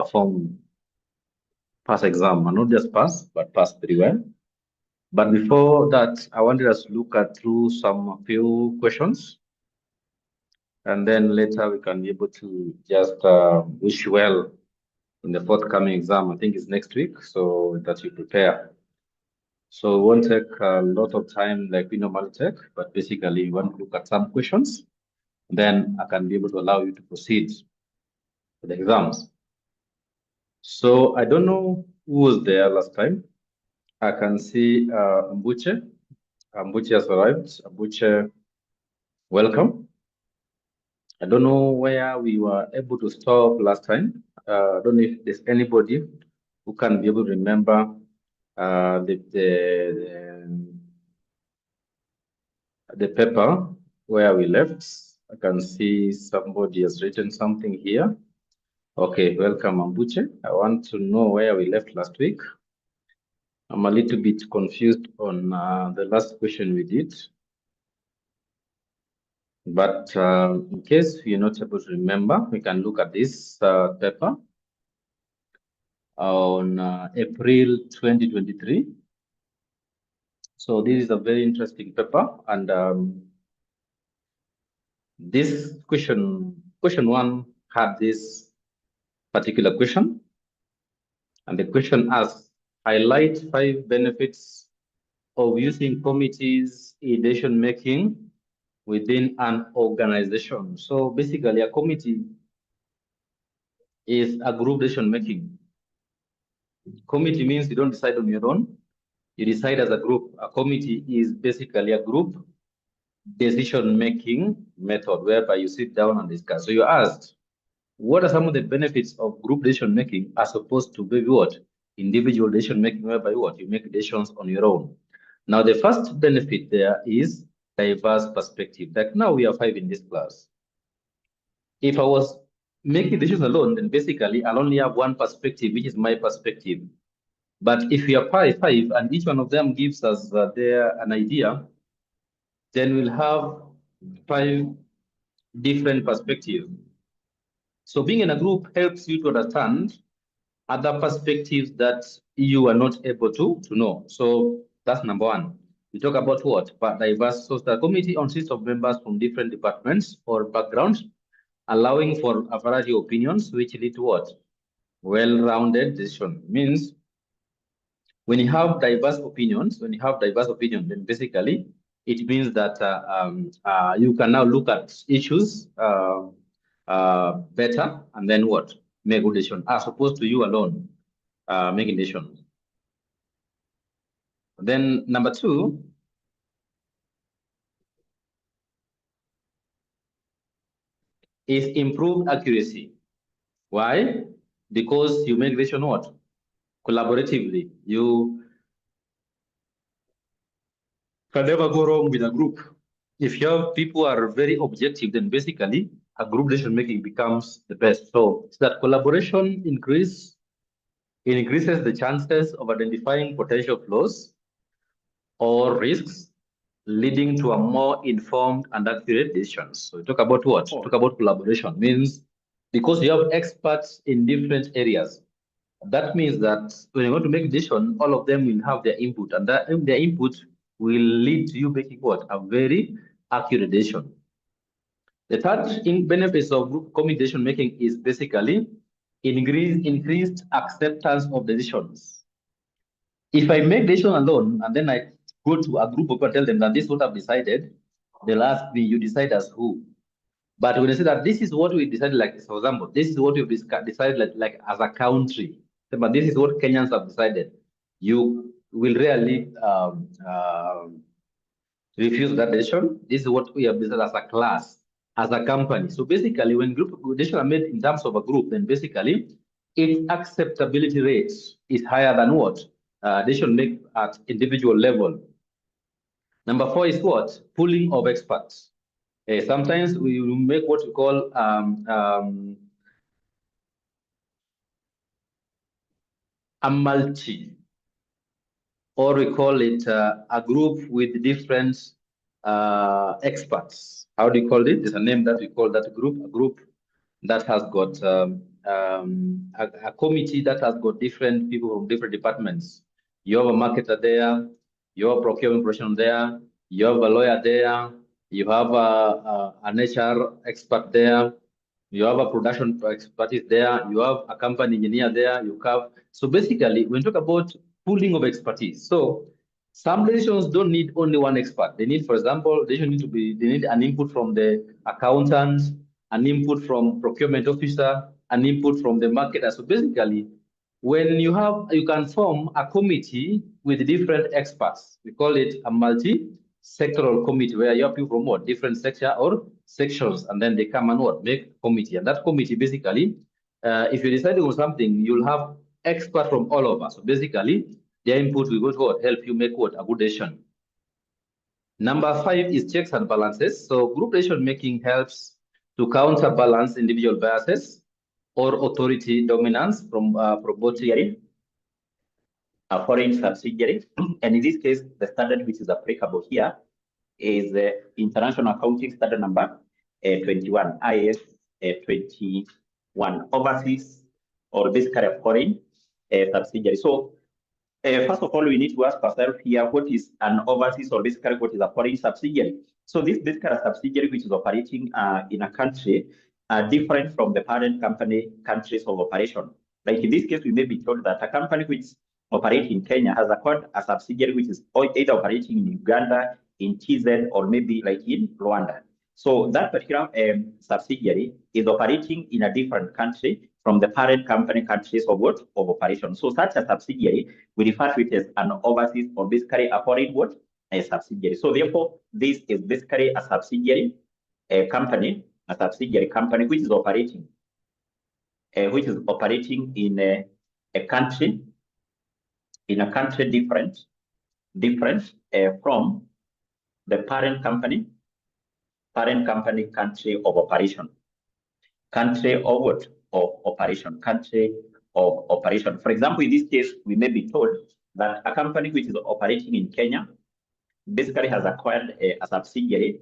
perform pass exam, and not just pass, but pass very well. But before that, I wanted us to look at through some few questions, and then later we can be able to just wish you well in the forthcoming exam. I think it's next week, so that you prepare. So it won't take a lot of time like we normally take, but basically we want to look at some questions. Then I can be able to allow you to proceed with the exams. So I don't know who was there last time. I can see Mbuche. Mbuche has arrived. Mbuche, welcome. I don't know where we were able to stop last time. I don't know if there's anybody who can be able to remember the paper where we left. I can see somebody has written something here. Okay, welcome, Mbuche. I want to know where we left last week. I'm a little bit confused on the last question we did. But in case you're not able to remember, we can look at this paper on April 2023. So this is a very interesting paper, and this question one had this particular question, and the question asks, highlight 5 benefits of using committees in decision making within an organization. So basically, a committee is a group decision making. Committee means you don't decide on your own, you decide as a group. A committee is basically a group decision-making method whereby you sit down and discuss. So you asked, what are some of the benefits of group decision-making as opposed to maybe what? Individual decision-making, whereby what? You make decisions on your own. Now, the first benefit there is diverse perspective. Like now we are 5 in this class. If I was making decisions alone, then basically I'll only have one perspective, which is my perspective. But if we are 5 and each one of them gives us an idea, then we'll have 5 different perspectives. So being in a group helps you to understand other perspectives that you are not able to know. So that's number one. We talk about what? Diverse. So the committee consists of members from different departments or backgrounds, allowing for a variety of opinions, which lead to what? Well-rounded decision. Means when you have diverse opinions, then basically it means that you can now look at issues better, and then what? Make good decision, as opposed to you alone making decisions. Then number 2, is improved accuracy. Why? Because you make decision what? Collaboratively. You can never go wrong with a group. If your people are very objective, then basically a group decision making becomes the best. So that collaboration increases the chances of identifying potential flaws or risks, leading to a more informed and accurate decisions. So we talk about what? Talk about collaboration. Means because you have experts in different areas, that means that when you're going to make a decision, all of them will have their input, and that their input will lead to you making what? A very accurate decision. The third benefits of group committee decision making is basically increased acceptance of decisions. If I make decision alone and then I go to a group of people and tell them that this is what I've decided, they'll ask me, you decide as who? But when I say that this is what we decided, like for example, this is what we've decided like as a country, but this is what Kenyans have decided, you will rarely refuse that decision. This is what we have decided as a class, as a company. So basically, when group decisions are made in terms of a group, then basically its acceptability rate is higher than what decision made at individual level. Number 4 is what? Pooling of experts. Sometimes we will make what we call a multi, or we call it a group with different experts. How do you call it? There's a name that we call that group, a group that has got a committee that has got different people from different departments. You have a marketer there, you have a procurement person there, you have a lawyer there, you have an HR expert there, you have a production expertise there, you have a company engineer there, you have. So basically, when we talk about pooling of expertise, so some decisions don't need only one expert. They need, for example, they need an input from the accountant, an input from procurement officer, an input from the marketer. So basically, when you can form a committee with different experts. We call it a multi-sectoral committee where you have people from what different sector or sections, and then they come and what make a committee. And that committee basically, if you decide on something, you'll have experts from all over. So basically, their input will go to what help you make what a good decision. Number 5 is checks and balances. So group decision making helps to counterbalance individual biases or authority dominance from both a foreign subsidiary. And in this case, the standard which is applicable here is the International Accounting Standard number 21, IS 21, overseas or basically a foreign subsidiary. So first of all, we need to ask ourselves here, what is an overseas or basically what is a foreign subsidiary? So this basically a subsidiary which is operating in a country different from the parent company countries of operation. Like in this case, we may be told that a company which operates in Kenya has acquired a subsidiary which is either operating in Uganda, in TZ, or maybe like in Rwanda. So that particular subsidiary is operating in a different country from the parent company countries of what? Of operation. So such a subsidiary, we refer to it as an overseas or basically a foreign what? A subsidiary. So therefore, this is basically a subsidiary company, a subsidiary company which is operating in a country different from the parent company country of operation. Country of what? Of operation. Country of operation. For example, in this case, we may be told that a company which is operating in Kenya basically has acquired a subsidiary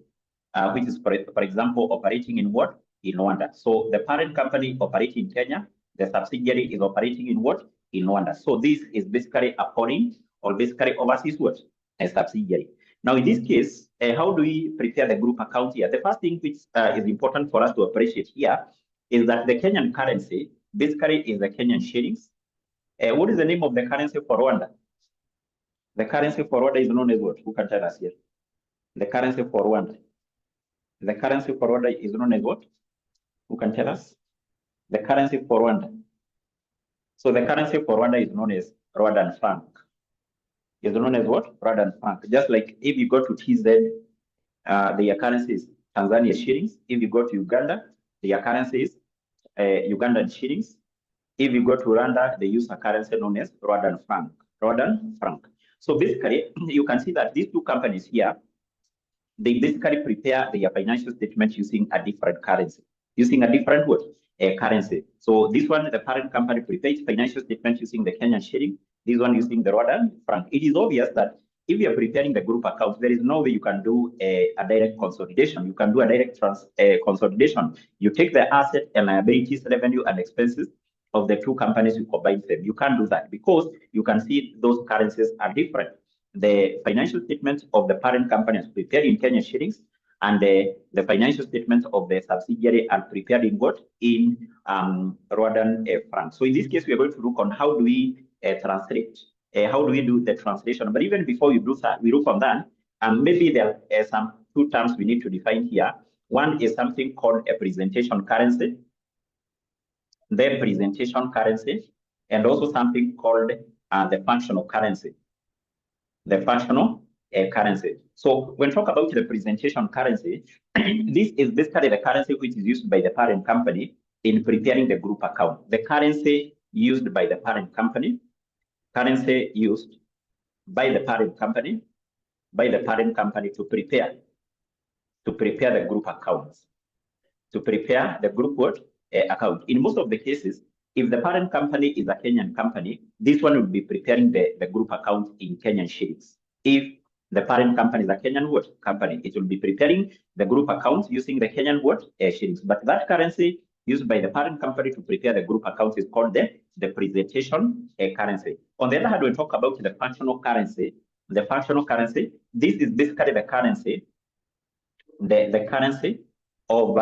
which is, for example, operating in what? In Rwanda. So the parent company operating in Kenya, the subsidiary is operating in what? In Rwanda. So this is basically a foreign or basically overseas what? A subsidiary. Now, in this case, how do we prepare the group account here? The first thing which is important for us to appreciate here is that the Kenyan currency basically is the Kenyan shillings. What is the name of the currency for Rwanda? The currency for Rwanda is known as what? Who can tell us here? The currency for Rwanda. The currency for Rwanda is known as what? Who can tell us? The currency for Rwanda. So the currency for Rwanda is known as Rwandan franc. Is known as what? Rwandan franc. Just like if you go to TZ, their currency is Tanzania shillings. If you go to Uganda, their currency is Ugandan shillings. If you go to Rwanda, they use a currency known as Rwandan franc. Rwandan franc. So basically, you can see that these two companies here, they basically prepare their financial statements using a different currency, using a different what? Currency. So this one, the parent company prepares financial statements using the Kenyan shilling, this one using the Rwandan franc. It is obvious that if you are preparing the group account, there is no way you can do a direct consolidation. You can do a direct consolidation. You take the asset and liabilities, revenue and expenses of the two companies, you combine them. You can't do that because you can see those currencies are different. The financial statements of the parent company is prepared in Kenyan shillings, and the financial statements of the subsidiary are prepared in what? In Rwandan franc. So in this case, we are going to look on how do we translate, how do we do the translation. But even before we do that, we look on that, and maybe there are some two terms we need to define here. One is something called a presentation currency, the presentation currency, and also something called the functional currency. The functional currency. So when talk about the presentation currency, this is basically the currency which is used by the parent company in preparing the group account. The currency used by the parent company, currency used by the parent company, to prepare the group accounts, to prepare the group what? Account. In most of the cases, if the parent company is a Kenyan company, this one will be preparing the group account in Kenyan shillings. If the parent company is a Kenyan what? Company, it will be preparing the group account using the Kenyan what? Shillings. But that currency used by the parent company to prepare the group accounts is called the presentation currency. On the other hand, we talk about the functional currency. The functional currency, this is basically the currency, the currency of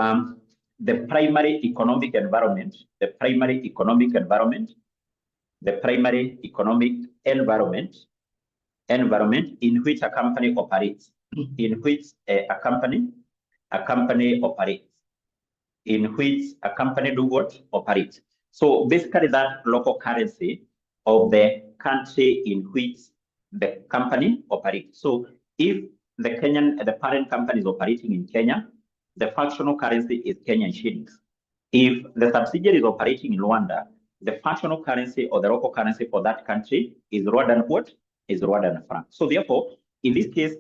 the primary economic environment, the primary economic environment in which a company operates, in which a company operates, in which a company do what? Operates. So basically that local currency of the country in which the company operates. So if the parent company is operating in Kenya, the functional currency is Kenyan shillings. If the subsidiary is operating in Rwanda, the functional currency or the local currency for that country is Rwandan what? Is Rwandan franc. So therefore, in this case,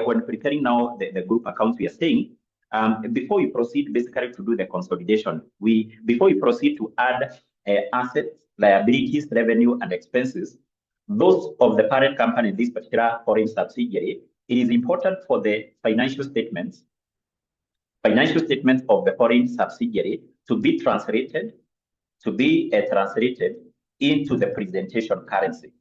when preparing now the group accounts, we are saying, before you proceed basically to do the consolidation, before you proceed to add assets, liabilities, revenue, and expenses, those of the parent company in this particular foreign subsidiary, it is important for the financial statements of the foreign subsidiary to be translated into the presentation currency.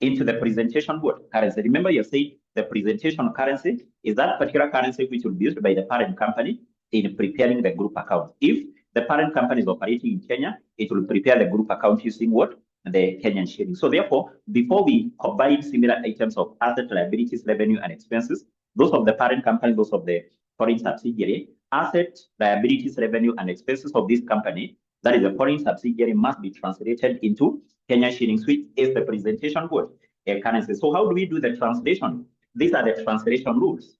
Into the presentation what? Currency. Remember, you say the presentation currency is that particular currency which will be used by the parent company in preparing the group account. If the parent company is operating in Kenya, it will prepare the group account using what? The Kenyan shilling. So therefore, before we combine similar items of asset, liabilities, revenue, and expenses, those of the parent company, those of the foreign subsidiary, asset, liabilities, revenue, and expenses of this company, that is the foreign subsidiary, must be translated into Kenyan shillings, which is the presentation what? A currency. So how do we do the translation? These are the translation rules.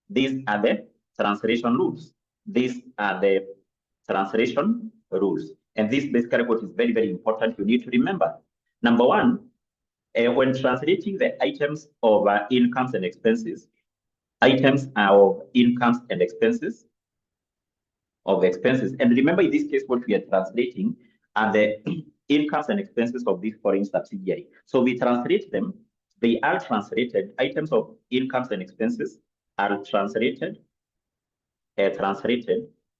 These are the translation rules. These are the translation rules. And this basically what is very, very important you need to remember. Number one, when translating the items of incomes and expenses, items of incomes and expenses, and remember in this case, what we are translating are the incomes and expenses of this foreign subsidiary. So we translate them, they are translated, items of incomes and expenses are translated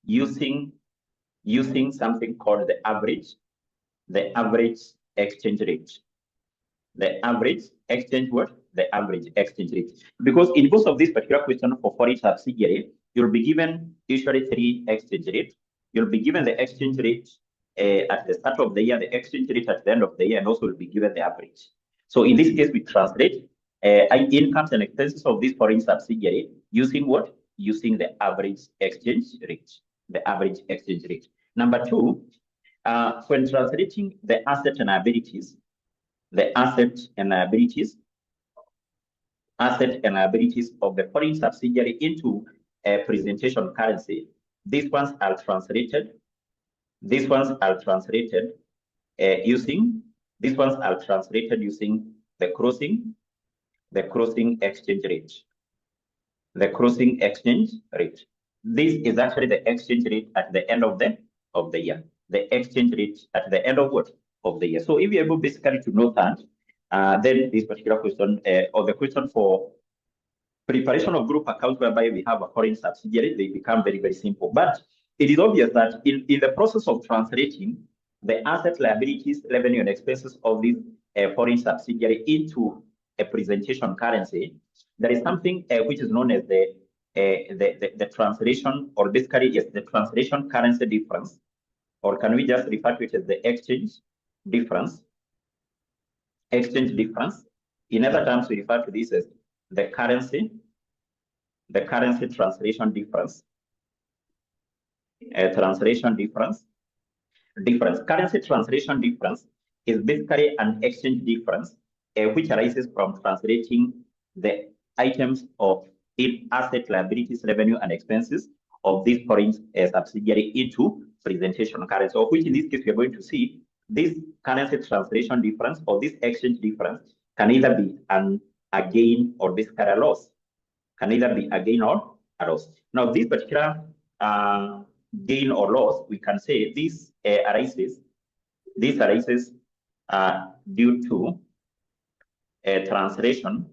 using something called the average exchange rate. The average exchange what? The average exchange rate. Because in both of these particular questions for foreign subsidiary, you'll be given usually 3 exchange rates. You'll be given the exchange rate at the start of the year, the exchange rate at the end of the year, and also will be given the average. So in this case, we translate incomes and expenses of this foreign subsidiary using what? Using the average exchange rate. The average exchange rate. Number 2, when translating the assets and liabilities, the assets and liabilities of the foreign subsidiary into a presentation currency, these ones are translated using the crossing exchange rate. The crossing exchange rate. This is actually the exchange rate at the end of the year. The exchange rate at the end of what? Of the year. So if you're able basically to know that, then this particular question, or the question for preparation of group accounts whereby we have a foreign subsidiary, they become very, very simple. But it is obvious that in the process of translating the assets, liabilities, revenue, and expenses of this foreign subsidiary into a presentation currency, there is something which is known as the translation, or basically yes, the translation currency difference, or can we just refer to it as the exchange difference? Exchange difference. In other terms, we refer to this as the currency translation difference. Translation difference. Currency translation difference is basically an exchange difference which arises from translating the items of asset, liabilities, revenue, and expenses of this foreign subsidiary into presentation currency, of which in this case we are going to see this currency translation difference or this exchange difference can either be a gain or basically a loss. Can either be a gain or a loss. Now, this particular gain or loss, we can say this arises due to a translation.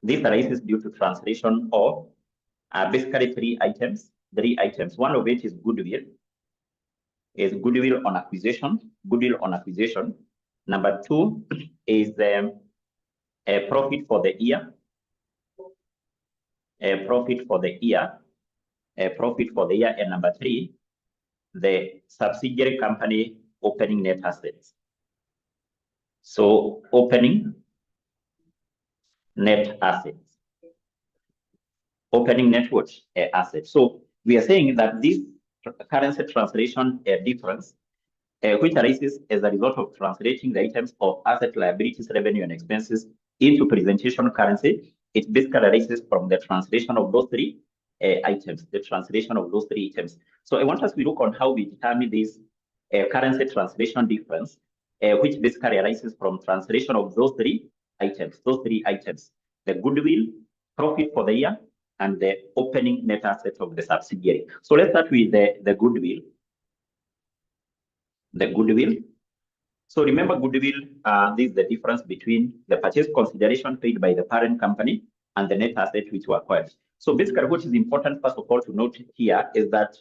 This arises due to translation of basically three items. One of which is goodwill. is goodwill on acquisition. Goodwill on acquisition. Number 2 is a profit for the year. A profit for the year. A profit for the year. And number 3, the subsidiary company opening net assets. So opening net assets. Opening net what? Assets. So we are saying that this currency translation difference, which arises as a result of translating the items of asset, liabilities, revenue, and expenses into presentation currency, it basically arises from the translation of those 3 items, the translation of those 3 items. So I want us to look on how we determine this currency translation difference, which basically arises from translation of those 3 items, the goodwill, profit for the year, and the opening net asset of the subsidiary. So let's start with the goodwill. The goodwill. So remember, goodwill, this is the difference between the purchase consideration paid by the parent company and the net asset which were acquired. So basically, what is important, first of all, to note here is that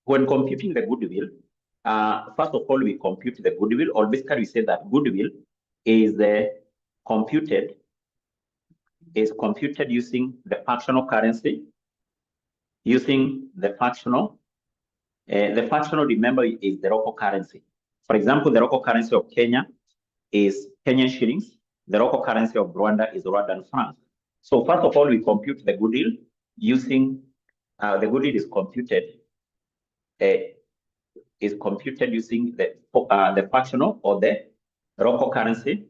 when computing the goodwill, first of all, we compute the goodwill, or basically we say that goodwill is computed using the fractional currency, using the fractional. The fractional, remember, is the local currency. For example, the local currency of Kenya is Kenyan shillings. The local currency of Rwanda is Rwandan franc. So first of all, we compute the goodwill using the goodwill is computed using the fractional or the local currency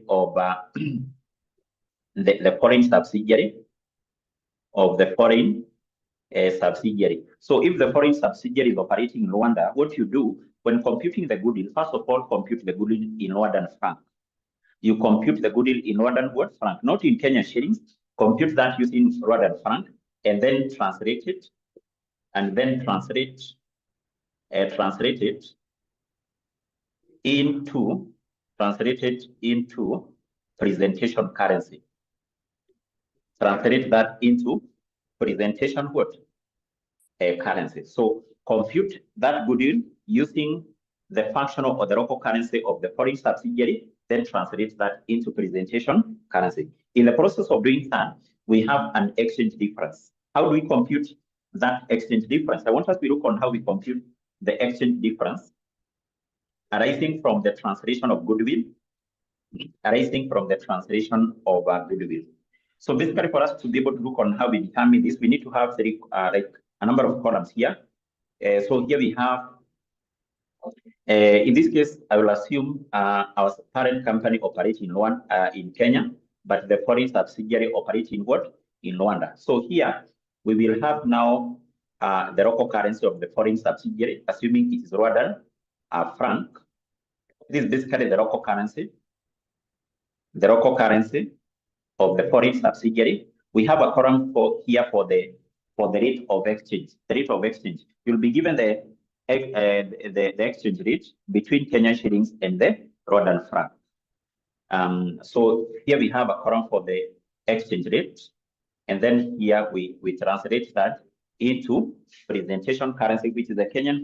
of the foreign subsidiary of the foreign subsidiary. So if the foreign subsidiary is operating in Rwanda, what you do when computing the goodwill, first of all, compute the goodwill in Rwandan franc. You compute the goodwill in Rwandan franc, not in Kenyan shillings. Compute that using Rwandan franc, and then translate it, into presentation currency. Translate that into presentation what? Currency. So compute that goodwill using the functional or the local currency of the foreign subsidiary, then translate that into presentation currency. In the process of doing that, we have an exchange difference. How do we compute that exchange difference? I want us to look on how we compute the exchange difference arising from the translation of goodwill, goodwill. So basically, for us to be able to look on how we determine this, we need to have like a number of columns here. So here we have, in this case, I will assume our parent company operating in Kenya, but the foreign subsidiary operating what? In Rwanda. So here we will have now the local currency of the foreign subsidiary, assuming it is Rwandan franc. This is basically the local currency of the foreign subsidiary. We have a column here for the rate of exchange. The rate of exchange. You'll be given the exchange rate between Kenyan shillings and the Rwandan franc. So here we have a column for the exchange rate, and then here we translate that into presentation currency, which is the Kenyan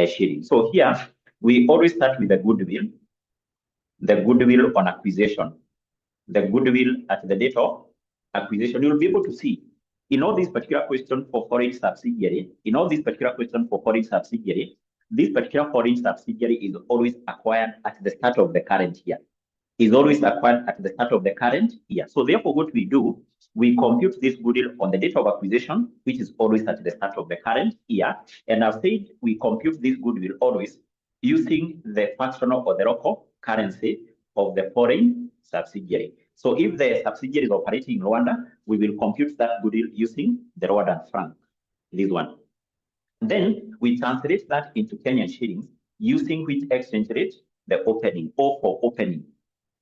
shilling. So here we always start with the goodwill on acquisition. The goodwill at the date of acquisition, you'll be able to see in all these particular questions for foreign subsidiary, this particular foreign subsidiary is always acquired at the start of the current year. So therefore, what we do, we compute this goodwill on the date of acquisition, which is always at the start of the current year. And I've said we compute this goodwill always using the fractional or the local currency of the foreign subsidiary. So if the subsidiary is operating in Rwanda, we will compute that goodwill using the Rwandan franc, this one. Then we translate that into Kenyan shillings using which exchange rate? The opening, O for opening,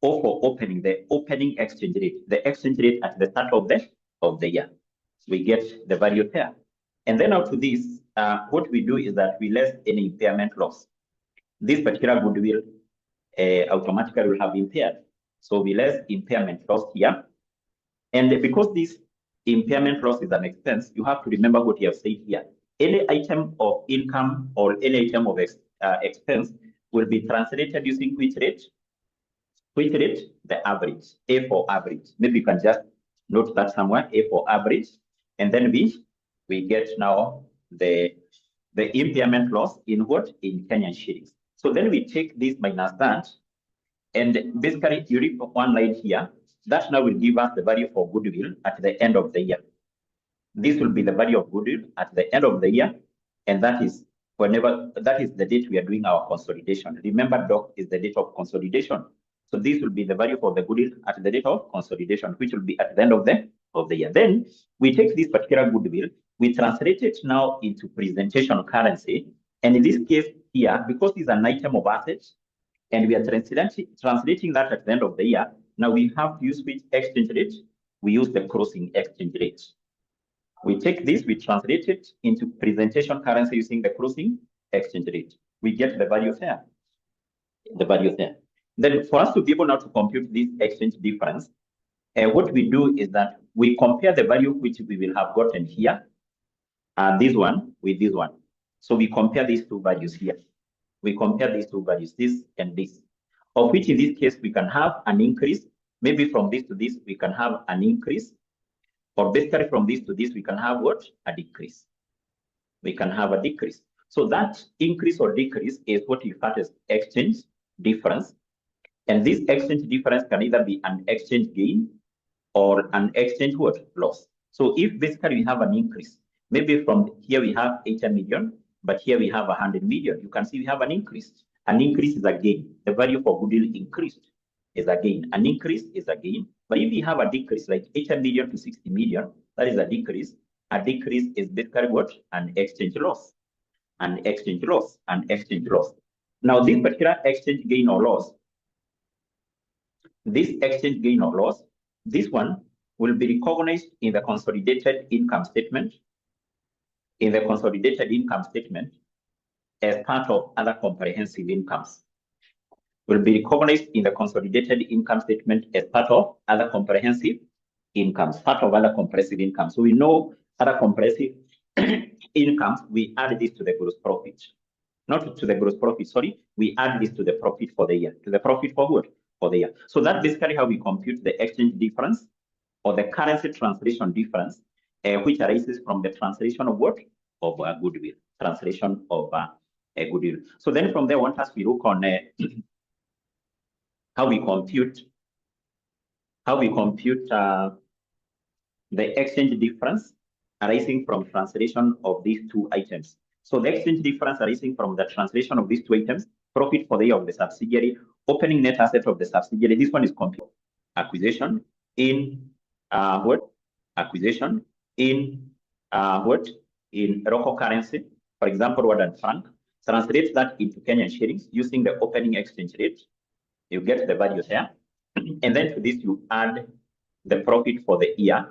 the opening exchange rate, the exchange rate at the start of the year. We get the value there. And then out to this, what we do is that we less any impairment loss. This particular goodwill automatically will have impaired. So we less impairment loss here. And because this impairment loss is an expense, you have to remember what you have said here. Any item of income or any item of expense will be translated using which rate? Which rate? The average, A for average. Maybe you can just note that somewhere, A for average. And then we get now the impairment loss in what? In Kenyan shillings. So then we take this minus that, and basically you read one line here. That now will give us the value for goodwill at the end of the year. This will be the value of goodwill at the end of the year, and that is the date we are doing our consolidation. Remember, doc is the date of consolidation. So this will be the value for the goodwill at the date of consolidation, which will be at the end of the year. Then we take this particular goodwill, we translate it now into presentation currency. And in this case here, because it's an item of assets, and we are translating that at the end of the year, now we have to use which exchange rate? We use the closing exchange rate. We take this, we translate it into presentation currency using the closing exchange rate. We get the value there. The value there. Then for us to be able now to compute this exchange difference, what we do is that we compare the value which we will have gotten here, this one with this one. So we compare these two values here. We compare these two values, this and this, of which in this case we can have an increase. Maybe from this to this, we can have an increase. Or basically from this to this, we can have what? A decrease. We can have a decrease. So that increase or decrease is what you refer to as exchange difference. And this exchange difference can either be an exchange gain or an exchange what? Loss. So if basically we have an increase, maybe from here we have 80 million, but here we have 100 million, you can see we have an increase. An increase is a gain. The value for goodwill increased is a gain. An increase is a gain. But if we have a decrease, like 80 million to 60 million, that is a decrease. A decrease is basically what? An exchange loss. An exchange loss. An exchange loss. Now, this particular exchange gain or loss, this exchange gain or loss, this one will be recognized in the consolidated income statement. In the consolidated income statement as part of other comprehensive incomes. Will be recognized in the consolidated income statement as part of other comprehensive incomes, part of other comprehensive income. So we know other comprehensive incomes, we add this to the gross profit. Not to the gross profit, sorry, we add this to the profit for the year, to the profit for what? For the year. So that's basically how we compute the exchange difference or the currency translation difference, which arises from the translation of what? Of goodwill, translation of a goodwill. So then from there, once we look on how we compute the exchange difference arising from translation of these two items. So the exchange difference arising from the translation of these two items, profit for the year of the subsidiary, opening net asset of the subsidiary. This one is compute acquisition in what? Acquisition in what? In local currency. For example, word and franc. Translate that into Kenyan shillings using the opening exchange rate. You get the value here. And then to this, you add the profit for the year.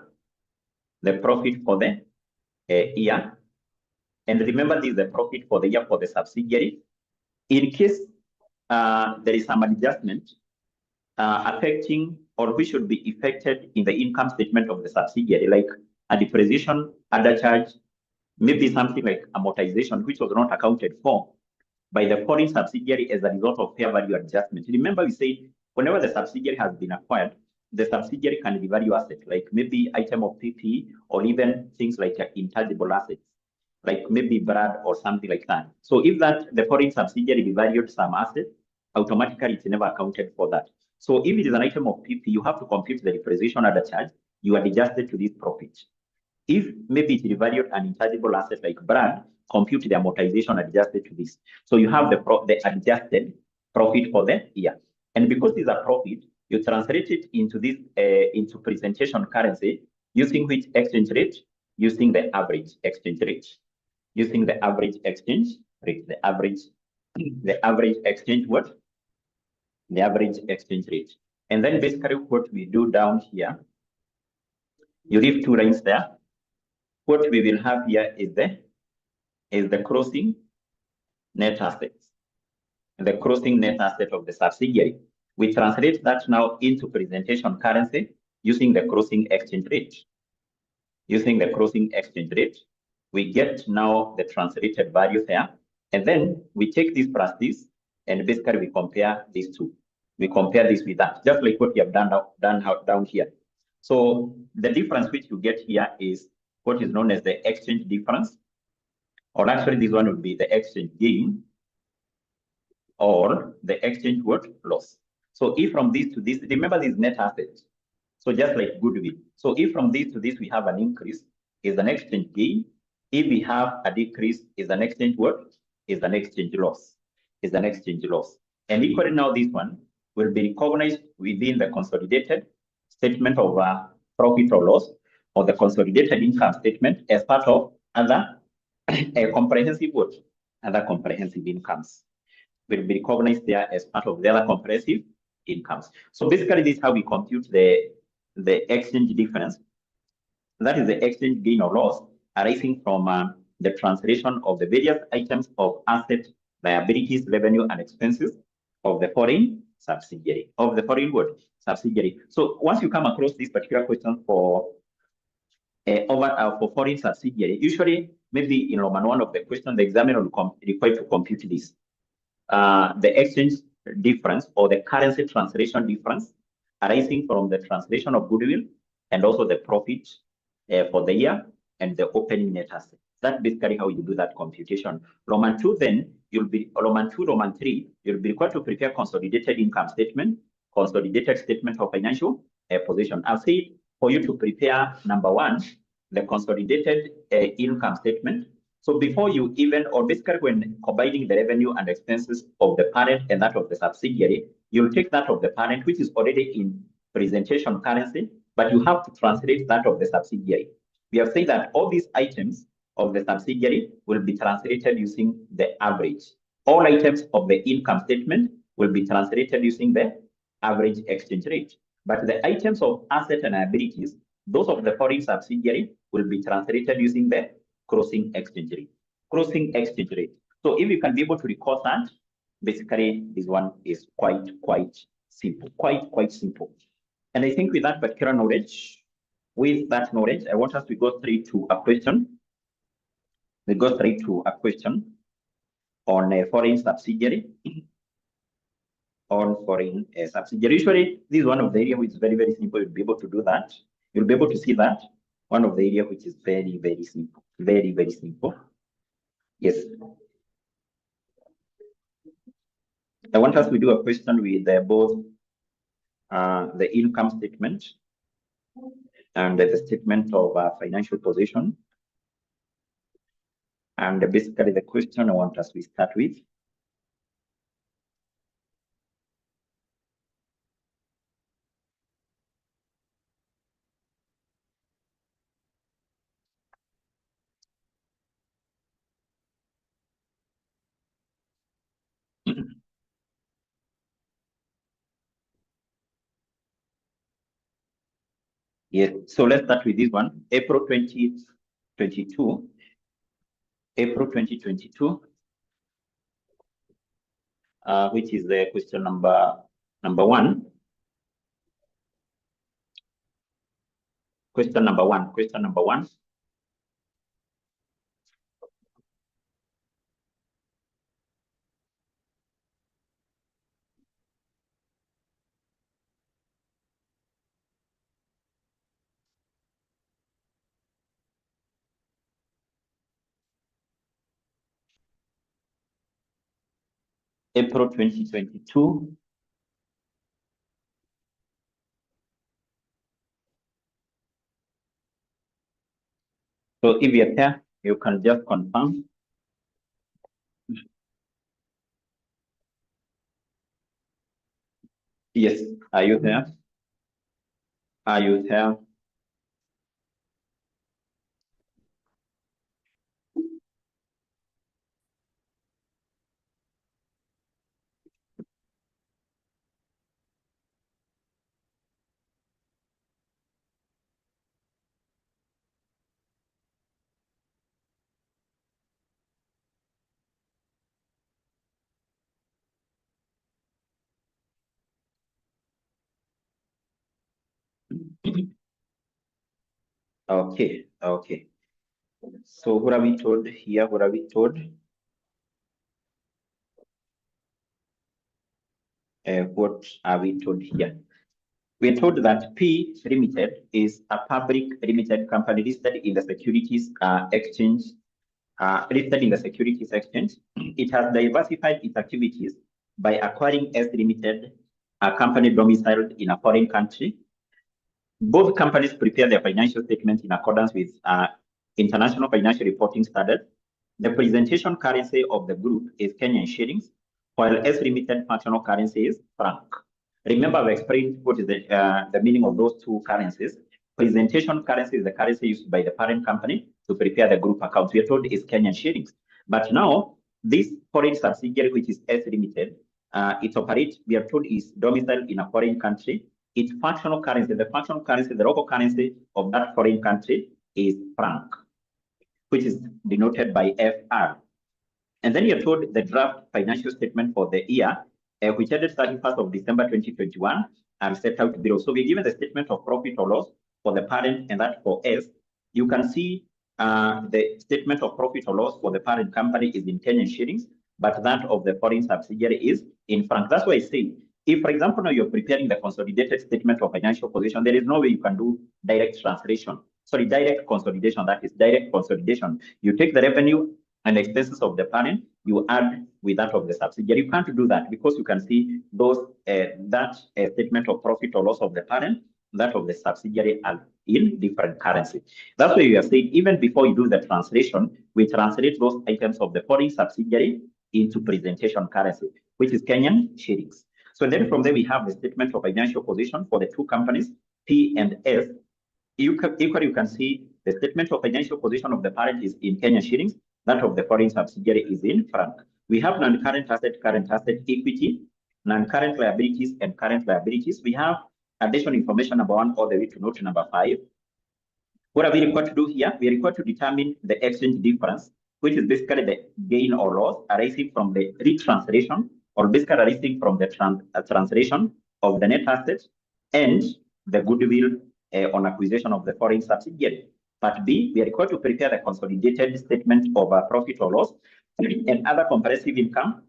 The profit for the year. And remember, this is the profit for the year for the subsidiary. In case there is some adjustment affecting or which should be effected in the income statement of the subsidiary, like a depreciation, other charge, maybe something like amortization, which was not accounted for by the foreign subsidiary as a result of fair value adjustment. Remember, we said whenever the subsidiary has been acquired, the subsidiary can revalue assets, like maybe item of PPE or even things like intangible assets, like maybe Brad or something like that. So if the foreign subsidiary revalued some assets, automatically it's never accounted for that. So if it is an item of PPE, you have to compute the depreciation other charge, you are adjusted to this profit. If maybe it revalued an intangible asset like brand, compute the amortization adjusted to this. So you have the adjusted profit for the year. And because these are profit, you translate it into this into presentation currency using which exchange rate? Using the average exchange rate. Using the average exchange rate. The average exchange what? The average exchange rate. And then basically what we do down here, you leave two lines there. What we will have here is the closing net assets. The closing net asset of the subsidiary. We translate that now into presentation currency using the closing exchange rate. using the crossing exchange rate. We get now the translated value there. And then we take this plus this, and basically we compare these two. We compare this with that, just like what we have done down here. So the difference which you get here is what is known as the exchange difference, or actually this one would be the exchange gain, or the exchange what? Loss. So if from this to this, remember this net assets. So just like goodwill. So if from this to this we have an increase, is an exchange gain. If we have a decrease, is an exchange what? Is an exchange loss. Is an exchange loss. And equally now this one will be recognized within the consolidated statement of profit or loss, or the consolidated income statement as part of other comprehensive what? Other comprehensive incomes will be recognized there as part of the other comprehensive incomes. So basically, this is how we compute the exchange difference. That is the exchange gain or loss arising from the translation of the various items of assets, liabilities, revenue, and expenses of the foreign subsidiary, subsidiary. So once you come across this particular question for foreign subsidiary, usually maybe in Roman 1 of the question, the examiner will require to compute this. The exchange difference or the currency translation difference arising from the translation of goodwill and also the profit for the year and the opening net asset. That's basically how you do that computation. Roman 2, then you'll be Roman 2, Roman 3, you'll be required to prepare consolidated income statement, consolidated statement of financial position. I'll say for you to prepare number 1, the consolidated income statement. So before you even, or basically when combining the revenue and expenses of the parent and that of the subsidiary, you'll take that of the parent, which is already in presentation currency, but you have to translate that of the subsidiary. We have said that all these items of the subsidiary will be translated using the average. All items of the income statement will be translated using the average exchange rate. But the items of assets and liabilities, those of the foreign subsidiary, will be translated using the crossing exchange rate. Crossing exchange rate. So if you can be able to recall that, basically this one is quite simple. Quite simple. And I think with that particular knowledge, I want us to go straight to a question. We go straight to a question on a foreign subsidiary. On foreign subsidiary. Usually, this is one of the areas which is very simple. You'll be able to do that. You'll be able to see that. One of the areas which is very simple. Very simple. Yes. I want us to do a question with both the income statement and the statement of financial position. And basically the question I want us to start with. Yes, so let's start with this one. April 2022. April 2022, which is the question number 1. Question number one. April 2022. So if you're there, you can just confirm. Yes, are you there? Are you there? Okay, okay. So what are we told here? What are we told? What are we told here? We're told that P Limited is a public limited company listed in the securities exchange. Listed in the securities exchange. It has diversified its activities by acquiring S Limited, a company domiciled in a foreign country. Both companies prepare their financial statements in accordance with international financial reporting standards. The presentation currency of the group is Kenyan shillings, while S Limited functional currency is franc. Remember, I've explained what is the meaning of those two currencies. Presentation currency is the currency used by the parent company to prepare the group accounts. We are told is Kenyan shillings. But now, this foreign subsidiary, which is S Limited, it operates, we are told, is domiciled in a foreign country. Its functional currency, the local currency of that foreign country is franc, which is denoted by FR. And then you're told the draft financial statement for the year, which ended 31st of December 2021, and set out below. So we're given the statement of profit or loss for the parent and that for S. You can see the statement of profit or loss for the parent company is in Kenyan shillings, but that of the foreign subsidiary is in franc. That's why I say, if, for example, now you're preparing the consolidated statement of financial position, there is no way you can do direct translation. Sorry, direct consolidation. That is direct consolidation. You take the revenue and expenses of the parent, you add with that of the subsidiary. You can't do that because you can see those that statement of profit or loss of the parent, that of the subsidiary are in different currency. That's why we have said even before you do the translation, we translate those items of the foreign subsidiary into presentation currency, which is Kenyan shillings. So then from there we have the statement of financial position for the two companies, P and S. Equally, you can see the statement of financial position of the parent is in Kenyan shillings, that of the foreign subsidiary is in franc. We have non-current asset, current asset, equity, non-current liabilities, and current liabilities. We have additional information number 1 all the way to note number 5. What are we required to do here? We are required to determine the exchange difference, which is basically the gain or loss arising from the retranslation, or basically arising from the translation of the net assets and the goodwill on acquisition of the foreign subsidiary. Part B, we are required to prepare the consolidated statement of profit or loss and other comprehensive income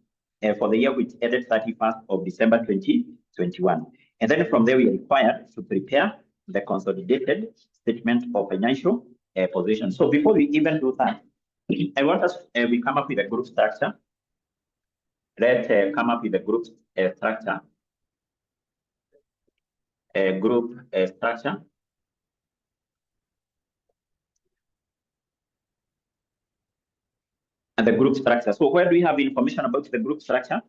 for the year which ended 31st of December 2021. And then from there, we are required to prepare the consolidated statement of financial position. So before we even do that, I want us, we come up with a group structure. Let's come up with a group structure. A group structure. And the group structure. So where do we have information about the group structure?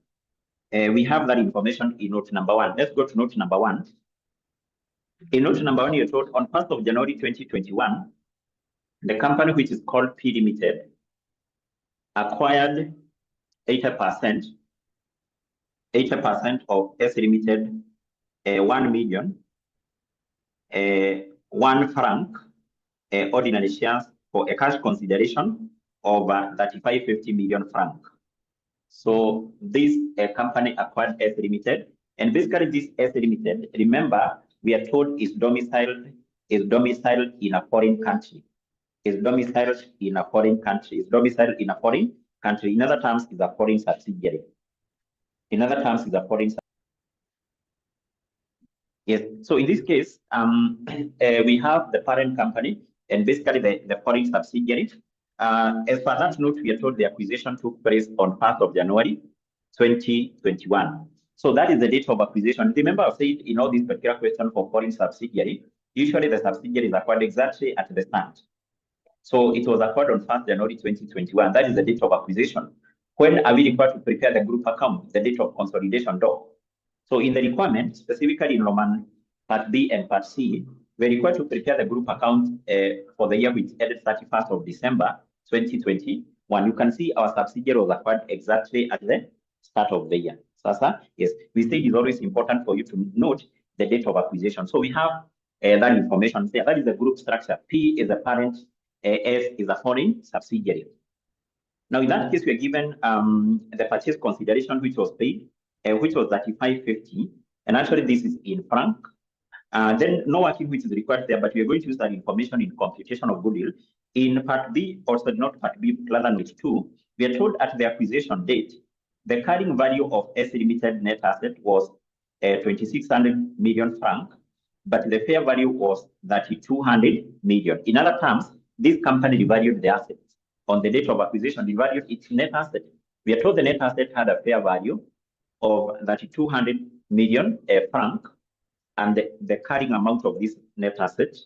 We have that information in note number 1. Let's go to note number 1. In note number 1, you're told on 1st of January 2021, the company which is called P Limited acquired 80% of S Limited, 1 million, 1 franc ordinary shares for a cash consideration of 3550 million franc. So this company acquired S Limited, and basically this S Limited, remember, we are told is domiciled in a foreign country. Is domiciled in a foreign country. Is domiciled in a foreign country. In other terms, is a foreign subsidiary. In other terms, is a foreign. Yes. So in this case, we have the parent company and basically the foreign subsidiary. As per that note, we are told the acquisition took place on 1st of January 2021. So that is the date of acquisition. Remember, I said in all these particular questions for foreign subsidiary, usually the subsidiary is acquired exactly at the start. So it was acquired on 1st January 2021. That is the date of acquisition. When are we required to prepare the group account? The date of consolidation, though. So in the requirement, specifically in Roman Part B and Part C, we're required to prepare the group account for the year which ended 31st of December 2021. You can see our subsidiary was acquired exactly at the start of the year. Sasa, yes, we say it's always important for you to note the date of acquisition. So we have that information there. That is the group structure. P is the parent, S is a foreign subsidiary. Now, in that case, we are given the purchase consideration which was paid, which was 3550, and actually this is in franc. Then no working which is required there, but we are going to use that information in computation of goodwill. In part B, also not part B, rather note 2, we are told at the acquisition date, the carrying value of S Limited net asset was 2,600 million franc, but the fair value was 3,200 million. In other terms, this company revalued the assets. On the date of acquisition, revalued its net asset. We are told the net asset had a fair value of 3,200 million franc, and the carrying amount of this net asset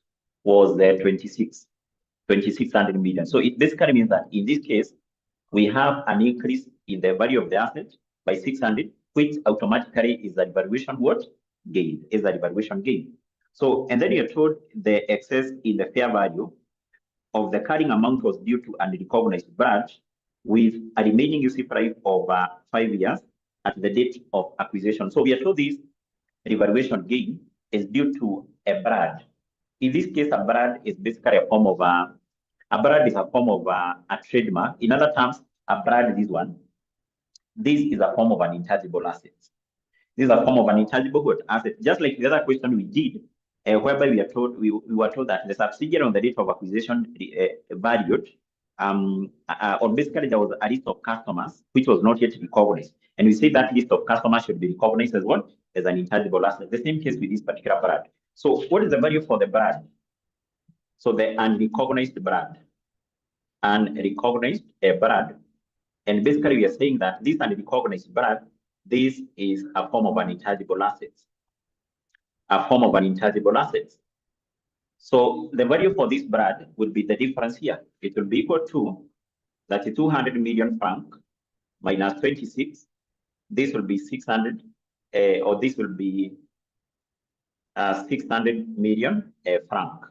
was 2,600 million. So it basically means that in this case, we have an increase in the value of the asset by 600, which automatically is a revaluation what? Gain, is a revaluation gain. So, and then you're told the excess in the fair value of the carrying amount was due to unrecognized branch with a remaining useful life of 5 years at the date of acquisition. So we are told this revaluation gain is due to a brand. In this case, a brand is basically a form of a trademark. In other terms, a brand, this one, this is a form of an intangible asset. This is a form of an intangible asset. Just like the other question we did, whereby we were told that the subsidiary on the date of acquisition valued, or basically there was a list of customers which was not yet recognized. And we say that list of customers should be recognized as what? As an intangible asset. The same case with this particular brand. So what is the value for the brand? So the unrecognized brand. Unrecognized brand. And basically we are saying that this unrecognized brand, this is a form of an intangible asset. A form of an intangible asset. So the value for this brand will be the difference here. It will be equal to 200 million franc minus 26. This will be 600, or this will be 600 million franc.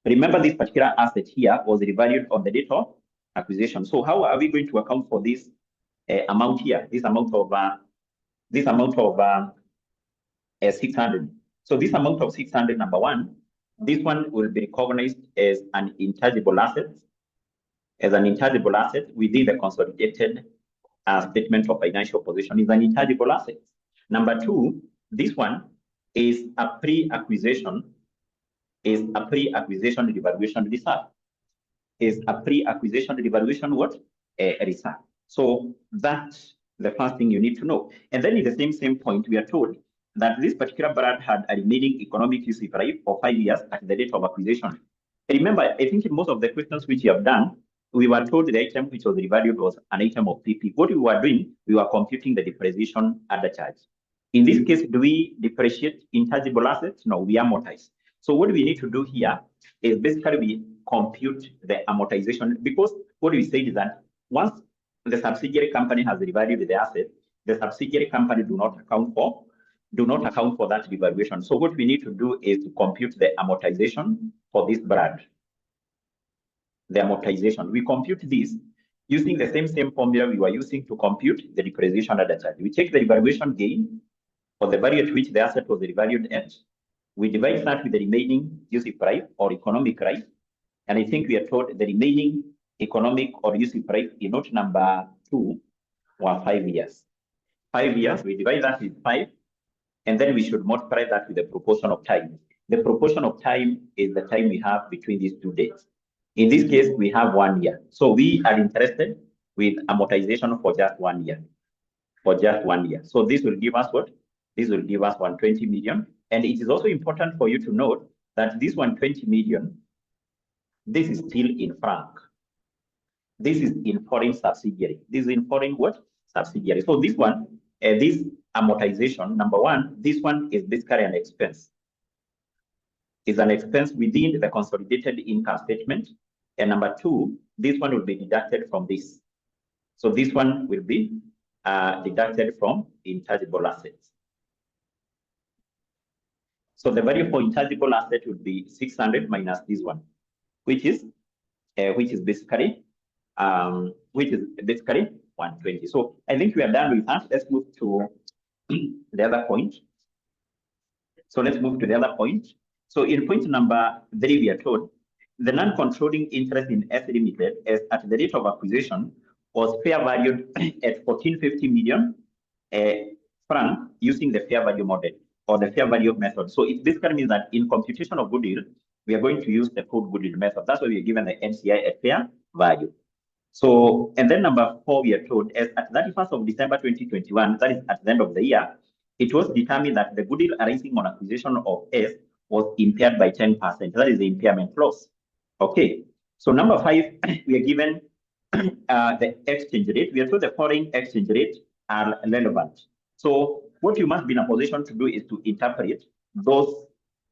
Remember, this particular asset here was revalued on the date of acquisition. So how are we going to account for this amount here? This amount of 600. So this amount of 600, number one, this one will be recognized as an intangible asset, within the consolidated statement of financial position. Is an intangible asset. Number two, this one is a pre-acquisition revaluation reserve. Is a pre-acquisition revaluation what? Reserve. So that's the first thing you need to know. And then in the same point, we are told that this particular brand had a remaining economic useful life for 5 years at the date of acquisition. Remember, I think in most of the questions which you have done, we were told the item which was revalued was an item of PP. What we were doing, we were computing the depreciation at the charge. In this case, do we depreciate intangible assets? No, we amortize. So what we need to do here is basically we compute the amortization, because what we say is that once the subsidiary company has revalued the asset, the subsidiary company do not account for that revaluation. So what we need to do is to compute the amortization for this brand. The amortization, we compute this using the same formula we were using to compute the depreciation at the charge. We take the revaluation gain for the value at which the asset was revalued at. We divide that with the remaining useful life or economic life. And I think we are told the remaining economic or useful life in note number 2 was 5 years. 5 years, we divide that with 5, and then we should multiply that with the proportion of time. The proportion of time is the time we have between these two dates. In this case, we have 1 year. So we are interested with amortization for just 1 year. For just 1 year. So this will give us what? This will give us 120 million. And it is also important for you to note that this 120 million, this is still in franc. This is in foreign subsidiary. This is in foreign what? Subsidiary. So this one, this amortization, number one, this one is basically an expense. Is an expense within the consolidated income statement. And number two, this one will be deducted from this. So this one will be deducted from intangible assets. So the value for intangible asset would be 600 minus this one, which is basically 120. So I think we are done with that. Let's move to the other point. So let's move to the other point. So in point number 3, we are told the non-controlling interest in S Limited as at the date of acquisition was fair valued at 1450 million franc using the fair value model. or the fair value method. So it basically means that in computation of goodwill, we are going to use the full goodwill method. That's why we are given the NCI at fair value. So, and then number 4, we are told as at 31st of December 2021, that is at the end of the year, it was determined that the goodwill arising on acquisition of S was impaired by 10%. That is the impairment loss. Okay. So number 5, we are given the exchange rate. We are told the foreign exchange rate are relevant. So what you must be in a position to do is to interpret those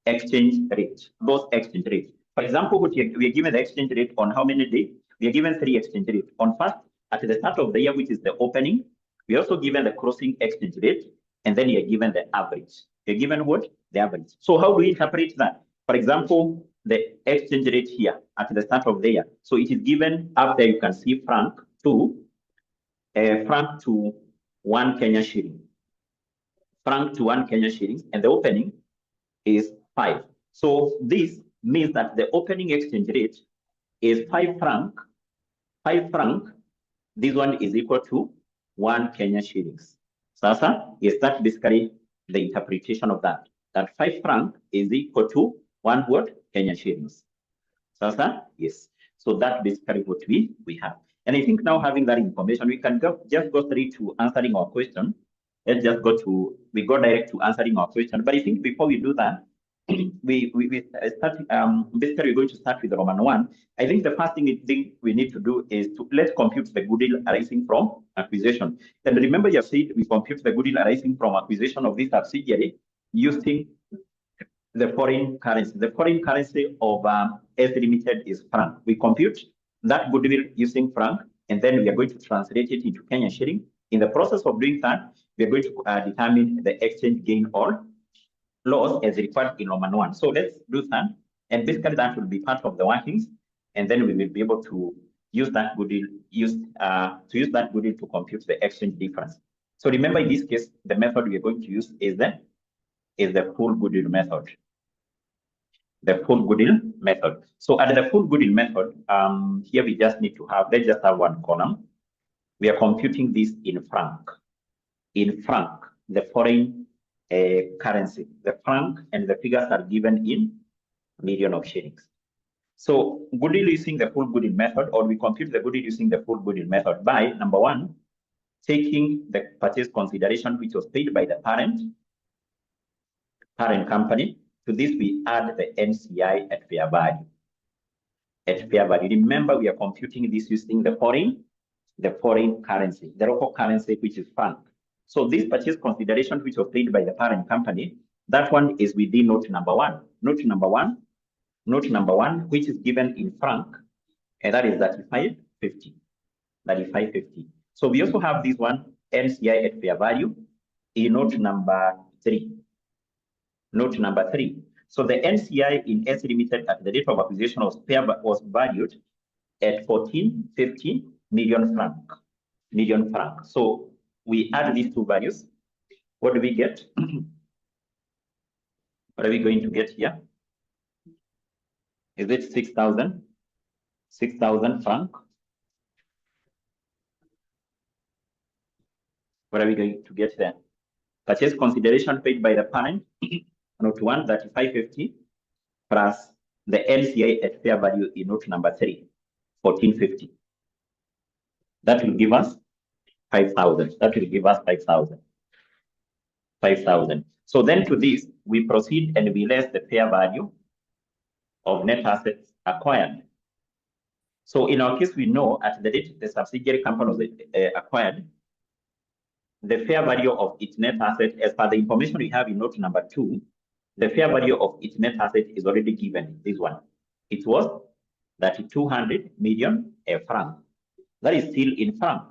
exchange rates. For example, we are given the exchange rate on how many days? We are given 3 exchange rates. On first, at the start of the year, which is the opening, we are also given the closing exchange rate, and then you are given the average. You're given what? The average. So how do we interpret that? For example, the exchange rate here at the start of the year. So it is given up there, you can see franc to 1 Kenya shilling. Franc to 1 Kenya shillings, and the opening is 5. So this means that the opening exchange rate is 5 franc. 5 franc, this one is equal to 1 Kenya shillings. Sasa, is that basically the interpretation of that? That 5 franc is equal to 1 what? Kenya shillings. Sasa, yes. So that's basically what we have. And I think now having that information, we can just go straight to answering our question. Let's just go direct to answering our question. But I think before we do that, we start, basically we're going to start with the Roman 1. I think the first thing we need to do is let's compute the goodwill arising from acquisition. And remember, you have said we compute the goodwill arising from acquisition of this subsidiary using the foreign currency. The foreign currency of S Limited is franc. We compute that goodwill using franc, and then we are going to translate it into Kenyan shilling. In the process of doing that, we are going to determine the exchange gain or loss as required in Roman 1. So let's do that. And basically that will be part of the workings. And then we will be able to use that goodwill, to compute the exchange difference. So remember, in this case, the method we are going to use is the full goodwill method. The full goodwill method. So at the full goodwill method, here we just need to have, let's just have one column. We are computing this in franc. In franc, the foreign currency. The franc and the figures are given in million of shillings. So goodwill using the full goodwill method, or we compute the goodwill using the full goodwill method by, number 1, taking the purchase consideration which was paid by the parent company. To this, we add the NCI at fair value. At fair value. Remember, we are computing this using the foreign currency, the local currency, which is franc. So this purchase consideration, which was paid by the parent company, that one is within note number 1. Note number one, which is given in franc, and that is 35.50. 35.50. So we also have this one, NCI at fair value, in note number 3. Note number 3. So the NCI in S Limited at the date of acquisition was valued at 14.50 million franc. So we add these two values. What do we get? What are we going to get here? Is it 6,000? 6,000 franc? What are we going to get there? Purchase consideration paid by the parent, note 1, 35.50, plus the NCI at fair value in note number 3, 14.50. That will give us 5,000. That will give us 5,000. 5,000. So then to this, we proceed and we less the fair value of net assets acquired. So in our case, we know at the date the subsidiary company was acquired, the fair value of its net asset, as per the information we have in note number 2, the fair value of its net asset is already given, this one. It was that 200 million franc. That is still in franc.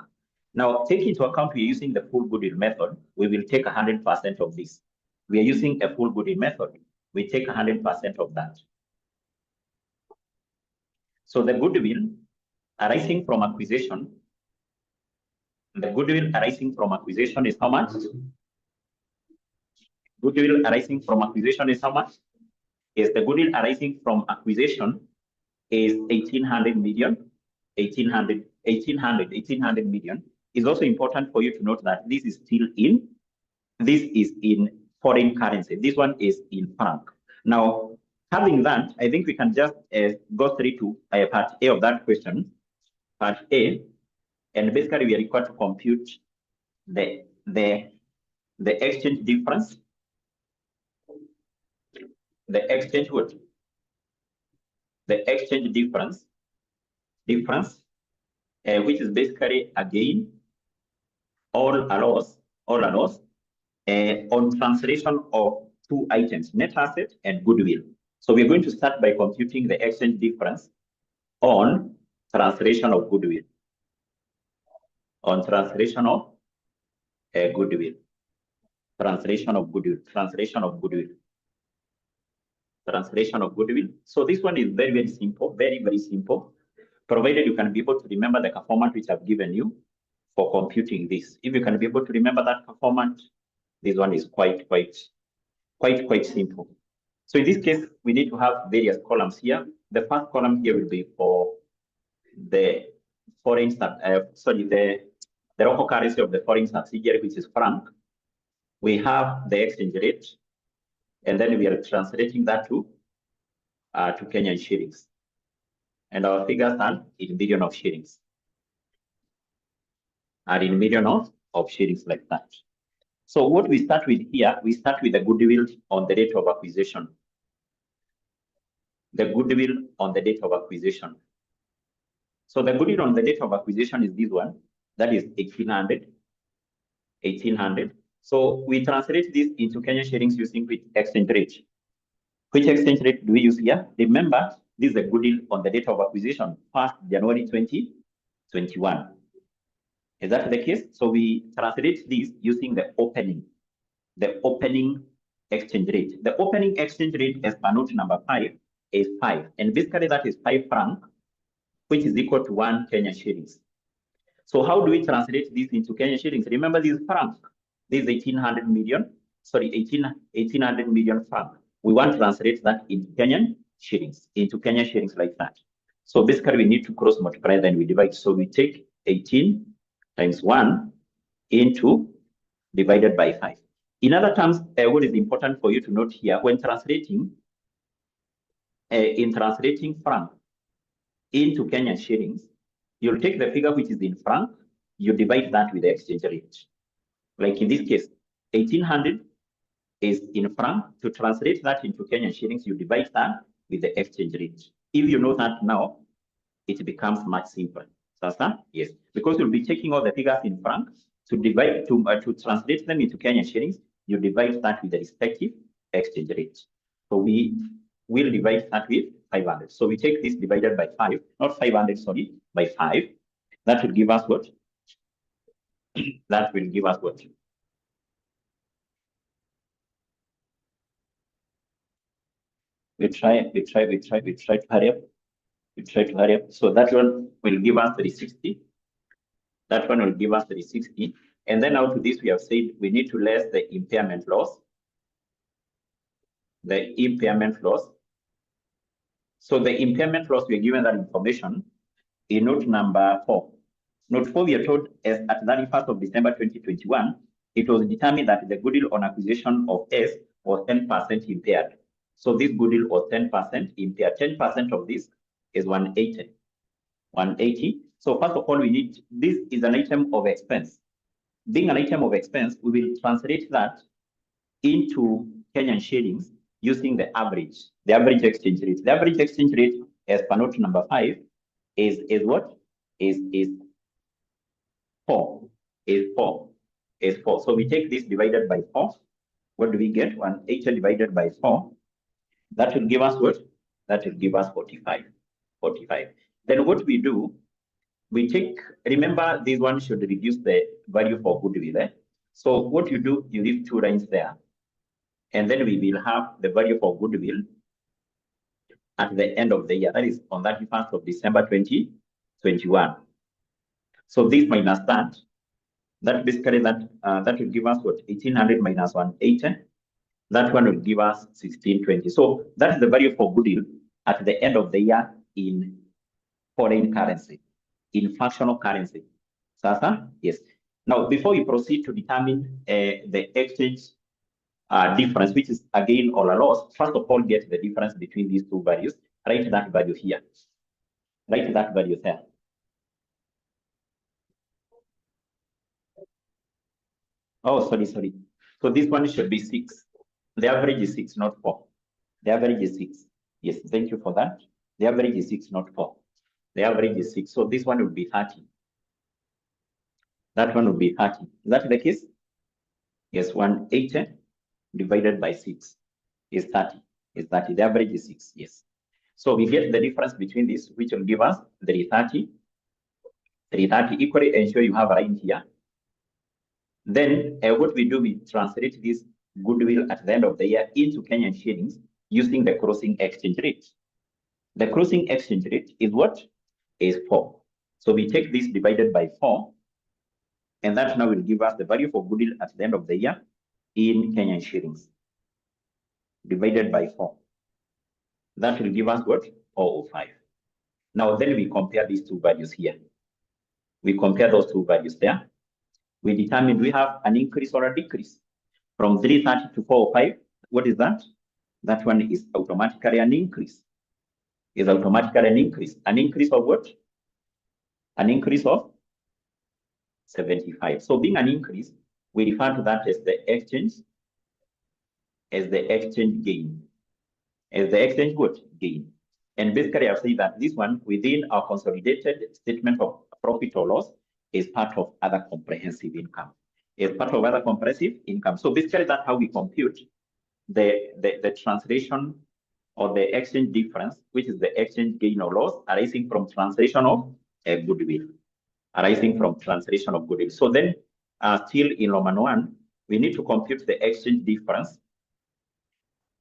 Now, take into account we are using the full goodwill method, we will take 100% of this. We are using a full goodwill method, we take 100% of that. So the goodwill arising from acquisition, the goodwill arising from acquisition is how much? Goodwill arising from acquisition is how much? Yes, the goodwill arising from acquisition is 1,800 million. 1,800 million. It's also important for you to note that this is still in foreign currency. This one is in franc. Now, having that, I think we can just go straight to part A of that question. Part A, and basically we are required to compute the exchange difference, the exchange what? The exchange difference, which is basically again all a loss on translation of two items, net asset and goodwill. So we're going to start by computing the exchange difference on translation of goodwill. On translation of goodwill. Translation of goodwill. Translation of goodwill. Translation of goodwill. So this one is very, very simple. Very, very simple. Provided you can be able to remember the format which I've given you for computing this. If you can be able to remember that format, this one is quite simple. So in this case, we need to have various columns here. The first column here will be for the foreign, the local currency of the foreign subsidiary, which is franc. We have the exchange rate, and then we are translating that to Kenyan shillings. And our figures are in million of shillings. Are in million of shillings like that. So what we start with here, we start with the goodwill on the date of acquisition. The goodwill on the date of acquisition. So the goodwill on the date of acquisition is this one. That is 1800. 1800. So we translate this into Kenyan shillings using which exchange rate? Which exchange rate do we use here? Remember, this is the goodwill on the date of acquisition, 1st January 2021. Is that the case? So we translate this using the opening exchange rate. The opening exchange rate as per note number 5 is 5. And basically that is 5 franc, which is equal to 1 Kenyan shillings. So how do we translate this into Kenyan shillings? Remember this is franc. This is 1800 million franc. We want to translate that into Kenyan shillings like that. So basically we need to cross multiply, then we divide. So we take 18 times 1 into divided by 5. In other terms, what is important for you to note here, when translating, in translating franc into Kenyan shillings, you'll take the figure which is in franc, you divide that with the exchange rate. Like in this case, 1800 is in franc. To translate that into Kenyan shillings, you divide that with the exchange rate. If you know that now, it becomes much simpler. Yes, because you'll be taking all the figures in franc to divide to translate them into Kenyan shillings. You divide that with the respective exchange rate. So we will divide that with 500. So we take this divided by 5, not 500, sorry, by 5. That will give us what? That will give us what? We try to hurry up. We try to hurry up. So that one will give us 360. That one will give us 360. And then out to this, we have said we need to less the impairment loss. The impairment loss. So the impairment loss, we are given that information in note number 4. Note 4, we are told as at 31st of December 2021, it was determined that the goodwill on acquisition of S was 10% impaired. So this goodwill was 10% impaired. 10% of this is 180. 180. So first of all, we need, this is an item of expense. Being an item of expense, we will translate that into Kenyan shillings using the average exchange rate. The average exchange rate as per note number 5 is what? Is 4. Is 4. So we take this divided by 4. What do we get? 180 divided by 4. That will give us what? That will give us 45. 45. Then what we do, we take, remember this one should reduce the value for goodwill. So what you do, you leave 2 lines there. And then we will have the value for goodwill at the end of the year. That is on 31st of December 2021. So this minus that basically that will give us what? 1800 minus 180. That one will give us 1620. So that's the value for goodwill at the end of the year in foreign currency, in functional currency. Sasa? Yes. Now, before we proceed to determine the exchange difference, which is a gain or a loss, first of all, get the difference between these two values. Write that value here. Write that value there. Oh, sorry. So this one should be 6. The average is 6, not 4. The average is 6. Yes, thank you for that. The average is 6, not 4. The average is 6. So this one would be 30. That one would be 30. Is that the case? Yes, 180 divided by 6 is 30. Is 30. The average is 6. Yes. So we get the difference between this, which will give us 330. 330 equally, ensure you have a line here. Then what we do, we translate this goodwill at the end of the year into Kenyan shillings using the closing exchange rate. The closing exchange rate is what? Is 4. So we take this divided by 4, and that now will give us the value for goodwill at the end of the year in Kenyan shillings divided by 4. That will give us what? 405. Now then we compare these two values here. We compare those two values there. We determine we have an increase or a decrease from 330 to 405. What is that? That one is automatically an increase. Is automatically an increase. An increase of what? An increase of 75. So being an increase, we refer to that as the exchange gain. As the exchange what? Gain. And basically I've said that this one within our consolidated statement of profit or loss is part of other comprehensive income. Is part of other comprehensive income. So basically that's how we compute the translation or the exchange difference, which is the exchange gain or loss arising from translation of goodwill. Arising from translation of goodwill. So then still in Roman 1, we need to compute the exchange difference,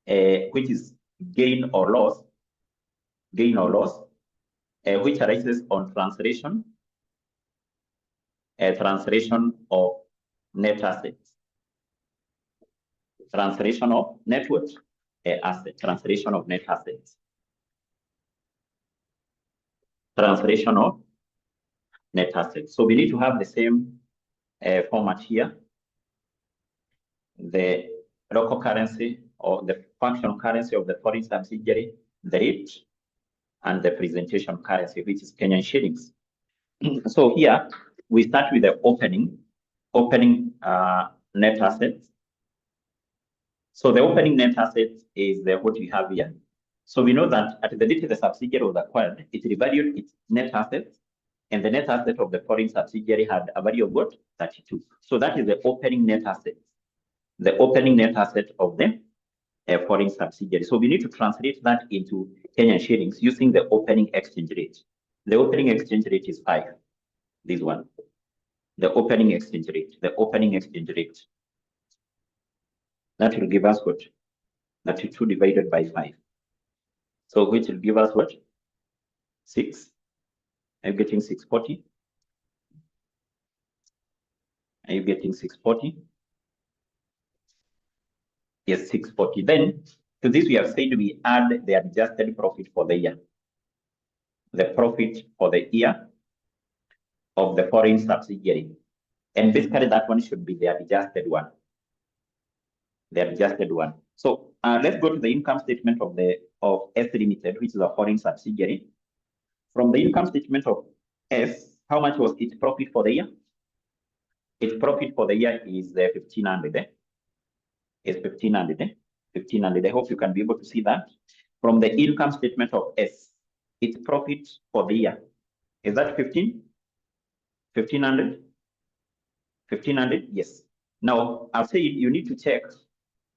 which is gain or loss, which arises on translation of net assets. Translation of net worth, asset. Translation of net assets. Translation of net assets. So we need to have the same format here. The local currency or the functional currency of the foreign subsidiary, the rate, and the presentation currency, which is Kenyan shillings. So here we start with the opening net assets. So the opening net assets is what we have here. So we know that at the date the subsidiary was acquired, it revalued its net assets, and the net asset of the foreign subsidiary had a value of what? 32. So that is the opening net asset. The opening net asset of the foreign subsidiary. So we need to translate that into Kenyan shillings using the opening exchange rate. The opening exchange rate is 5. This one. The opening exchange rate. The opening exchange rate. That will give us what? 32 divided by 5. So which will give us what? 6. Are you getting 640? Are you getting 640? Yes, 640. Then to this we have said we add the adjusted profit for the year. The profit for the year of the foreign subsidiary. And basically that one should be the adjusted one. The adjusted one. So let's go to the income statement of S Limited, which is a foreign subsidiary. From the income statement of S, how much was its profit for the year? Its profit for the year is 1,500. Is 1,500. 1,500. I hope you can be able to see that. From the income statement of S, its profit for the year. Is that 1,500? 1,500? Yes. Now, I've said you need to check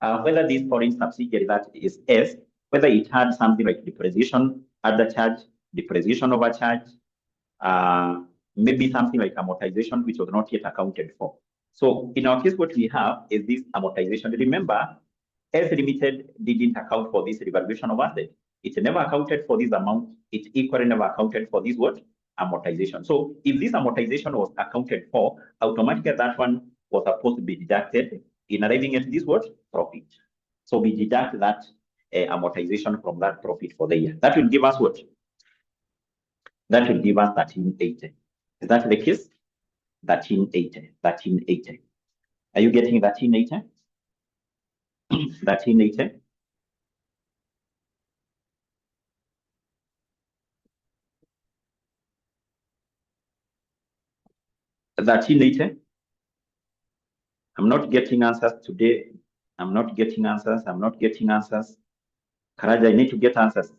whether this foreign subsidiary that is S, whether it had something like depreciation, other charge, depreciation overcharge, maybe something like amortization, which was not yet accounted for. So in our case, what we have is this amortization. Remember, S Limited didn't account for this revaluation of asset. It never accounted for this amount. It equally never accounted for this what? Amortization. So if this amortization was accounted for, automatically that one was supposed to be deducted in arriving at this what? Profit. So we deduct that amortization from that profit for the year. That will give us what? That will give us 1,380. Is that the case? 1,380. 1,380. Are you getting 1,380? 1380. I'm not getting answers today. I'm not getting answers. Karaja, I need to get answers.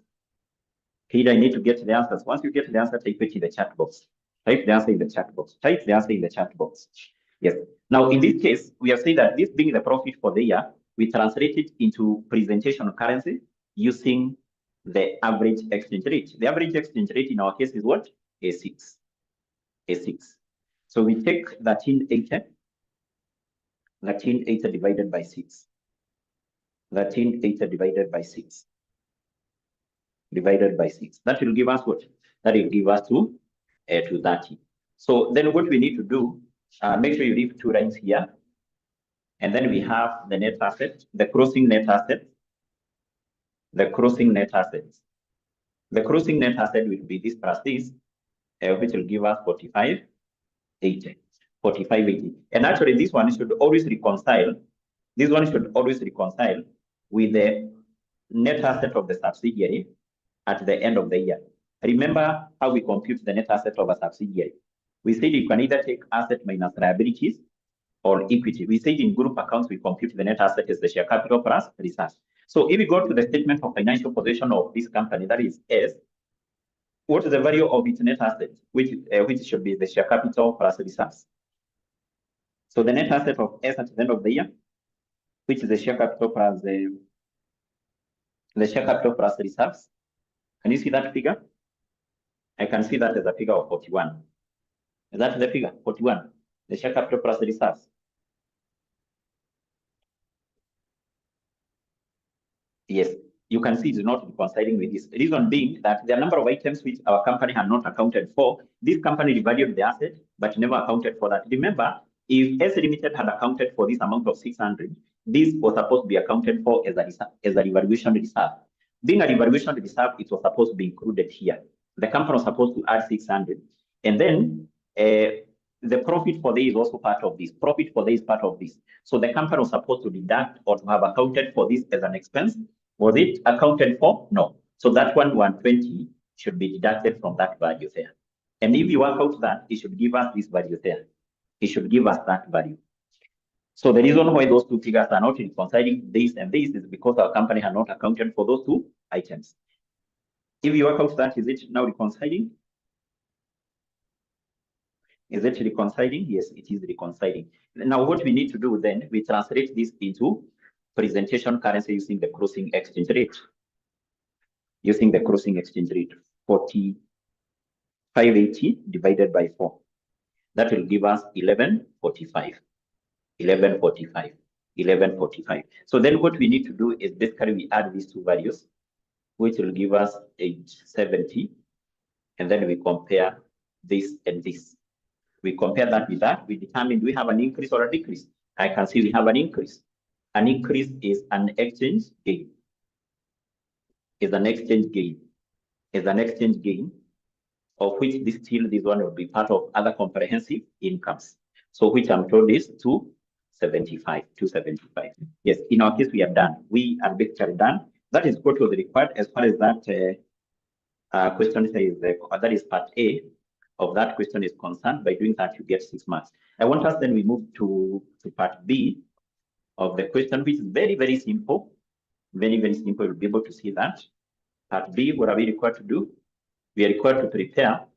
Peter, I need to get the answers. Once you get the answer, type it in the chat box. Type the answer in the chat box. Yes. Now, in this case, we have said that this being the profit for the year, we translate it into presentation currency using the average exchange rate. The average exchange rate in our case is what? A6. So we take 1380 divided by 6. 1380 divided by 6. That will give us what? That will give us to 30. So then what we need to do, make sure you leave 2 lines here. And then we have the net asset, the crossing net asset. The crossing net asset will be this plus this, which will give us 4580. And actually, this one should always reconcile. With the net asset of the subsidiary at the end of the year. Remember how we compute the net asset of a subsidiary. We said you can either take asset minus liabilities or equity. We said in group accounts, we compute the net asset as the share capital plus reserves. So if we go to the statement of financial position of this company, that is S, what is the value of its net asset, which should be the share capital plus reserves. So the net asset of S at the end of the year, which is the share capital plus the share capital plus reserves. Can you see that figure? I can see that as a figure of 41. Is that the figure? 41. The share capital plus the reserves. Yes, you can see it's not reconciling with this. The reason being that there are a number of items which our company had not accounted for. This company revalued the asset, but never accounted for that. Remember, if S Limited had accounted for this amount of 600, this was supposed to be accounted for as a revaluation reserve. Being a revaluation reserve, it was supposed to be included here. The company was supposed to add 600, and then the profit for this is also part of this. So the company was supposed to deduct or to have accounted for this as an expense. Was it accounted for? No. So that 120 should be deducted from that value there. And if you work out that, it should give us this value there. It should give us that value. So the reason why those two figures are not reconciling this and this is because our company had not accounted for those two items. If you work out that, is it now reconciling? Is it reconciling? Yes, it is reconciling. Now, what we need to do then, we translate this into presentation currency using the crossing exchange rate. 4580 divided by 4. That will give us 1145. So then what we need to do is basically we add these two values, which will give us 870. And then we compare this and this. We compare that with that. We determine, do we have an increase or a decrease? I can see we have an increase. An increase is an exchange gain. Of which this one will be part of other comprehensive incomes. So which I'm told is 275. Yes, in our case, we are done. We are basically done. That is what was required as far as that question says. That is part A of that question is concerned. By doing that, you get 6 marks. I want us then we move to part B of the question, which is very, very simple. Very, very simple. You'll be able to see that. Part B, what are we required to do? We are required to prepare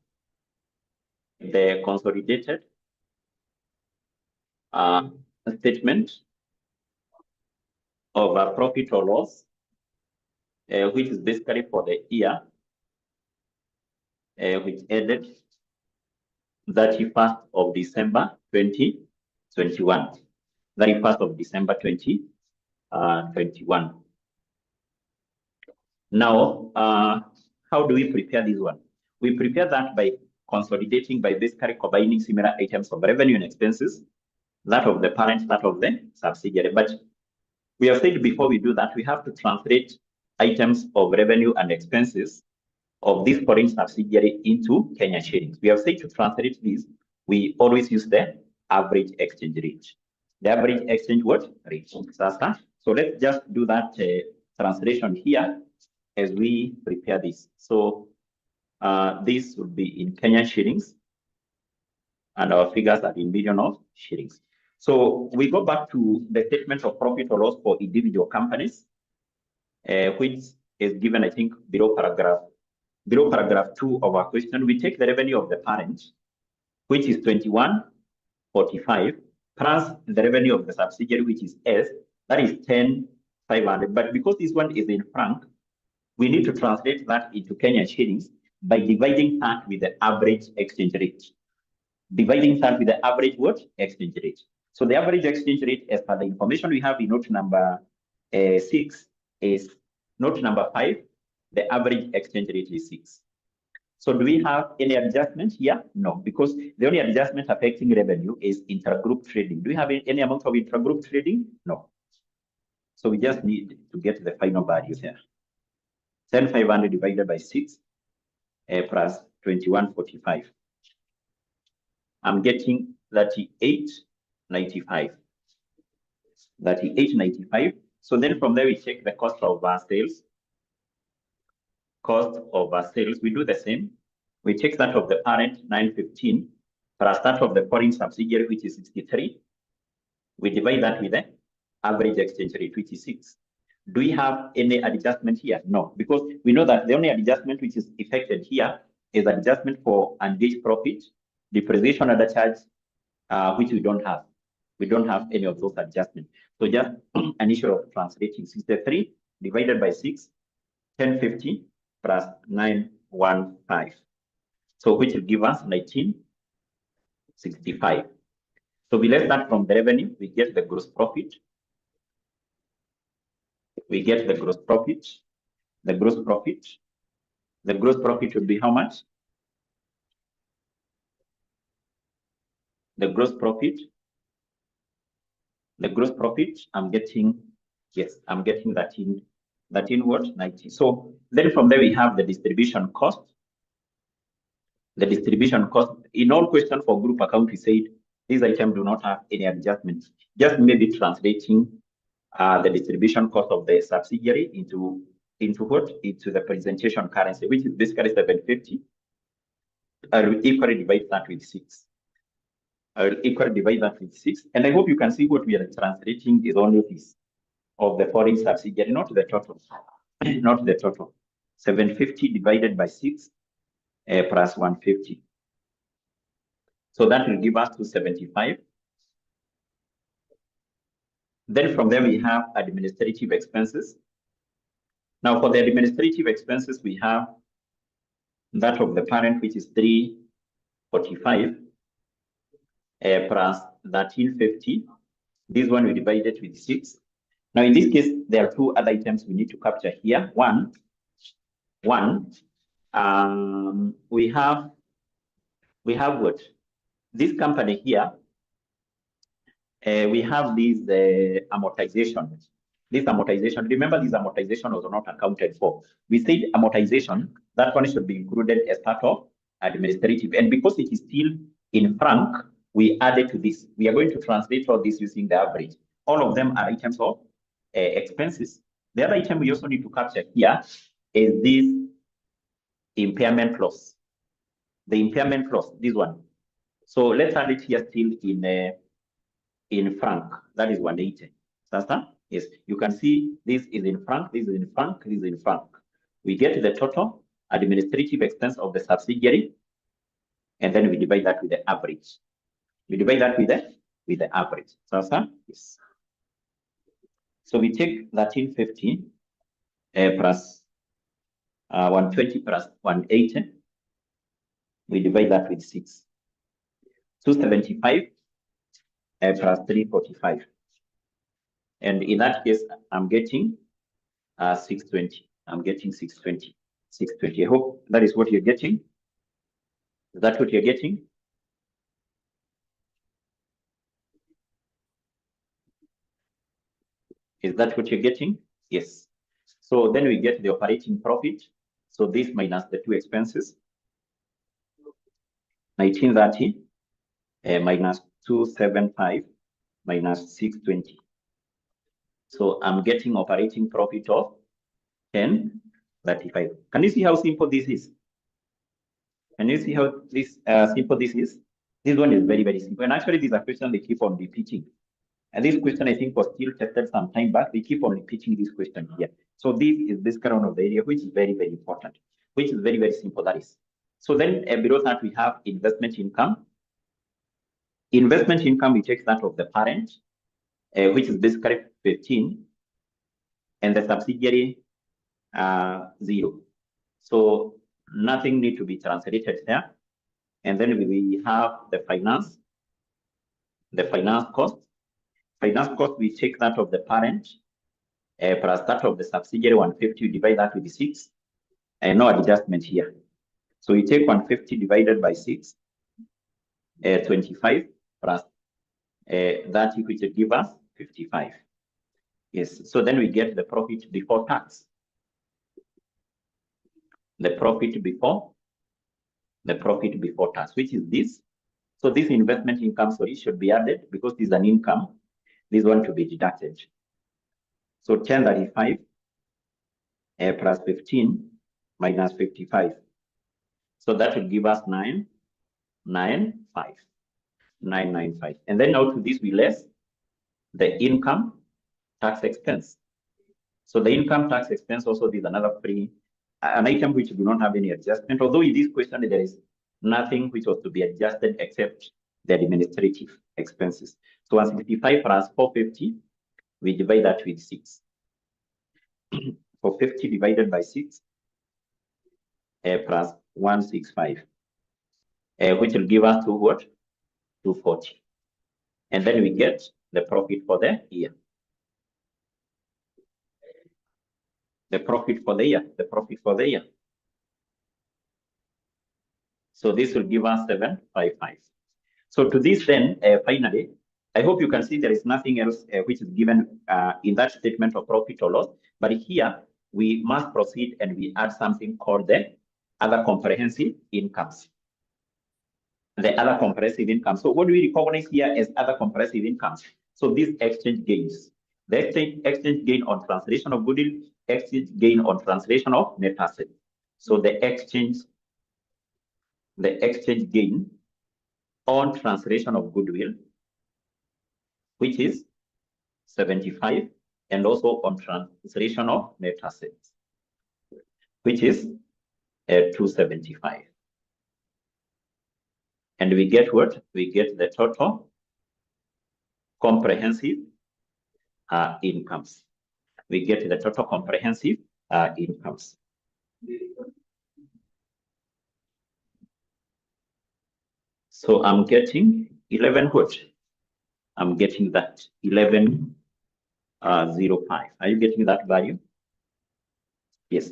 the consolidated statement of a profit or loss, which is basically for the year, which ended 31st of December 2021. 31st of December 2021. Now, how do we prepare this one? We prepare that by consolidating, by basically combining similar items of revenue and expenses, that of the parent, that of the subsidiary. But we have said before we do that, we have to translate items of revenue and expenses of this foreign subsidiary into Kenya shillings. We have said to translate this, we always use the average exchange rate. The average exchange what? Rate. Sasa, So let's just do that translation here as we prepare this. So this would be in Kenyan shillings, and our figures are in million of shillings. So we go back to the statement of profit or loss for individual companies, which is given, I think, below paragraph 2 of our question. We take the revenue of the parent, which is 2145, plus the revenue of the subsidiary, which is S, that is 10,500. But because this one is in franc, we need to translate that into Kenyan shillings by dividing that with the average exchange rate. Dividing that with the average what? Exchange rate. So the average exchange rate, as per the information we have in note number 6, is note number 5. The average exchange rate is 6. So do we have any adjustment here? No, because the only adjustment affecting revenue is intergroup trading. Do we have any amount of intergroup trading? No. So we just need to get the final values here. 10,500 divided by 6 plus 2145. I'm getting 38.95. 38.95. So then from there we check the cost of our sales. Cost of our sales, we do the same. We take that of the parent, 915, plus that of the foreign subsidiary, which is 63. We divide that with the average exchange rate, which is 6. Do we have any adjustment here? No, because we know that the only adjustment which is effected here is adjustment for ungauged profit, depreciation under charge, which we don't have. We don't have any of those adjustments. So just an issue of translating 63 divided by 6, 1050 plus 915. So which will give us 1965. So we less that from the revenue, we get the gross profit. We get the gross profit. The gross profit. The gross profit would be how much? The gross profit. The gross profit, I'm getting, yes, I'm getting 13 what? 90. So then from there we have the distribution cost. The distribution cost, in all questions for group account, we said these items do not have any adjustments. Just maybe translating the distribution cost of the subsidiary into what? Into the presentation currency, which is basically 750. I will equally divide that with 6. I will equally divide that with 6. And I hope you can see what we are translating is only this of the foreign subsidiary, not the total. Not the total. 750 divided by 6 plus 150. So that will give us 275. Then from there we have administrative expenses. Now for the administrative expenses, we have that of the parent, which is 345 plus 1350. This one we divided with 6. Now in this case, there are 2 other items we need to capture here. One, we have what? This company here, we have this amortization. This amortization, remember this amortization was not accounted for. We said amortization, that one should be included as part of administrative. And because it is still in franc, we added to this. We are going to translate all this using the average. All of them are items of expenses. The other item we also need to capture here is this impairment loss. The impairment loss, this one. So let's add it here still in franc. That is 180. Understand? Yes, you can see this is in franc, this is in franc, this is in franc. We get the total administrative expense of the subsidiary, and then we divide that with the average. We divide that with the average. Understand? Yes. So we take 1350 plus 120 plus 180. We divide that with 6. 275 plus 345. And in that case, I'm getting 620. I'm getting 620. 620. I hope that is what you're getting. Is that what you're getting? Is that what you're getting? Yes. So then we get the operating profit. So this minus the 2 expenses. 1930 minus 275 minus 620. So I'm getting operating profit of 1035. Can you see how simple this is? Can you see how simple this is? This one is very, very simple. And actually, this is a question they keep on repeating. And this question, I think, was still tested some time back. They keep on repeating this question here. So this is this kind of the area, which is very, very important, which is very, very simple. That is. So then below that, we have investment income. Investment income, we take that of the parent, which is basically 15, and the subsidiary 0. So nothing need to be translated there. And then we have the finance cost. Finance cost, we take that of the parent plus that of the subsidiary 150, we divide that with 6. No adjustment here. So we take 150 divided by 6, 25 plus that which will give us 55. Yes, so then we get the profit before tax. The profit before tax, which is this. So this investment income, sorry, should be added because this is an income. This one to be deducted. So 1035 plus 15 minus 55. So that will give us 995. And then out to this we less the income tax expense. So the income tax expense also is another an item which do not have any adjustment. Although in this question there is nothing which was to be adjusted except the administrative expenses. So 165 plus 450, we divide that with 6. 450 divided by 6 plus 165, which will give us to what? 240. And then we get the profit for the year. The profit for the year. So this will give us 755. So to this then, finally, I hope you can see there is nothing else which is given in that statement of profit or loss. But here, we must proceed and we add something called the other comprehensive incomes. The other comprehensive income. So what do we recognize here as other comprehensive incomes? So these exchange gains. The exchange gain on translation of goodwill, exchange gain on translation of net asset. So the exchange gain on translation of goodwill, which is 75, and also on translation of net assets, which is 275. And we get what? We get the total comprehensive incomes. We get the total comprehensive incomes. So I'm getting 11 what? I'm getting that 1105. Are you getting that value? Yes.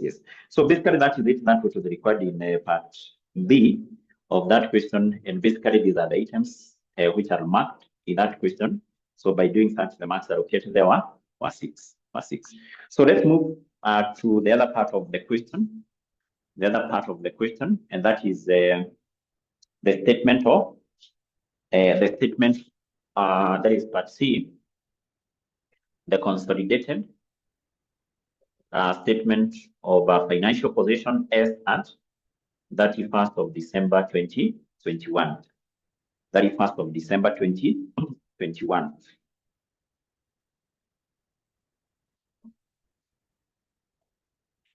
So basically that is it. That was required in part B of that question. And basically these are the items which are marked in that question. So by doing that, the marks allocated there were 6. So let's move to the other part of the question. And that is the statement of that is part C, the consolidated statement of financial position as at 31st of December 2021. 31st of December 2021.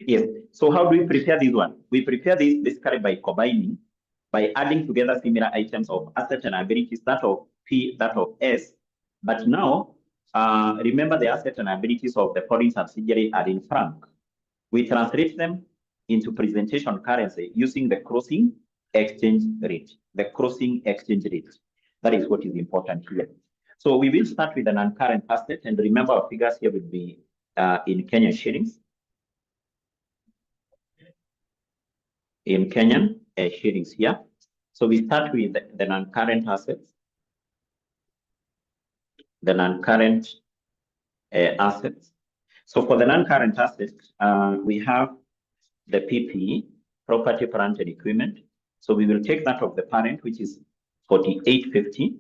Yes. So how do we prepare this one? We prepare this basically by combining, by adding together similar items of assets and liabilities, that of P, that of S. But now, remember the assets and liabilities of the foreign subsidiary are in franc. We translate them into presentation currency using the crossing exchange rate. The crossing exchange rate. That is what is important here. So we will start with the non-current asset, and remember our figures here will be in Kenyan shillings. In Kenyan shillings here. So we start with the non-current assets. The non-current assets. So for the non-current assets, we have the PPE, property, plant, and equipment. So we will take that of the parent, which is 4850,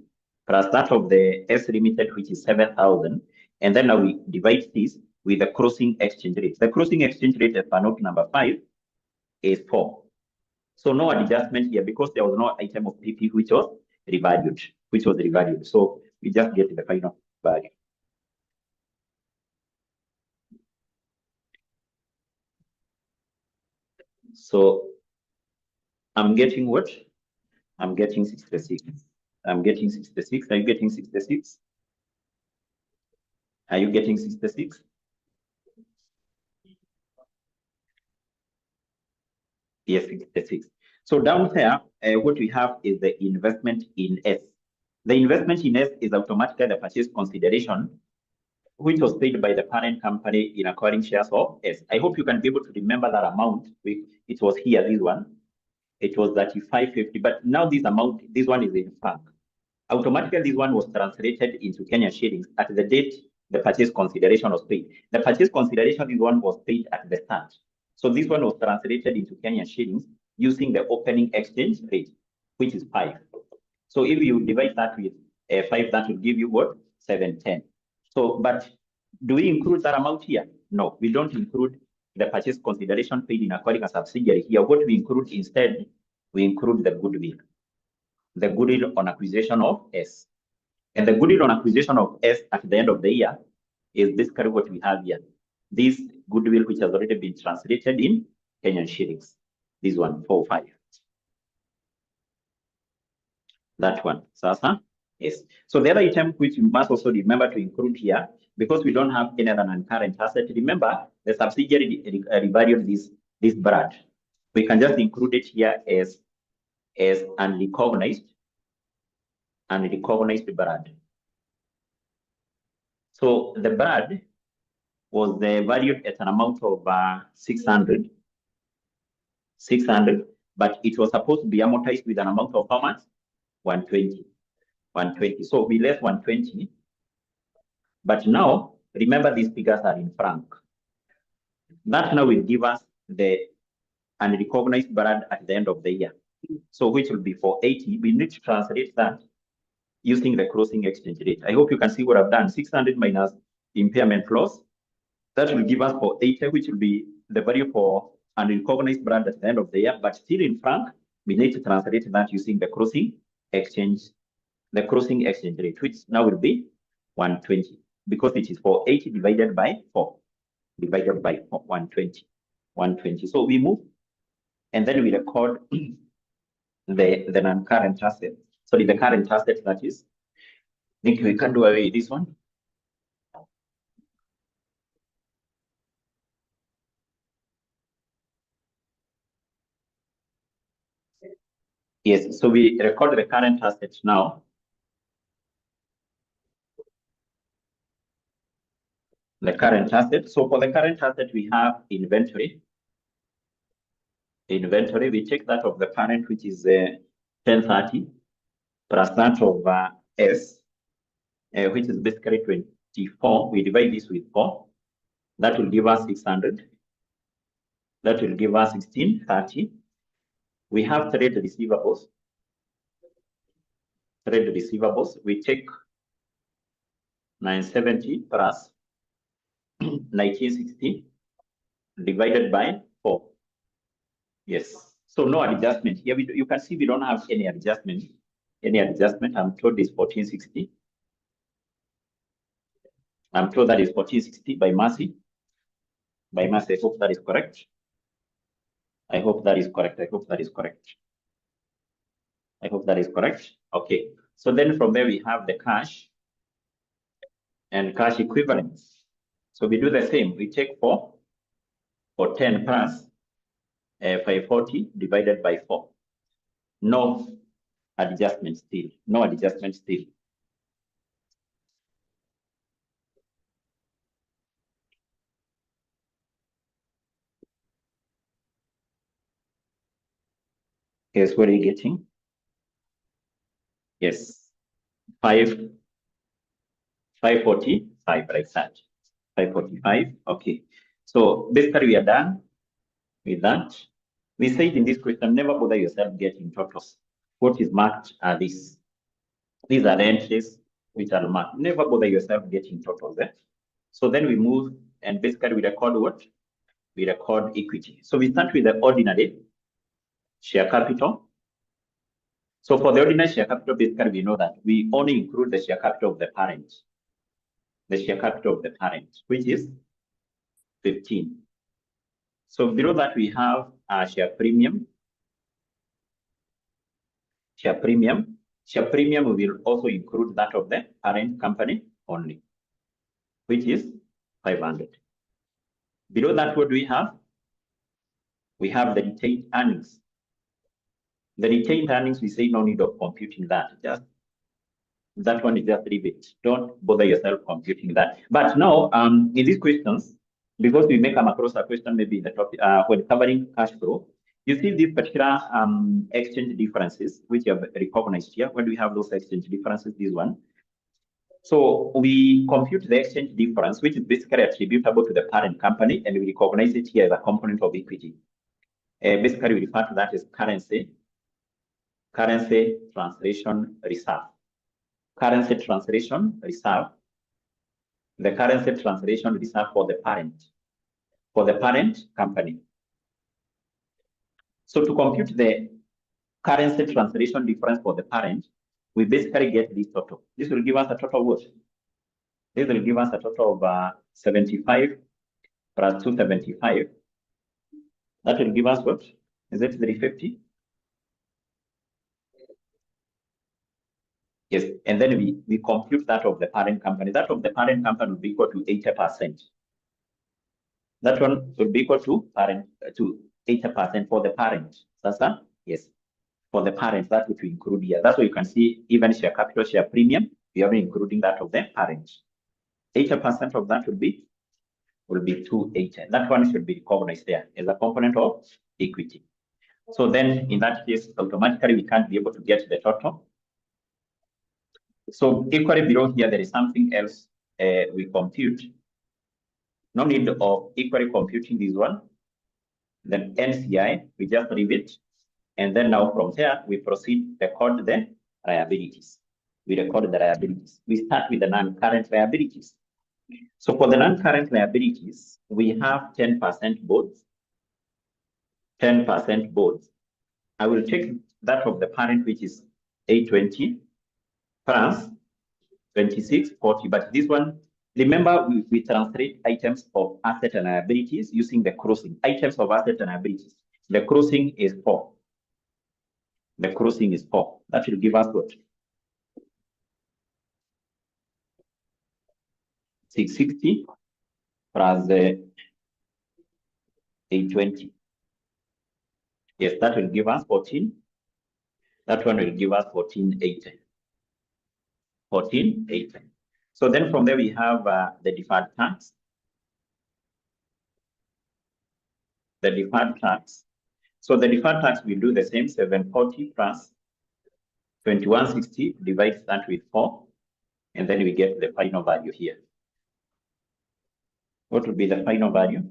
plus that of the S Limited, which is 7,000, And then now we divide this with the crossing exchange rate. The crossing exchange rate as per note number 5 is 4. So no adjustment here because there was no item of PP which was revalued. So we just get the final value. So I'm getting what? I'm getting 66. I'm getting 66. Are you getting 66? Are you getting 66? Yes, 66. So down there, what we have is the investment in S. The investment in S is automatically the purchase consideration, which was paid by the parent company in acquiring shares of S. I hope you can be able to remember that amount. It was here, this one. It was 35.50, but now this amount, this one is in franc. Automatically, this one was translated into Kenyan shillings at the date the purchase consideration was paid. The purchase consideration, this one was paid at the start. So this one was translated into Kenyan shillings using the opening exchange rate, which is 5. So if you divide that with 5, that will give you what? 710. So, but do we include that amount here? No, we don't include the purchase consideration paid in acquiring a subsidiary here. What we include instead, we include the goodwill. The goodwill on acquisition of S. And the goodwill on acquisition of S at the end of the year is basically what we have here. This goodwill, which has already been translated in Kenyan shillings. This one, 405. That one, Sasa? Yes. So the other item which you must also remember to include here, because we don't have any other non-current asset, remember the subsidiary revalued this brand. We can just include it here as unrecognized brand. So the brand was valued at an amount of 600, but it was supposed to be amortized with an amount of how much? 120. So we left 120. But now, remember these figures are in franc. That now will give us the unrecognized brand at the end of the year. So which will be 480. We need to translate that using the closing exchange rate. I hope you can see what I've done. 600 minus impairment loss. That will give us 480, which will be the value for unrecognized brand at the end of the year. But still in franc, we need to translate that using the closing exchange rate, which now will be 120, because it is 480 divided by 4, 120. So we move, and then we record the non-current asset. Sorry, the current asset, that is. I think we can do away with this one. Yes, so we record the current asset now. The current asset. So for the current asset, we have inventory. We take that of the parent, which is 1030, plus that of S, which is basically 24. We divide this with 4. That will give us 600. That will give us 1630. We have trade receivables. We take 970 plus 1960 divided by 4. Yes. So no adjustment here. You can see we don't have any adjustment. I'm told it's 1460. I'm told that is 1460 by Mercy. I hope that is correct. I hope that is correct. Okay. So then from there we have the cash and cash equivalents. So we do the same. We take 4 for 10 plus 540 divided by 4. No adjustment still. Yes, what are you getting? Yes, 545 like that. 545. Okay. So basically we are done with that. We said in this question, never bother yourself getting totals. What is marked are these. These are the entries which are marked. Never bother yourself getting totals. So then we move and basically we record what? We record equity. So we start with the ordinary share capital. So for the ordinary share capital, basically we know that we only include the share capital of the parent. The share capital of the parent, which is 15. So below that we have a share premium. Share premium. Share premium will also include that of the parent company only, which is 500. Below that, what do we have? We have the retained earnings. The retained earnings, we say no need of computing that. Just that one is just leave it. Don't bother yourself computing that. But now, in these questions, because we may come across a question maybe in the topic when covering cash flow, you see these particular exchange differences which you have recognized here. When we have those exchange differences, this one. So we compute the exchange difference, which is basically attributable to the parent company, and we recognize it here as a component of equity. Basically, we refer to that as currency translation reserve. Currency translation reserve. The currency translation reserve for the parent company. So to compute the currency translation difference for the parent, we basically get this total. This will give us a total of what? This will give us a total of 75 plus 275. That will give us what? Is it 350? Yes, and then we compute that of the parent company. That of the parent company will be equal to 80%. That one will be equal to 80% for the parent. That's that? Yes. For the parent, that which we include here. That's why you can see even share capital, share premium, we are including that of the parent. 80% of that will be 280. That one should be recognized there as a component of equity. So then in that case, automatically we can't be able to get the total. So equally below here, there is something else we compute. No need of equally computing this one. Then NCI, we just leave it. And then now from there, we proceed to record the liabilities. We record the liabilities. We start with the non-current liabilities. So for the non-current liabilities, we have 10% bonds. 10% bonds. I will take that of the parent, which is 820 plus 2640. But this one, remember, we translate items of asset and liabilities using the crossing. Items of asset and liabilities. The crossing is 4. The crossing is 4. That will give us what? 660 plus 820. Yes, that will give us 14. That one will give us 1480. 1480. So then from there we have the deferred tax. The deferred tax. So the deferred tax will do the same, 740 plus 2160, divide that with 4, and then we get the final value here. What would be the final value?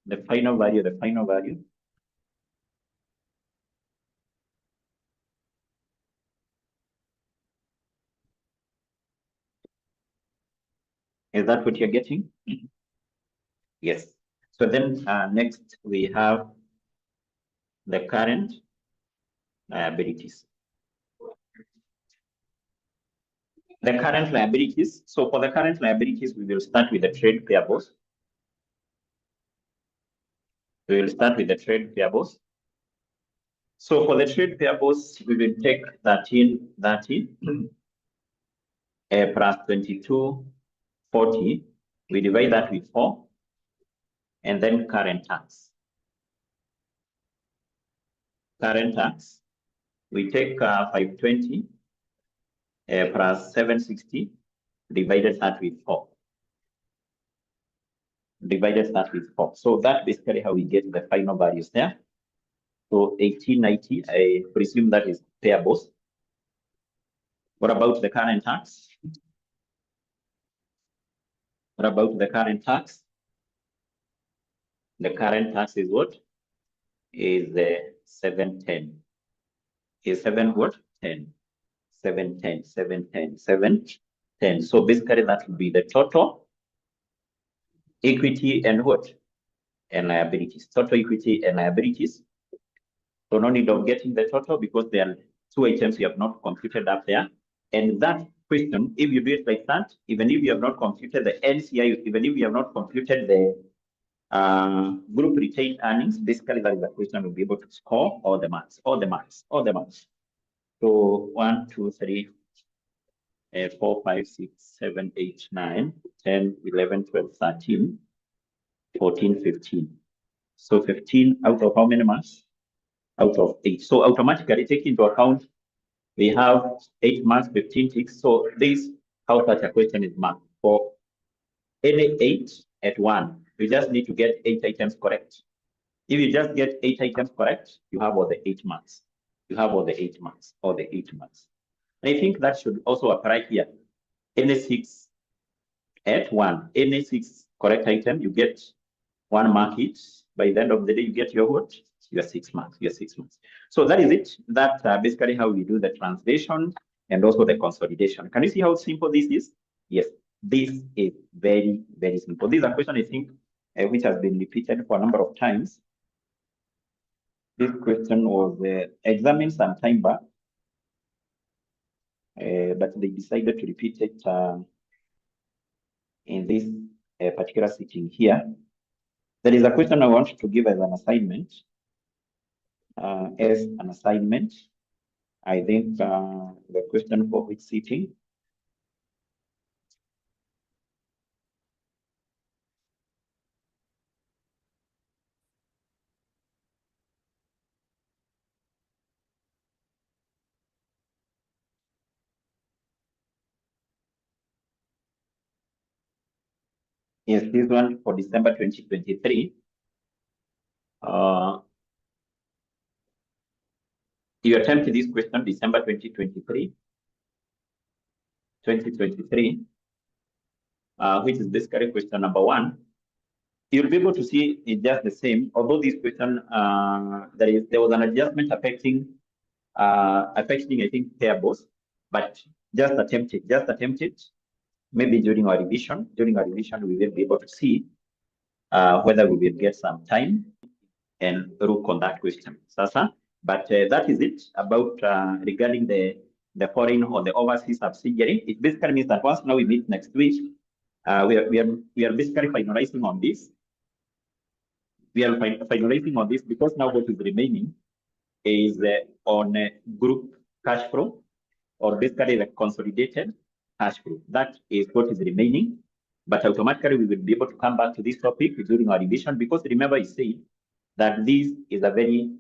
The final value. Is that what you're getting? Yes. So then next we have the current liabilities. The current liabilities. So for the current liabilities, we will start with the trade payables. We will start with the trade payables. So for the trade payables, we will take 1330 plus 2240. We divide that with 4, and then current tax. Current tax, we take 520 plus 760, divided that with 4. Divided that with 4. So that's basically how we get the final values there. So 1890, I presume that is payables. What about the current tax? What about the current tax? The current tax is what? is 710. Is 7 what? 10. 710, 710, 710. So basically that would be the total equity and what? And liabilities. Total equity and liabilities. So no need of getting the total because there are two items you have not computed up there. And that question, if you do it like that, even if you have not computed the NCI, even if you have not computed the group retained earnings, basically that is the question will be able to score all the marks, all the marks, all the marks. So 1, 2, 3, 4, 5, 6, 7, 8, 9, 10, 11, 12, 13, 14, 15. So 15 out of how many marks? Out of 8. So automatically take into account we have 8 marks, 15 ticks. So this how such a question is marked. For any 8 at 1, you just need to get 8 items correct. If you just get 8 items correct, you have all the 8 marks. You have all the 8 marks, all the 8 marks. And I think that should also apply here. Any 6 at 1, any 6 correct item, you get 1 mark each. By the end of the day, you get your what? Your 6 marks, your 6 marks. So that is it. That's basically how we do the translation and also the consolidation. Can you see how simple this is? Yes, this is very, very simple. This is a question, I think, which has been repeated for a number of times. This question was examined some time back, but they decided to repeat it in this particular sitting here. There is a question I want to give as an assignment. I think the question for which sitting? Yes, this one for December 2023. You attempt this question December 2023, which is basically question number 1. You'll be able to see it's just the same. Although this question, there was an adjustment affecting I think payables, but just attempt it. Maybe during our revision, we will be able to see whether we will get some time and look on that question. Sasa, but that is it about regarding the foreign or the overseas subsidiary. It basically means that once now we meet next week, we are basically finalizing on this. We are finalizing on this because now what is remaining is on group cash flow, or basically the consolidated cash flow. That is what is remaining. But automatically we will be able to come back to this topic during our revision, because remember I said that this is a very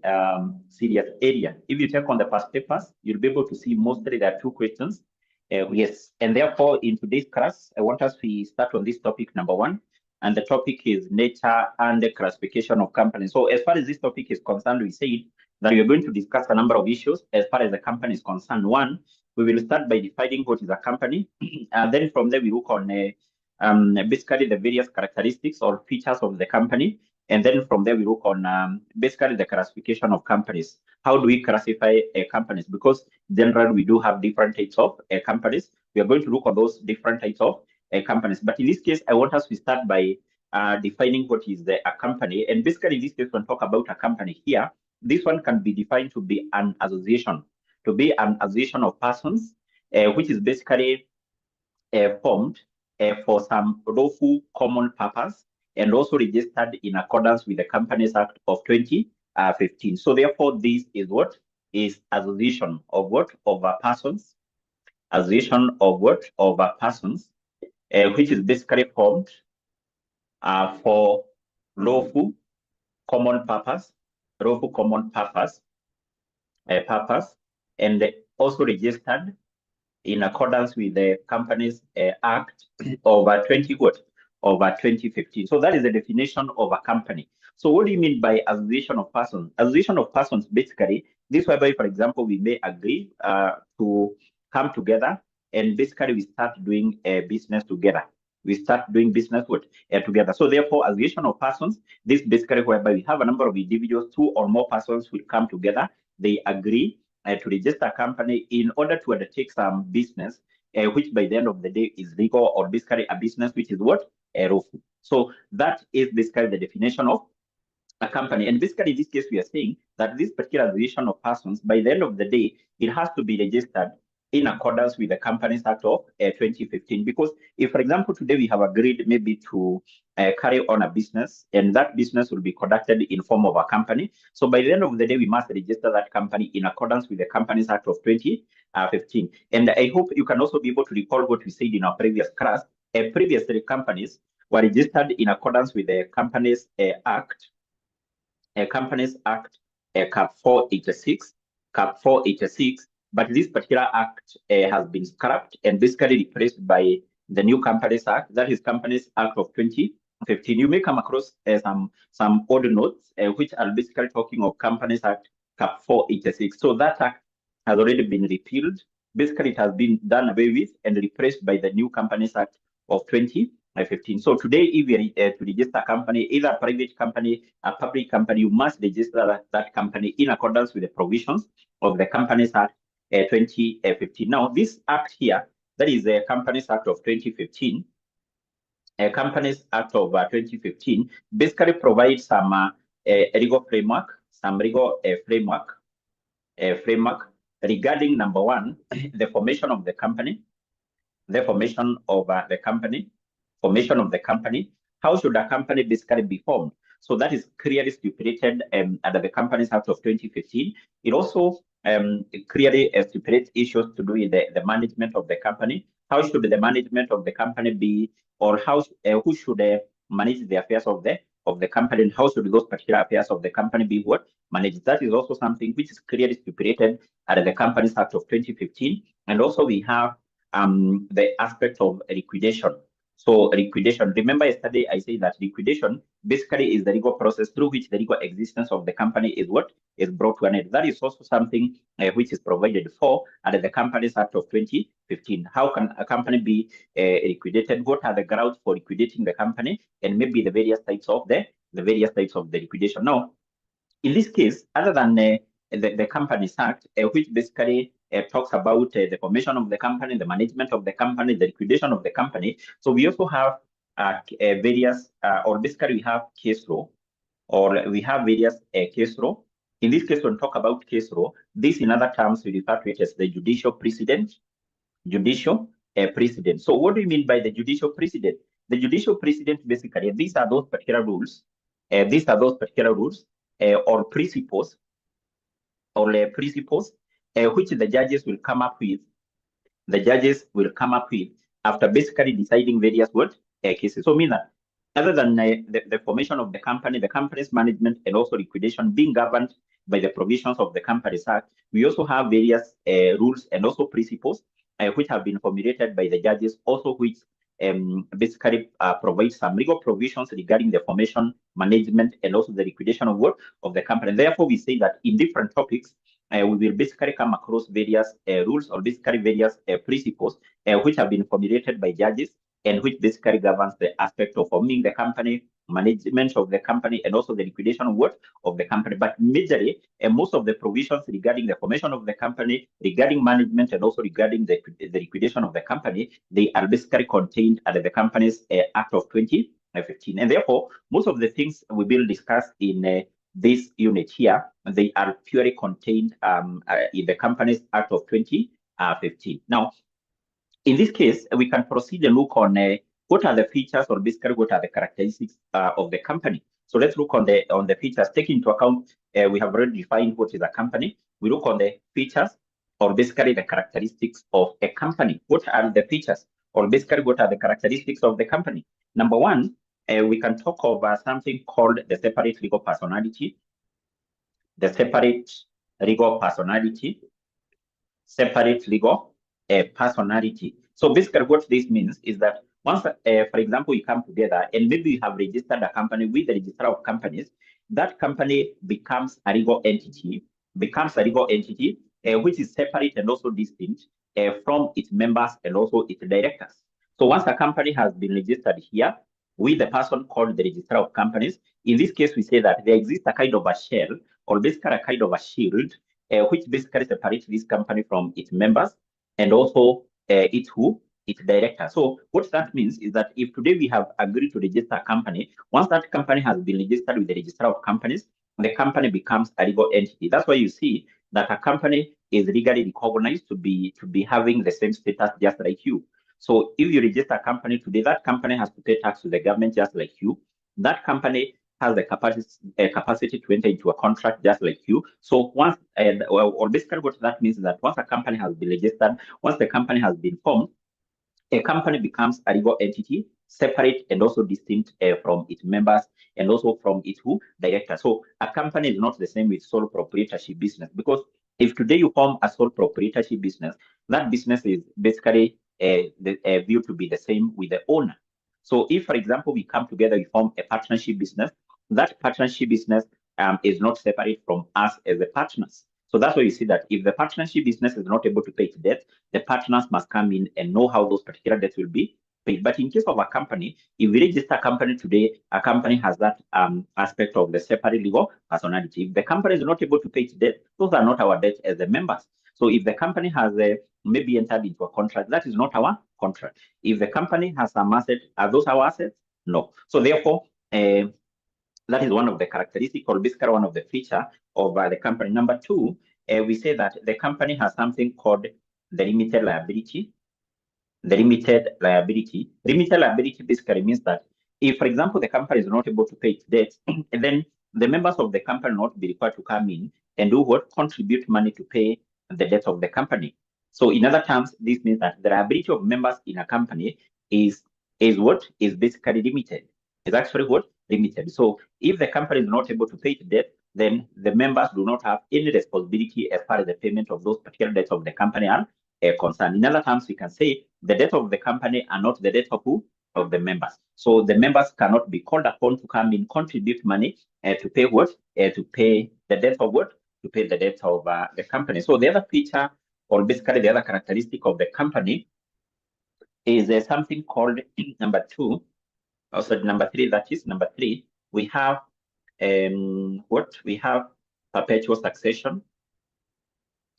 serious area. If you check on the past papers, you'll be able to see mostly there are 2 questions. Yes, and therefore in today's class, I want us to start on this topic number 1, and the topic is nature and the classification of companies. So as far as this topic is concerned, we said that we are going to discuss a number of issues as far as the company is concerned. 1, we will start by defining what is a company, and then from there we look on basically the various characteristics or features of the company. And then from there, we look on basically the classification of companies. How do we classify companies? Because generally, we do have different types of companies. We are going to look at those different types of companies. But in this case, I want us to start by defining what is a company. And basically, in this case, when we talk about a company here, this one can be defined to be an association, of persons, which is basically formed for some lawful common purpose, and also registered in accordance with the Companies Act of 2015. So therefore, this is what is association of what? Of persons. Association of what? Of persons, which is basically formed for lawful common purpose, and also registered in accordance with the Companies Act of 2015. So that is the definition of a company. So what do you mean by association of persons? Association of persons, basically, this whereby, for example, we may agree to come together and basically we start doing a business together. we start doing business together. So therefore, association of persons, this basically whereby we have a number of individuals, 2 or more persons will come together, they agree to register a company in order to undertake some business, which by the end of the day is legal, or basically a business which is what? Lawful. So that is basically the definition of a company. And basically, in this case, we are saying that this particular association of persons, by the end of the day, it has to be registered in accordance with the Companies Act of 2015. Because if, for example, today we have agreed maybe to carry on a business, and that business will be conducted in form of a company. So by the end of the day, we must register that company in accordance with the Companies Act of 2015. And I hope you can also be able to recall what we said in our previous class. Previously, companies were registered in accordance with the Companies Act, Companies Act, Cap 486, but this particular act has been scrapped and basically replaced by the new Companies Act, that is Companies Act of 2015. You may come across some old notes which are basically talking of Companies Act Cap 486. So that act has already been repealed. Basically, it has been done away with and replaced by the new Companies Act of 2015. So today, if you to register a company, either a private company, a public company, you must register that company in accordance with the provisions of the Companies Act 2015. Now, this act here, that is the Companies Act of 2015, Companies Act of 2015, basically provides some legal framework, framework regarding, number one, the formation of the company, formation of the company. How should a company basically be formed? So that is clearly stipulated under the Companies Act of 2015. It also clearly stipulates issues to do with the management of the company. How should the management of the company be, or who should manage the affairs of the company, and how should those particular affairs of the company be managed? That is also something which is clearly stipulated under the Companies Act of 2015. And also we have the aspect of liquidation. So liquidation, remember yesterday I said that liquidation basically is the legal process through which the legal existence of the company is brought to an end. That is also something which is provided for under the Companies Act of 2015. How can a company be liquidated? What are the grounds for liquidating the company? And maybe the various types of the liquidation. Now, in this case, other than the Companies Act, which basically talks about the formation of the company, the management of the company, the liquidation of the company. So we also have various, or basically we have case law, or we have various case law. In this case, when we talk about case law, this in other terms we refer to it as the judicial precedent. So what do you mean by the judicial precedent? The judicial precedent, basically, these are those particular rules. Or principles, which the judges will come up with. After basically deciding various cases. So mean that other than the formation of the company, the company's management, and also liquidation being governed by the provisions of the Companies Act, we also have various rules and also principles which have been formulated by the judges, also which basically provide some legal provisions regarding the formation, management, and also the liquidation of the company. Therefore, we say that in different topics, we will basically come across various rules, or basically various principles which have been formulated by judges, and which basically governs the aspect of forming the company, management of the company, and also the liquidation of the company. But majorly, most of the provisions regarding the formation of the company, regarding management, and also regarding the liquidation of the company, they are basically contained under the Companies Act of 2015. And therefore, most of the things we will discuss in this unit here, they are purely contained in the Companies Act of 2015. Now, in this case, we can proceed and look on what are the features, or basically what are the characteristics of the company. So let's look on the features. Take into account, we have already defined what is a company. We look on the features, or basically the characteristics of a company. What are the features, or basically what are the characteristics of the company? Number one, we can talk of something called the separate legal personality. Personality. So basically what this means is that once, for example, you come together and maybe you have registered a company with the registrar of companies, that company becomes a legal entity, which is separate and also distinct from its members and also its directors. So once a company has been registered here with the person called the registrar of companies, in this case, we say that there exists a kind of a shell, or basically a kind of a shield, which basically separates this company from its members and also its director. So what that means is that if today we have agreed to register a company, once that company has been registered with the registrar of companies, the company becomes a legal entity. That's why you see that a company is legally recognized to be having the same status just like you. So if you register a company today, that company has to pay tax to the government just like you. That company has the capacity to enter into a contract just like you. So once, or basically what that means is that once a company has been registered, once the company has been formed, a company becomes a legal entity, separate and also distinct from its members and also from its director. So a company is not the same with sole proprietorship business, because if today you form a sole proprietorship business, that business is basically viewed to be the same with the owner. So if, for example, we come together, we form a partnership business, that partnership business is not separate from us as the partners. So that's why you see that if the partnership business is not able to pay its debt, the partners must come in and know how those particular debts will be paid. But in case of a company, if we register a company today, a company has that aspect of the separate legal personality. If the company is not able to pay its debt, those are not our debts as the members. So if the company has maybe entered into a contract, that is not our contract. If the company has some assets, are those our assets? No. So therefore, that is one of the characteristics, or basically one of the feature of the company. Number two, we say that the company has something called the limited liability. The limited liability. Limited liability basically means that if, for example, the company is not able to pay its debts, then the members of the company will not be required to come in and do what? Contribute money to pay the debts of the company. So in other terms, this means that the liability of members in a company is what? Is basically limited. It's actually what? Limited. So if the company is not able to pay its debt, then the members do not have any responsibility as far as the payment of those particular debts of the company are concerned. In other terms, we can say the debt of the company are not the debt of who? Of the members. So the members cannot be called upon to come in, contribute money to pay what? To pay the debt of what? To pay the debt of the company. So the other feature, or basically the other characteristic of the company, is something called number two. Also number three, that is number three, we have what? We have perpetual succession.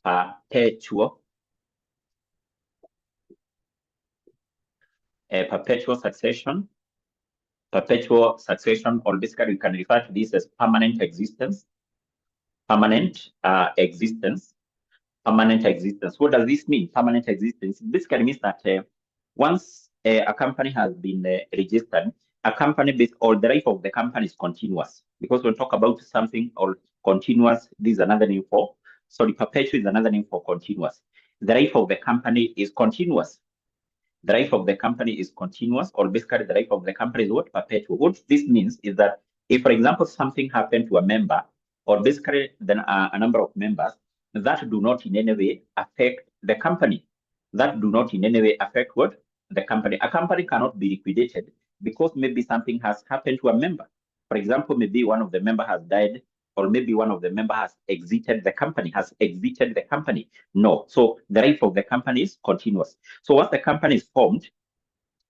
Perpetual succession. Perpetual succession, or basically you can refer to this as permanent existence. Permanent existence. Permanent existence. What does this mean? Permanent existence. It basically means that once a company has been registered, a company based, or the life of the company is continuous. Because when we talk about something or continuous, this is another name for, sorry, perpetual is another name for continuous. The life of the company is continuous. The life of the company is continuous, or basically the life of the company is what? Perpetual. What this means is that if, for example, something happened to a member, or basically then a number of members, that do not in any way affect the company. That do not in any way affect what? The company. A company cannot be liquidated because maybe something has happened to a member. For example, maybe one of the members has died, or maybe one of the members has exited the company, No. So the life of the company is continuous. So once the company is formed,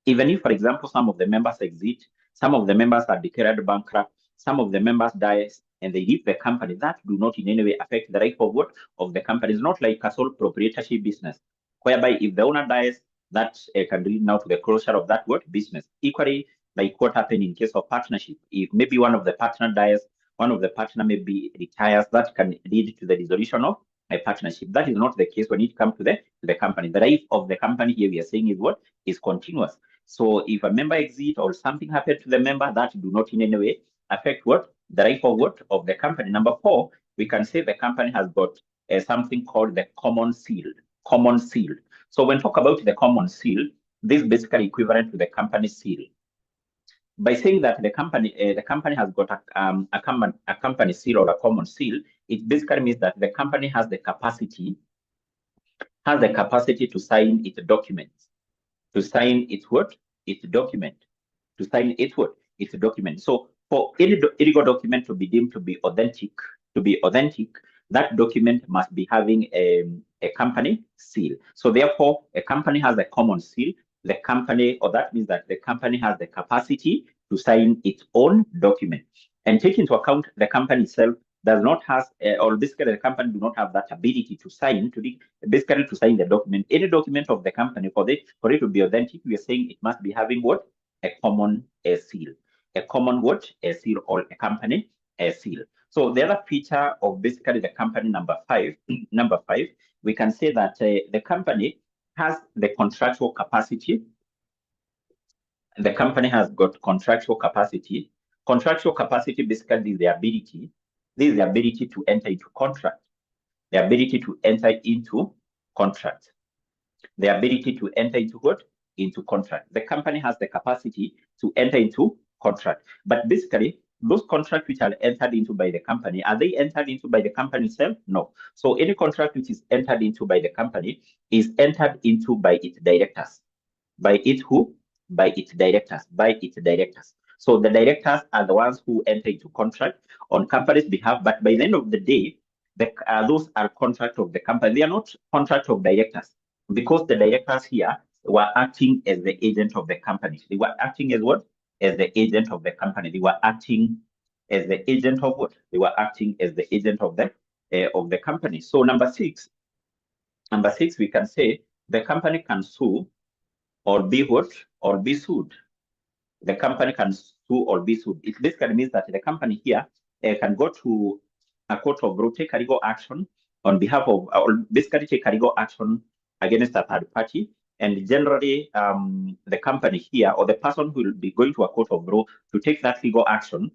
even if, for example, some of the members exit, some of the members are declared bankrupt, some of the members die, and they leave the company, that do not in any way affect the life of what? Of the company. It's not like a sole proprietorship business, whereby if the owner dies, that can lead now to the closure of that what? Business. Equally, like what happened in case of partnership. If maybe one of the partner dies, one of the partner maybe retires, that can lead to the dissolution of a partnership. That is not the case when it comes to the company. The life of the company here we are saying is what? Is continuous. So if a member exit or something happened to the member, that do not in any way affect what? The life of what? Of the company. Number four, we can say the company has got something called the common seal. Common seal. So when we talk about the common seal, this is basically equivalent to the company seal. By saying that the company has got a company seal or a common seal, it basically means that the company has the capacity to sign its documents, to sign its what? Its document, to sign its what? Its document. So for any legal document to be deemed to be authentic, that document must be having a company seal. So therefore, a company has a common seal. the company, or that means that the company has the capacity to sign its own document. And take into account the company itself does not have, or basically the company do not have that ability to sign, basically to sign the document. Any document of the company, for it to be authentic, we are saying it must be having what? A common seal. A common what? A seal, or a company a seal. So the other feature of basically the company number five, we can say that the company has the contractual capacity. The company has got contractual capacity. Contractual capacity basically is the ability. This is the ability to enter into contract. The ability to enter into contract. The ability to enter into what? Into contract. The company has the capacity to enter into contract. But basically, those contracts which are entered into by the company, are they entered into by the company itself? No. So any contract which is entered into by the company is entered into by its directors. By its who? By its directors. By its directors. So the directors are the ones who enter into contract on company's behalf. But by the end of the day, those are contract of the company. They are not contract of directors, because the directors here were acting as the agent of the company. They were acting as what? As the agent of the company. They were acting as the agent of what? They were acting as the agent of the company. So number six, we can say the company can sue or be what? Or be sued. The company can sue or be sued. It basically means that the company here can go to a court of law, take a legal action on behalf of, or basically take a legal action against a third party. And generally, the company here, or the person who will be going to a court of law to take that legal action,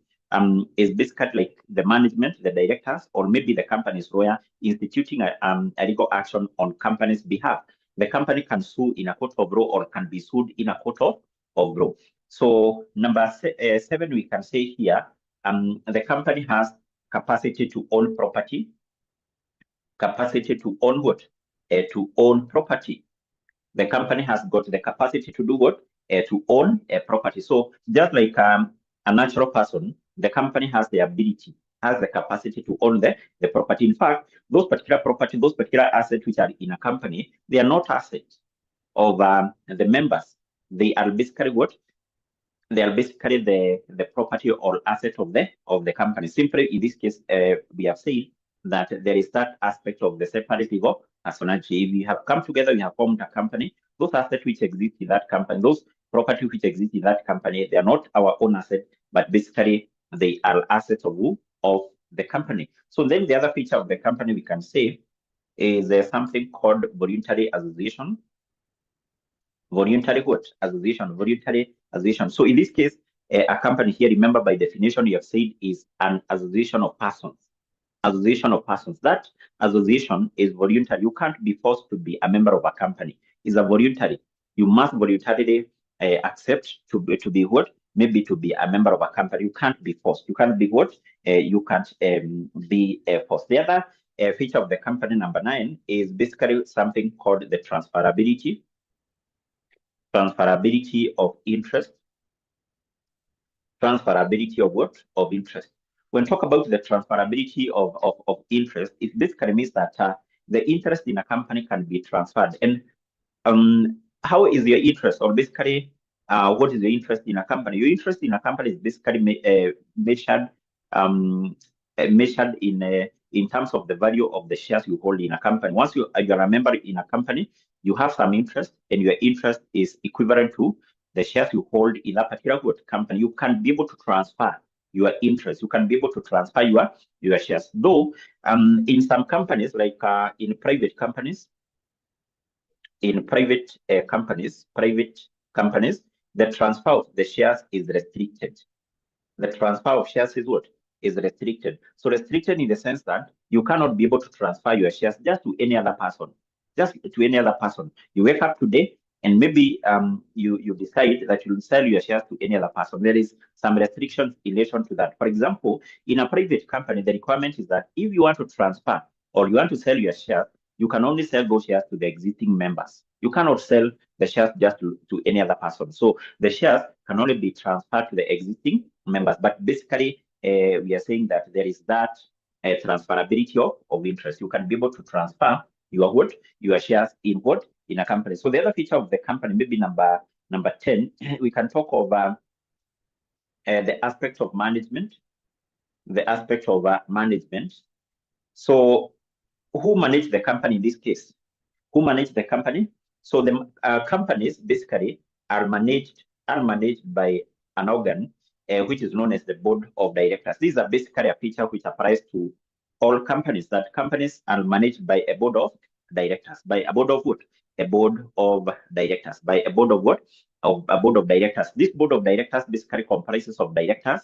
is basically like the management, the directors, or maybe the company's lawyer instituting a legal action on company's behalf. The company can sue in a court of law or can be sued in a court of law. So number seven, we can say here, the company has capacity to own property. Capacity to own what? To own property. The company has got the capacity to do what? To own a property. So just like a natural person, the company has the ability, has the capacity to own the property. In fact, those particular property, those particular assets which are in a company, they are not assets of the members. They are basically what? They are basically the property or asset of the company. Simply, in this case, we have said that there is that aspect of the separate legal personality. If we have come together, we have formed a company. Those assets which exist in that company, those property which exist in that company, they are not our own asset, but basically they are assets of who? Of the company. So then the other feature of the company we can say is there's something called voluntary association. Voluntary what? Association. Voluntary association. So in this case, a company here, remember by definition, you have said is an association of persons. Association of persons. That association is voluntary. You can't be forced to be a member of a company. It's a voluntary. You must voluntarily accept to be what? Maybe to be a member of a company. You can't be forced. You can't be what? You can't be forced. The other feature of the company, number 9, is basically something called the transferability. Transferability of interest. Transferability of what? Of interest. When talk about the transferability of interest, it basically means that the interest in a company can be transferred. And how is your interest, or basically what is your interest in a company? Your interest in a company is basically measured in terms of the value of the shares you hold in a company. Once you are a member in a company, you have some interest, and your interest is equivalent to the shares you hold in a particular company. You can be able to transfer your interest. You can be able to transfer your shares. Though in some companies, like in private companies, the transfer of the shares is restricted. The transfer of shares is what? Is restricted. So restricted in the sense that you cannot be able to transfer your shares just to any other person. Just to any other person. You wake up today and maybe you decide that you'll sell your shares to any other person. There is some restrictions in relation to that. For example, in a private company, the requirement is that if you want to transfer or you want to sell your shares, you can only sell those shares to the existing members. You cannot sell the shares just to any other person. So the shares can only be transferred to the existing members. But basically, we are saying that there is that transferability of interest. You can be able to transfer your shares in what? in a company. So the other feature of the company, maybe number 10, we can talk of the aspect of management. The aspect of management. So who manage the company in this case? Who manage the company? So the companies basically are managed by an organ which is known as the board of directors. These are basically a feature which applies to all companies, that companies are managed by a board of directors. By a board of what? A board of directors. By a board of what? Of a board of directors. This board of directors basically comprises of directors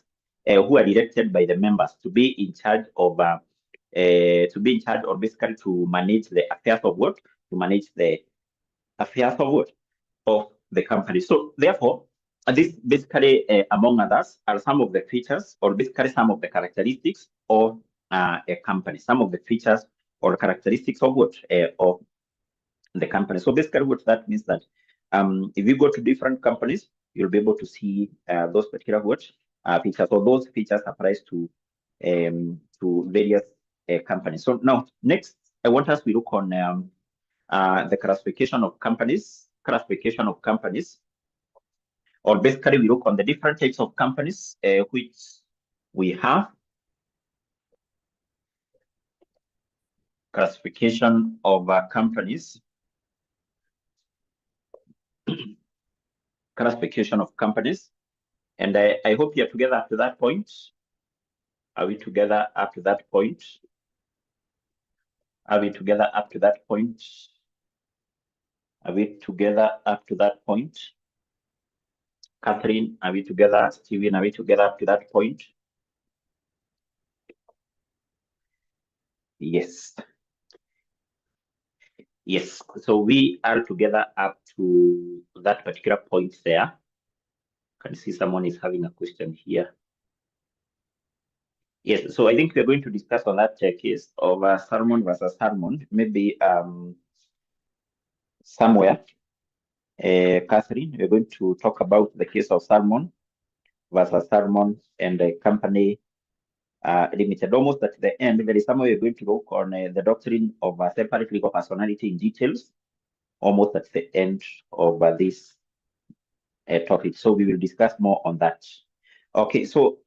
who are elected by the members to be in charge of or basically to manage the affairs of what? To manage the affairs of what? Of the company. So therefore, this basically, among others, are some of the features or basically some of the characteristics of a company. Some of the features or characteristics of what? Of the company. So basically what that means that if you go to different companies, you'll be able to see those particular what? Features. So those features applies to various companies. So now, next, I want us to look on the classification of companies. Or basically we look on the different types of companies which we have. Classification of companies. Classification of companies. And I hope you're together up to that point. Are we together up to that point? Are we together up to that point? Are we together up to that point? Catherine, are we together? Steven, are we together up to that point? Yes. Yes, so we are together up to that particular point there. Can see someone is having a question here. Yes, so I think we're going to discuss on that case of salmon versus salmon, maybe somewhere. Catherine, we're going to talk about the case of salmon versus salmon and the company limited. Almost at the end, there is somewhere we're going to look on the doctrine of separate legal personality in details, almost at the end of this topic. So we will discuss more on that. Okay, so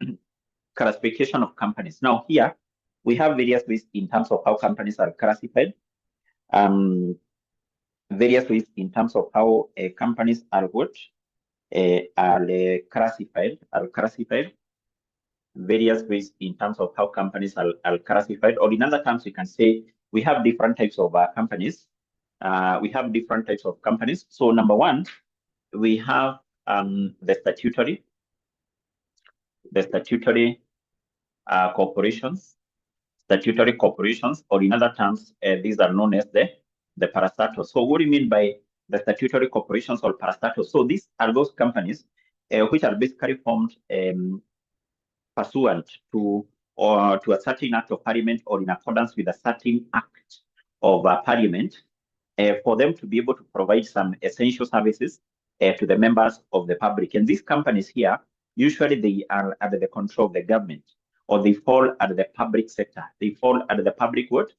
classification of companies. Now here we have various ways in terms of how companies are classified. Various ways in terms of how companies are what are classified. Various ways in terms of how companies are classified, or in other terms, we can say we have different types of companies. We have different types of companies. So number one, we have the statutory corporations. Statutory corporations, or in other terms, these are known as the parastatal. So what do you mean by the statutory corporations or parastatal? So these are those companies which are basically formed pursuant to a certain act of parliament or in accordance with a certain act of parliament for them to be able to provide some essential services to the members of the public. And these companies here, usually they are under the control of the government, or they fall under the public sector. They fall under the public what?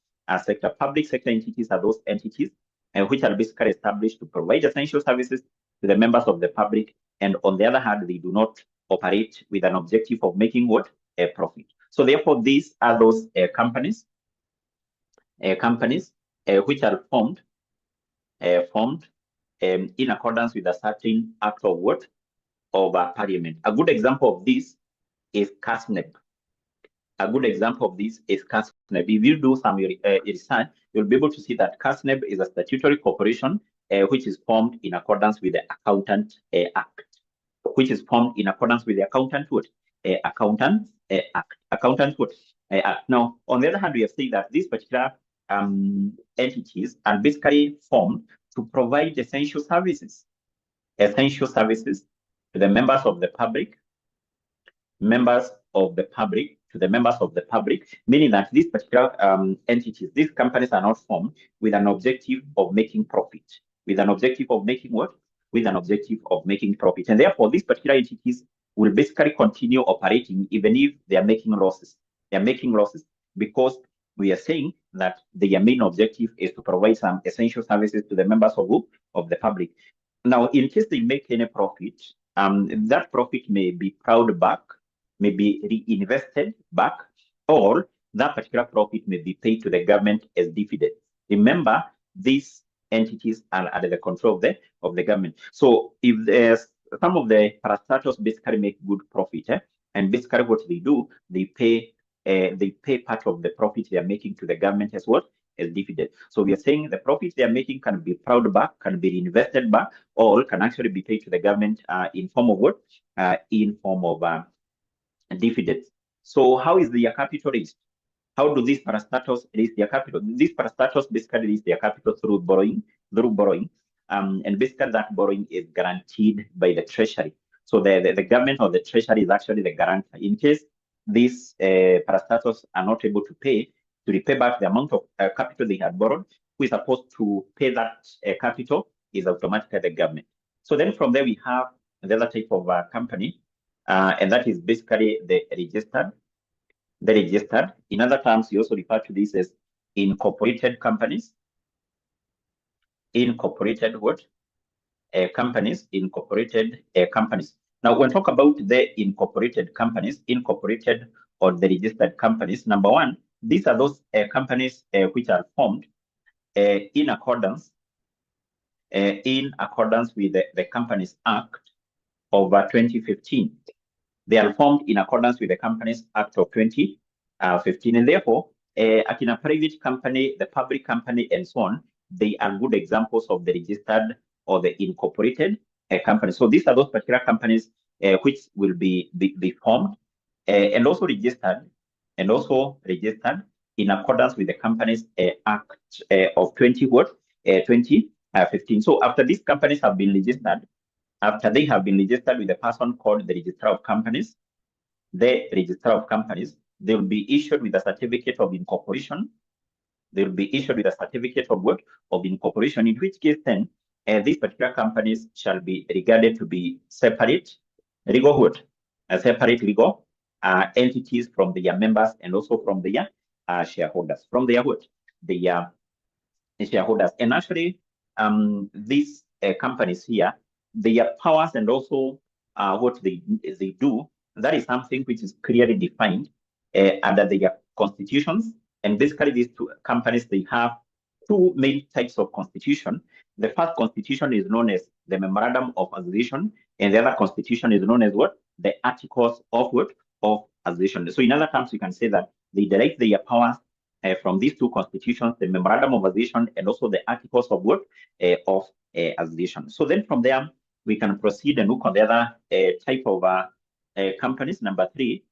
Sector. Public sector entities are those entities which are basically established to provide essential services to the members of the public. And on the other hand, they do not operate with an objective of making what? A profit. So therefore, these are those companies which are formed in accordance with a certain act of what? Of parliament. A good example of this is 𝐎𝐍𝐋𝐈𝐍𝐄. A good example of this is 𝐎𝐍𝐋𝐈𝐍𝐄. If you do some research, you'll be able to see that 𝐎𝐍𝐋𝐈𝐍𝐄 is a statutory corporation which is formed in accordance with the Accountant Act. Which is formed in accordance with the Accountant what? Accountant Act. Accountant what? Act. Now, on the other hand, we have seen that these particular entities are basically formed to provide essential services to the members of the public, to the members of the public, meaning that these particular entities, these companies are not formed with an objective of making profit. With an objective of making what? With an objective of making profit. And therefore, these particular entities will basically continue operating even if they are making losses. They are making losses because we are saying that their main objective is to provide some essential services to the members of the public. Now, in case they make any profit, that profit may be plowed back, may be reinvested back, or that particular profit may be paid to the government as dividends. Remember, these entities are under the control of the government. So if there's some of the parastatals basically make good profit, and basically what they do, they pay part of the profit they are making to the government as what? As dividend. So we are saying the profit they are making can be plowed back, can be reinvested back, or can actually be paid to the government in form of what? In form of dividends. So how is their capital raised? How do these parastatals raise their capital? These parastatals basically raise their capital through borrowing, and basically that borrowing is guaranteed by the treasury. So the government or the treasury is actually the guarantor. In case these parastatals are not able to repay back the amount of capital they had borrowed, who is supposed to pay that capital is automatically the government. So then from there we have the other type of company, and that is basically the registered. In other terms, you also refer to this as incorporated companies. Incorporated what? Companies. Now, when we talk about the incorporated companies, incorporated or the registered companies, number one, these are those companies which are formed in accordance with the Companies Act of 2015. They are formed in accordance with the Companies Act of 2015, and therefore, in a private company, the public company, and so on, they are good examples of the registered or the incorporated company. So these are those particular companies which will be formed and also registered in accordance with the Companies Act of 2015. So after these companies have been registered, after they have been registered with a person called the Registrar of Companies, they will be issued with a certificate of incorporation. They will be issued with a certificate of what? Of incorporation, in which case then these particular companies shall be regarded to be separate legal what? Separate legal entities from their members and also from their shareholders. From their what? The shareholders. And actually, these companies here, their powers and also what they do, that is something which is clearly defined under their constitutions. And basically, these two companies, they have two main types of constitution. The first constitution is known as the Memorandum of Association, and the other constitution is known as what? The Articles of what? Of Association. So in other terms, you can say that they derive their powers from these two constitutions, the Memorandum of Association and also the Articles of what? Of Association. So then from there, we can proceed and look on the other type of companies, number 3,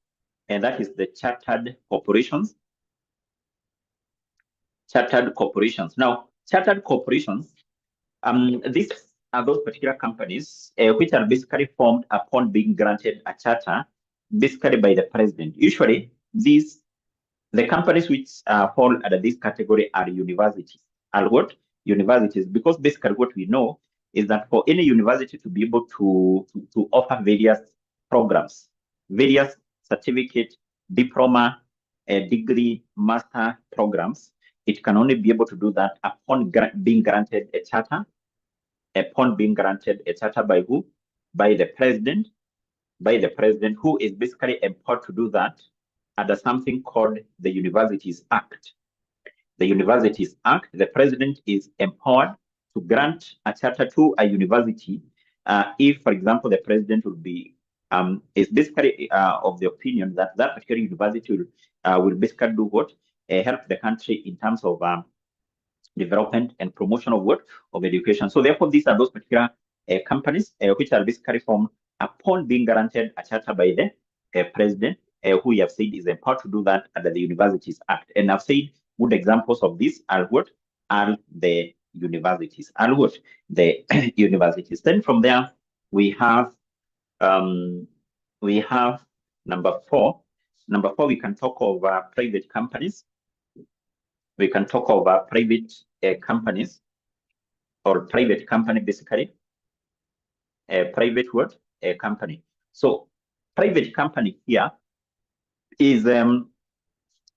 and that is the chartered corporations. Chartered corporations. Now, chartered corporations, these are those particular companies which are basically formed upon being granted a charter, basically by the president. Usually, the companies which fall under this category are universities. Are what? Universities, because basically what we know is that for any university to be able to offer various programs, various certificate, diploma, degree, master programs, it can only be able to do that upon being granted a charter. Upon being granted a charter by who? By the president. By the president, who is basically empowered to do that under something called the Universities Act. The Universities Act, the president is empowered to grant a charter to a university if, for example, the president will be is basically of the opinion that that particular university will basically do what? Help the country in terms of development and promotion of what? Of education. So therefore, these are those particular companies which are basically formed upon being granted a charter by the president, who we have said is empowered to do that under the Universities Act. And I've said good examples of this are what? Are the universities. Are what? The universities. Then from there, we have number 4. Number 4, we can talk of private companies. We can talk about private companies or private company, basically. Private what? A company. So private company here is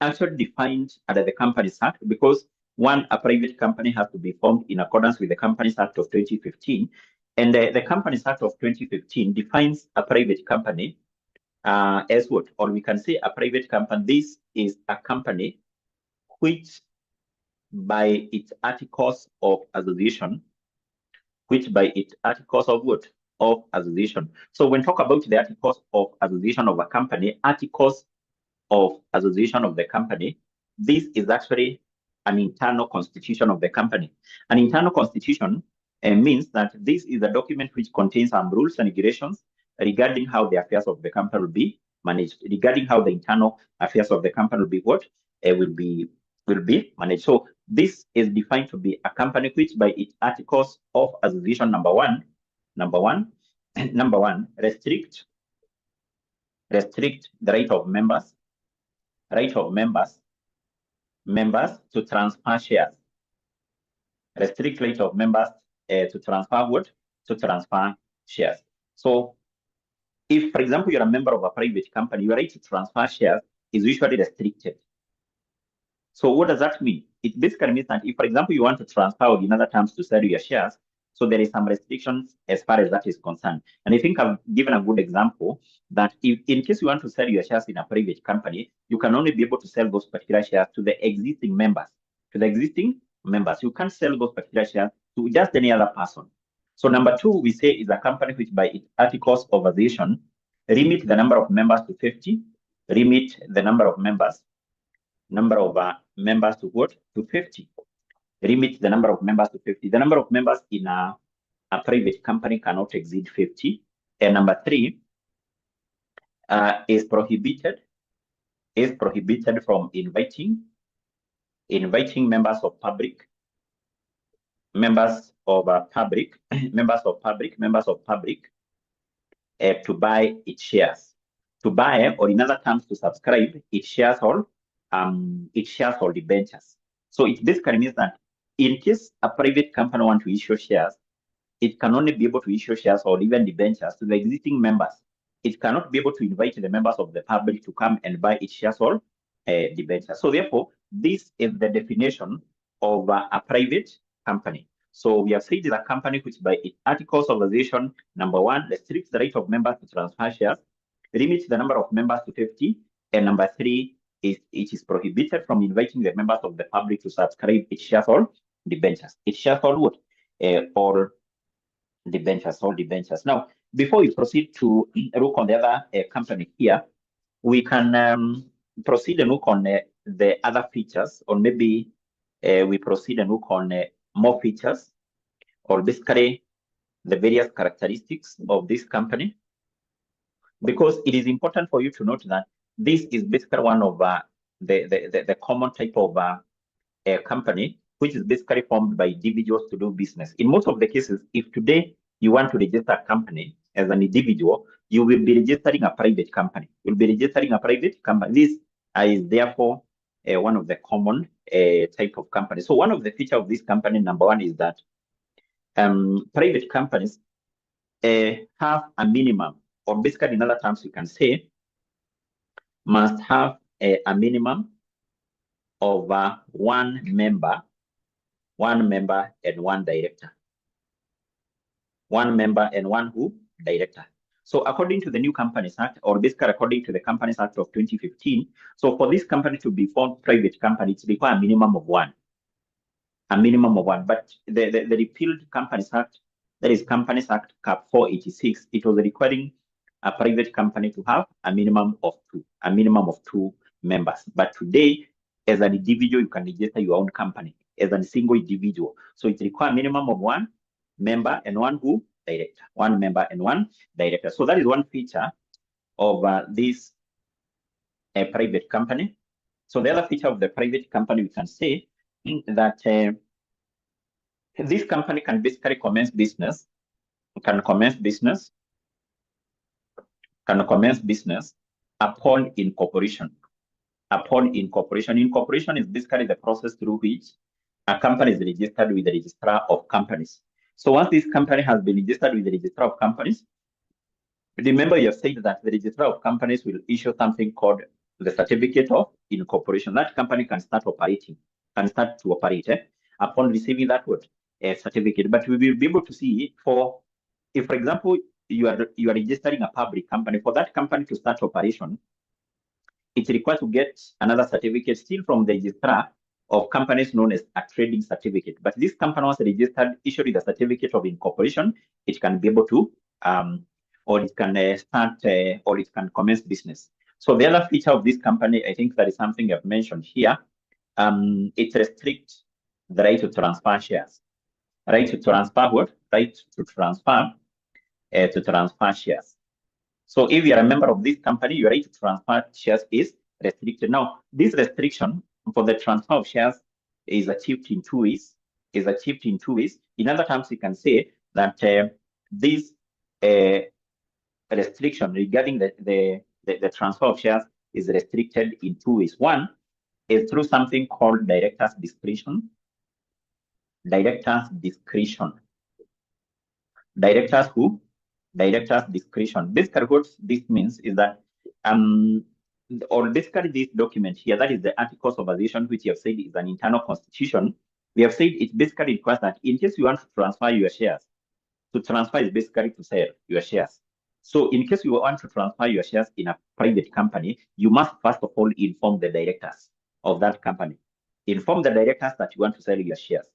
actually defined under the Companies Act, because one, a private company has to be formed in accordance with the Companies Act of 2015. And the Companies Act of 2015 defines a private company as what? Or we can say a private company. This is a company which by its articles of association, of association. So when talk about the articles of association of a company, articles of association of the company, this is actually an internal constitution of the company. An internal constitution means that this is a document which contains some rules and regulations regarding how the affairs of the company will be managed, regarding how the internal affairs of the company will be will be managed. So this is defined to be a company which by its articles of association number one, restrict the right of members to transfer shares. Restrict right of members to transfer what? To transfer shares. So if, for example, you're a member of a private company, your right to transfer shares is usually restricted. So what does that mean? It basically means that if, for example, you want to transfer, or in other terms, to sell your shares, so there is some restrictions as far as that is concerned. And I think I've given a good example that if, in case you want to sell your shares in a private company, you can only be able to sell those particular shares to the existing members. You can't sell those particular shares to just any other person. So number two, we say is a company which by its articles of association limit the number of members to 50, limit the number of members to what? To 50. Limit the number of members to 50. The number of members in a private company cannot exceed 50. And number three, is prohibited from inviting members of public to buy its shares, or in other terms, to subscribe its shares or debentures. So it basically means that in case a private company wants to issue shares, it can only be able to issue shares or even debentures to the existing members. It cannot be able to invite the members of the public to come and buy its shares or debentures. So therefore, this is the definition of a private company. So we have said it's a company which by its articles of association, number one, restricts the right of members to transfer shares, limits the number of members to 50, and number three, it is prohibited from inviting the members of the public to subscribe its shares or debentures. Its shares or what? Or debentures. Now, before we proceed to look on the other company here, we can proceed and look on the other features, or maybe we proceed and look on more features, or basically the various characteristics of this company, because it is important for you to note that this is basically one of the common type of a company, which is basically formed by individuals to do business. In most of the cases, if today you want to register a company as an individual, you will be registering a private company. You'll be registering a private company. This is therefore one of the common type of company. So one of the features of this company, number one, is that private companies have a minimum, or basically in other terms, you can say, must have a minimum of one member and one director. One member and one director. So according to the new Companies Act, or basically according to the Companies Act of 2015, so for this company to be formed private company, it requires a minimum of one. But the repealed Companies Act, that is Companies Act Cap 486, it was requiring a private company to have a minimum of two members. But today, as an individual, you can register your own company as a single individual. So it requires a minimum of one member and one director. One member and one director. So that is one feature of this private company. So the other feature of the private company, we can say that this company can basically commence business upon incorporation. Incorporation is basically the process through which a company is registered with the registrar of companies. So once this company has been registered with the registrar of companies, remember you have said that the registrar of companies will issue something called the certificate of incorporation. That company can start operating, to operate upon receiving that certificate. But we will be able to see if, for example, you are registering a public company. For that company to start operation, it's required to get another certificate still from the registrar of companies known as a trading certificate. But this company was registered, issued with a certificate of incorporation, it can be able to, or it can start, or it can commence business. So the other feature of this company, I think that is something I've mentioned here. It restricts the right to transfer shares. Right to transfer what? Right to transfer shares. So if you are a member of this company, your right to transfer shares is restricted. Now, this restriction for the transfer of shares is achieved in two ways. In other terms, you can say that this restriction regarding the transfer of shares is restricted in two ways. One is through something called director's discretion. Director's discretion. Director's who? Director's discretion. Basically, what this means is that, or basically this document here, that is the Articles of Association, which you have said is an internal constitution. We have said it basically requires that in case you want to transfer your shares, to transfer is basically to sell your shares. So in case you want to transfer your shares in a private company, you must first of all inform the directors of that company. Inform the directors that you want to sell your shares.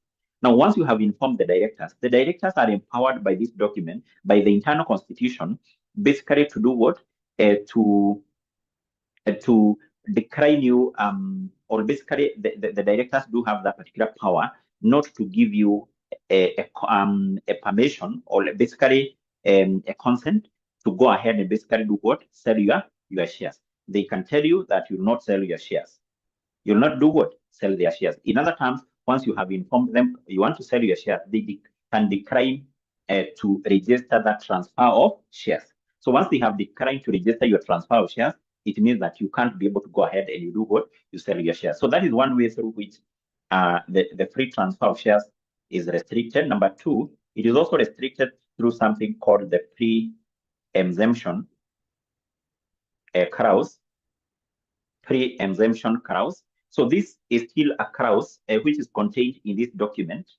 Now, once you have informed the directors are empowered by this document, by the internal constitution, basically to do what? To decline you, or basically the directors do have that particular power not to give you a permission, or basically a consent to go ahead and basically do what? Sell your shares. They can tell you that you will not sell your shares. You will not do what? Sell their shares. In other terms, once you have informed them you want to sell your shares, they can decline to register that transfer of shares. So once they have declined to register your transfer of shares, it means that you can't be able to go ahead and you do what? You sell your shares. So that is one way through which the free transfer of shares is restricted. Number two, it is also restricted through something called the pre-exemption clause. Pre-exemption clause. So this is still a clause which is contained in this document,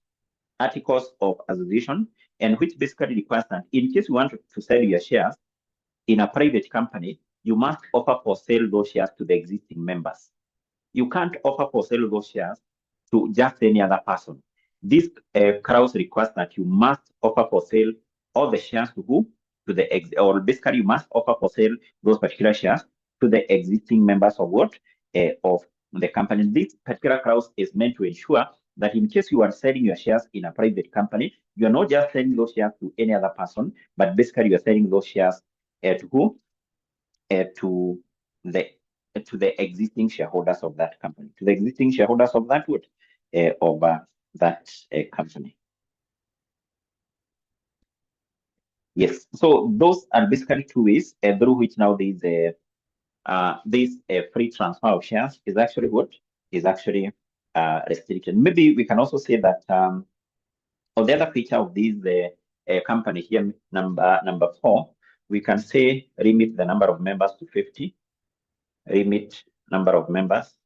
Articles of Association, and which basically requires that in case you want to sell your shares in a private company, you must offer for sale those shares to the existing members. You can't offer for sale those shares to just any other person. This clause requires that you must offer for sale all the shares to who? To the or basically you must offer for sale those particular shares to the existing members of what? Of the company. This particular clause is meant to ensure that in case you are selling your shares in a private company, you are not just selling those shares to any other person, but basically you are selling those shares to who? To the existing shareholders of that company, to the existing shareholders of that wood, of that company. Yes, so those are basically two ways through which now this free transfer of shares is actually what? Is actually restricted. Maybe we can also say that or the other feature of this company here, number 4, we can say limit the number of members to 50. Limit number of members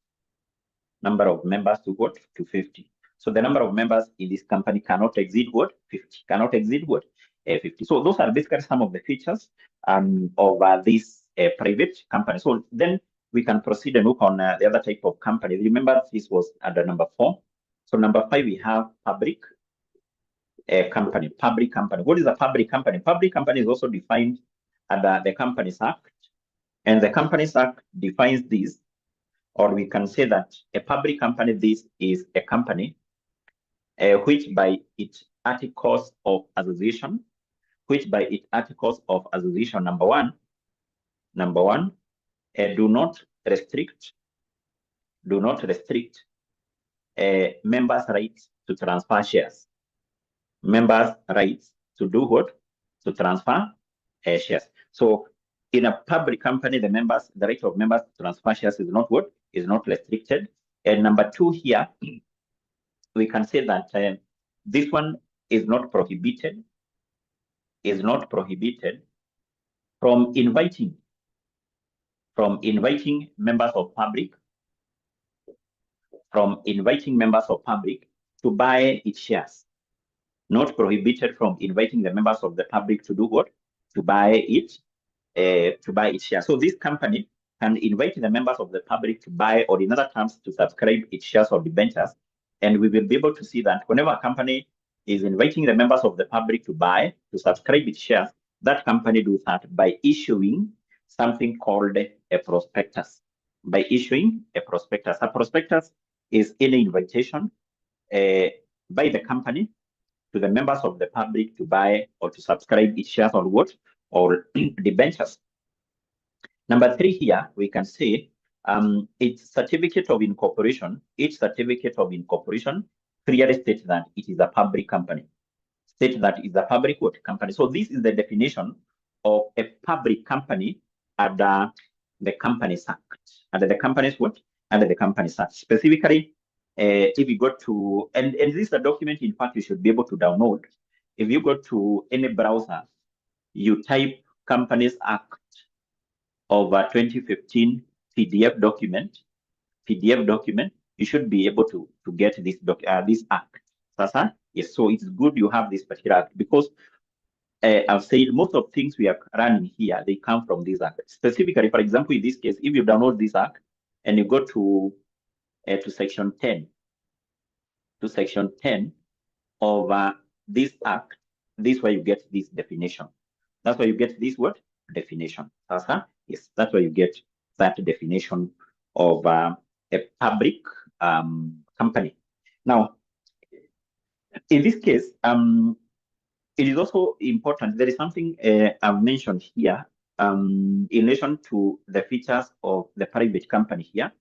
to what? To 50. So the number of members in this company cannot exceed what? 50. Cannot exceed what? 50. So those are basically some of the features of this private company. So then we can proceed and look on the other type of company. Remember, this was under number 4. So number 5, we have public company. Public company. What is a public company? Public company is also defined under the Companies Act. And the Companies Act defines this, or we can say that a public company, this is a company which by its articles of association, number one, do not restrict members' rights to transfer shares. Members' rights to do what? To transfer shares. So in a public company, the right of members to transfer shares is not what? Is not restricted. And number 2 here, we can say that this one is not prohibited. From inviting from inviting members of public to buy its shares, not prohibited from inviting the members of the public to do what? To buy its shares. So this company can invite the members of the public to buy, or in other terms, to subscribe its shares or debentures. And we will be able to see that whenever a company is inviting the members of the public to subscribe its shares, that company does that by issuing something called a prospectus. By issuing a prospectus. A prospectus is any invitation by the company to the members of the public to buy or to subscribe its shares or what? Or debentures. Number 3 here, we can say its certificate of incorporation. Each certificate of incorporation clearly states that it is a public company. State that it's a public what? Company. So this is the definition of a public company under the Companies Act. Under the Companies what? Under the Companies Act. Specifically, if you go to, and this is a document, in fact, you should be able to download. If you go to any browser, you type Companies Act of 2015 PDF document, you should be able to get this act. Sasa? Yes, so it's good you have this particular act, because I've said most of things we are running here, they come from this act. Specifically, for example, in this case, if you download this act and you go to section 10, of this act, this is where you get this definition. That's why you get this word definition. Sasa? Yes, that's why you get that definition of a public company. Now, in this case, it is also important. There is something I've mentioned here in relation to the features of the private company here,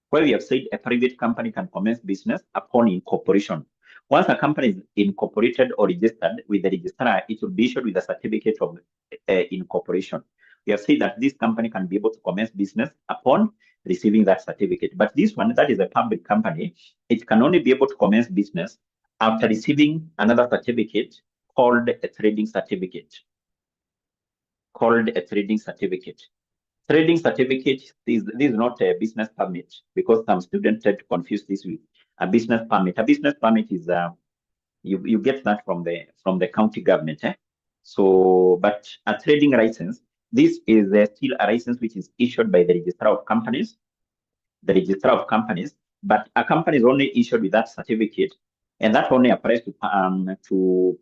where we have said a private company can commence business upon incorporation. Once a company is incorporated or registered with the registrar, it will be issued with a certificate of incorporation. We have said that this company can be able to commence business upon receiving that certificate. But this one, that is a public company, it can only be able to commence business after receiving another certificate called a trading certificate. Trading certificate is not a business permit, because some students tend to confuse this with a business permit. A business permit is you get that from the county government. So, but a trading license, this is still a license which is issued by the registrar of companies. But a company is only issued with that certificate, and that only applies to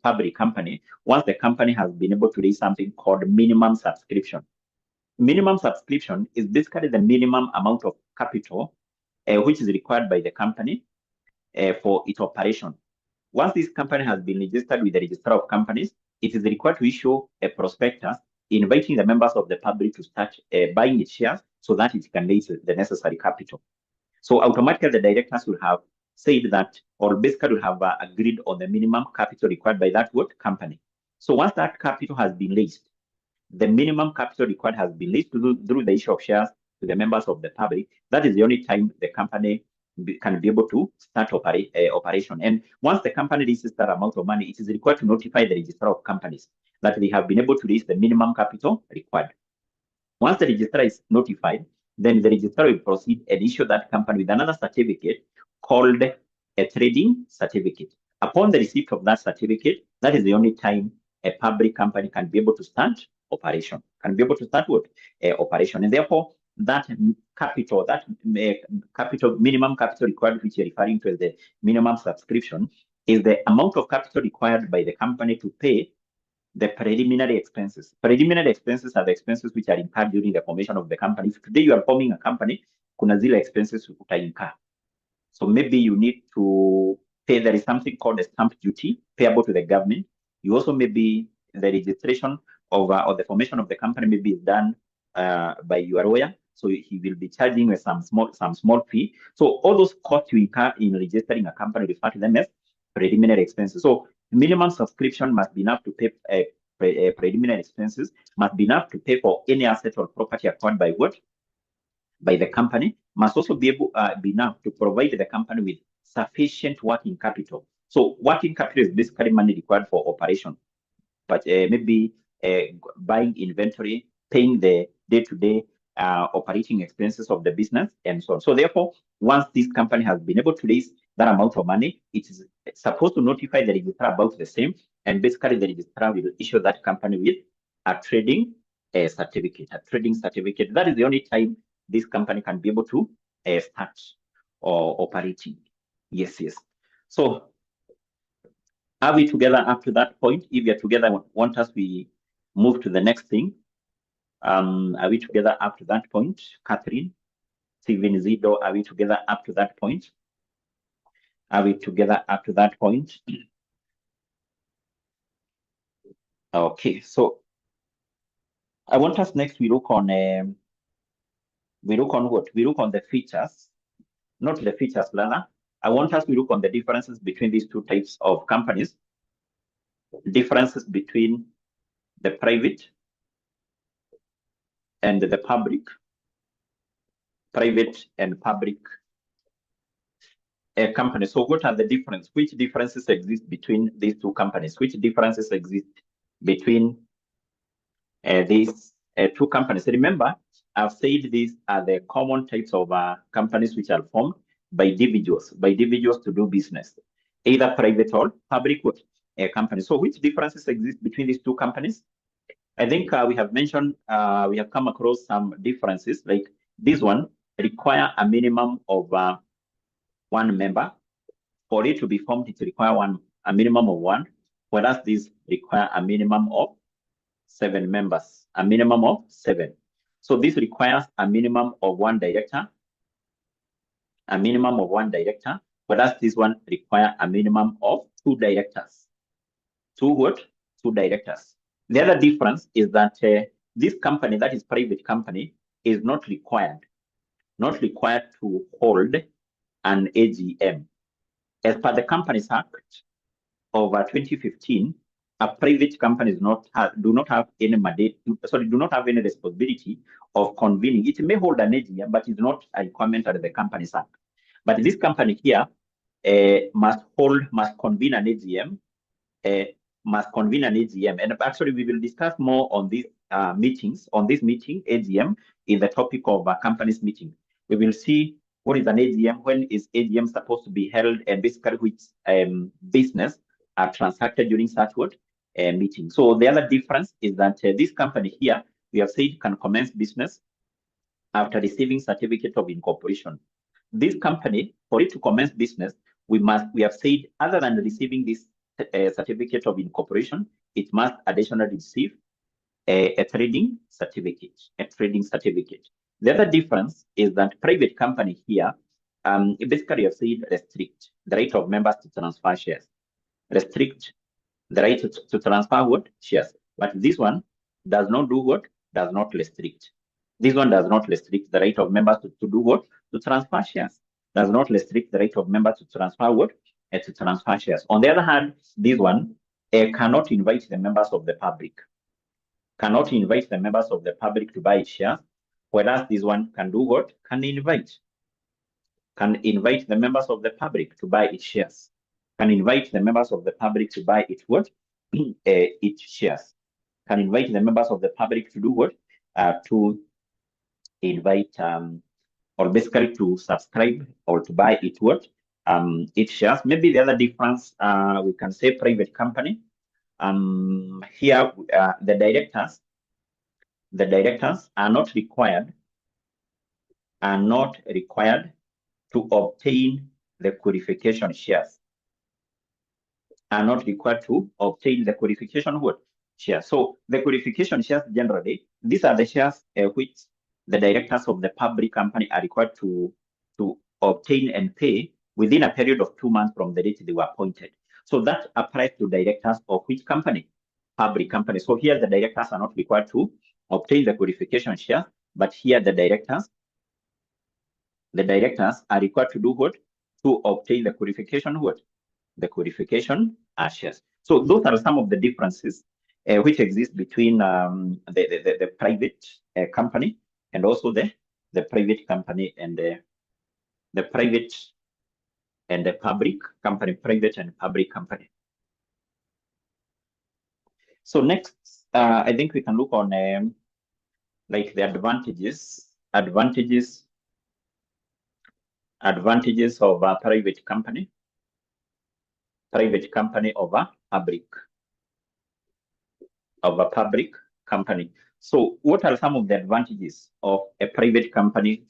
public company once the company has been able to raise something called minimum subscription. Minimum subscription is basically the minimum amount of capital which is required by the company for its operation. Once this company has been registered with the registrar of companies, it is required to issue a prospectus inviting the members of the public to start buying its shares so that it can raise the necessary capital. So automatically the directors will have said that, or basically will have agreed on the minimum capital required by that company. So once that capital has been raised, the minimum capital required has been raised through the issue of shares to the members of the public. That is the only time the company can be able to start operation. And once the company raises that amount of money, it is required to notify the registrar of companies that they have been able to raise the minimum capital required. Once the registrar is notified, then the registrar will proceed and issue that company with another certificate called a trading certificate. Upon the receipt of that certificate, that is the only time a public company can be able to start operation, operation. And therefore, that capital, minimum capital required, which you're referring to as the minimum subscription, is the amount of capital required by the company to pay the preliminary expenses. Preliminary expenses are the expenses which are incurred during the formation of the company. If today you are forming a company, kuna zile expenses uta-incur. So maybe you need to pay, there is something called a stamp duty payable to the government. You also maybe the registration of or the formation of the company maybe is done by your lawyer. So he will be charging with some small fee. So all those costs you incur in registering a company, refer to them as preliminary expenses. So minimum subscription must be enough to pay preliminary expenses, must be enough to pay for any asset or property acquired by by the company, must also be enough to provide the company with sufficient working capital. So working capital is basically money required for operation, but maybe buying inventory, paying the day-to-day operating expenses of the business, and so on. So therefore, once this company has been able to raise that amount of money, it is supposed to notify the registrar about the same, and basically the registrar will issue that company with a trading certificate. A trading certificate. That is the only time this company can be able to start or operating. Yes. So are we together up to that point? If we are together, want us we move to the next thing. Are we together up to that point? Catherine, Steven, Zido, are we together up to that point? Are we together up to that point? Okay, so I want us next we look on what? We look on the features, not the features, Lana. I want us to look on the differences between these two types of companies. Differences between the private and the public. Private and public companies. So what are the differences? Which differences exist between these two companies? Which differences exist between these two companies? Remember, I've said these are the common types of companies which are formed by individuals to do business, either private or public companies. So which differences exist between these two companies? I think we have mentioned, we have come across some differences, like this one require a minimum of 1 member. For it to be formed, it requires a minimum of 1, whereas these require a minimum of 7 members, a minimum of 7. So this requires a minimum of 1 director, whereas this one requires a minimum of 2 directors. 2 what? 2 directors. The other difference is that this company, that is private company, is not required to hold an AGM. As per the Companies Act of 2015, a private company do not have any mandate, do not have any responsibility of convening. It may hold an AGM, but it's not a requirement under the Companies Act. But this company here must convene an AGM, and actually we will discuss more on these meetings, on this meeting, AGM, in the topic of companies meeting. We will see what is an AGM, when is AGM supposed to be held, and basically which business are transacted during such meeting. So the other difference is that this company here, we have said, can commence business after receiving certificate of incorporation. This company, for it to commence business, we have said, other than receiving this certificate of incorporation, it must additionally receive a trading certificate. The other difference is that private company here, basically have said restrict the right of members to transfer shares. Restrict the right to transfer what? Shares. But this one does not do what? Does not restrict. This one does not restrict the right of members to do what? To transfer shares. Does not restrict the right of members to transfer what? To transfer shares. On the other hand, this one cannot invite the members of the public. Cannot invite the members of the public to buy shares, whereas this one can do what? Can invite the members of the public to buy its shares. Can invite the members of the public to buy its what? Its shares. Can invite the members of the public to do what? To invite or basically to subscribe or to buy its what? Its shares. Maybe the other difference, we can say private company. Here, the directors are not required to obtain the qualification shares. Are not required to obtain the qualification shares. So the qualification shares, generally, these are the shares which the directors of the public company are required to obtain and pay within a period of 2 months from the date they were appointed. So that applies to directors of which company? Public company. So here the directors are not required to obtain the qualification shares, but here the directors are required to do what? To obtain the qualification the qualification shares. So those are some of the differences which exist between the private company and also the private company and the private and the public company, private and public company. So next, I think we can look on like the advantages of a private company over public company. So what are some of the advantages of a private company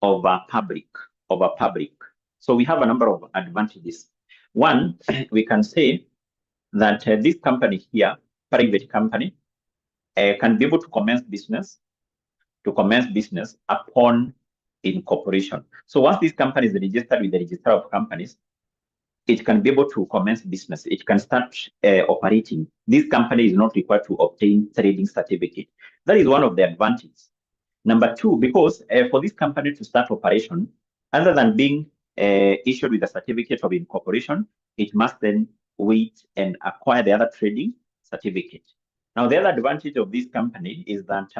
over public? So we have a number of advantages. One, we can say that this company here, private company, can be able to commence business upon incorporation. So once this company is registered with the Register of Companies, it can be able to commence business. It can start operating. This company is not required to obtain trading certificate. That is one of the advantages. Number two, because for this company to start operation, other than being issued with a certificate of incorporation, it must then wait and acquire the other trading certificate. Now, the other advantage of this company is that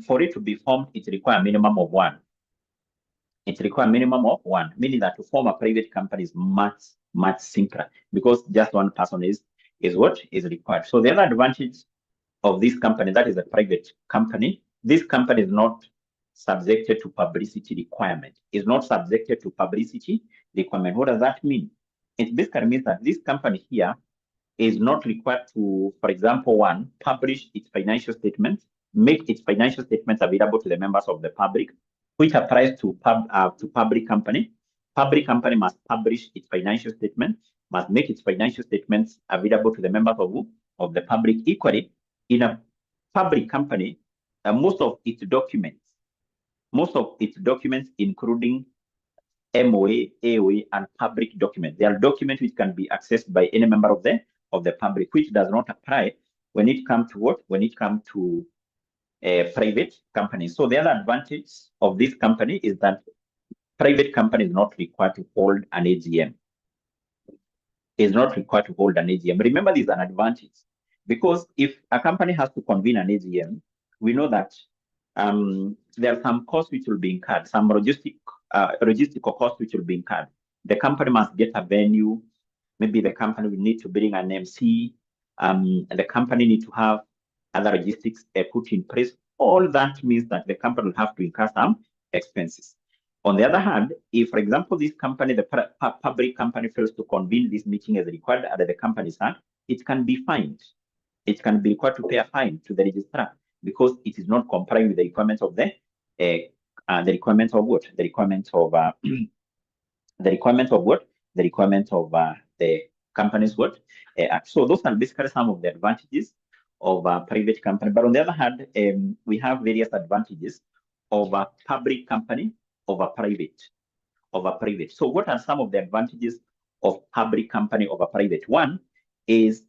for it to be formed, it requires a minimum of one. Meaning that to form a private company is much simpler because just one person is what is required. So the other advantage of this company, that is a private company, this company is not subjected to publicity requirement. What does that mean? It basically means that this company here is not required to, for example, one, publish its financial statements, make its financial statements available to the members of the public, which applies to public company. Public company must publish its financial statement, must make its financial statements available to the members of the public. Equally, in a public company, most of its documents, including MOA, AOA, and public documents, they are documents which can be accessed by any member of the public, which does not apply when it comes to what? When it comes to a private company. So the other advantage of this company is that private company is not required to hold an AGM. Remember, this is an advantage because if a company has to convene an AGM, we know that there are some costs which will be incurred, some logistical costs which will be incurred. The company must get a venue. Maybe the company will need to bring an MC. The company need to have other logistics put in place. All that means that the company will have to incur some expenses. On the other hand, if, for example, this company, the public company, fails to convene this meeting as required under the Companies Act, it can be fined. It can be required to pay a fine to the registrar because it is not complying with the requirements of the requirements of the Companies Act. So those are basically some of the advantages of a private company. But on the other hand, we have various advantages of a public company over private. So what are some of the advantages of public company over private? One is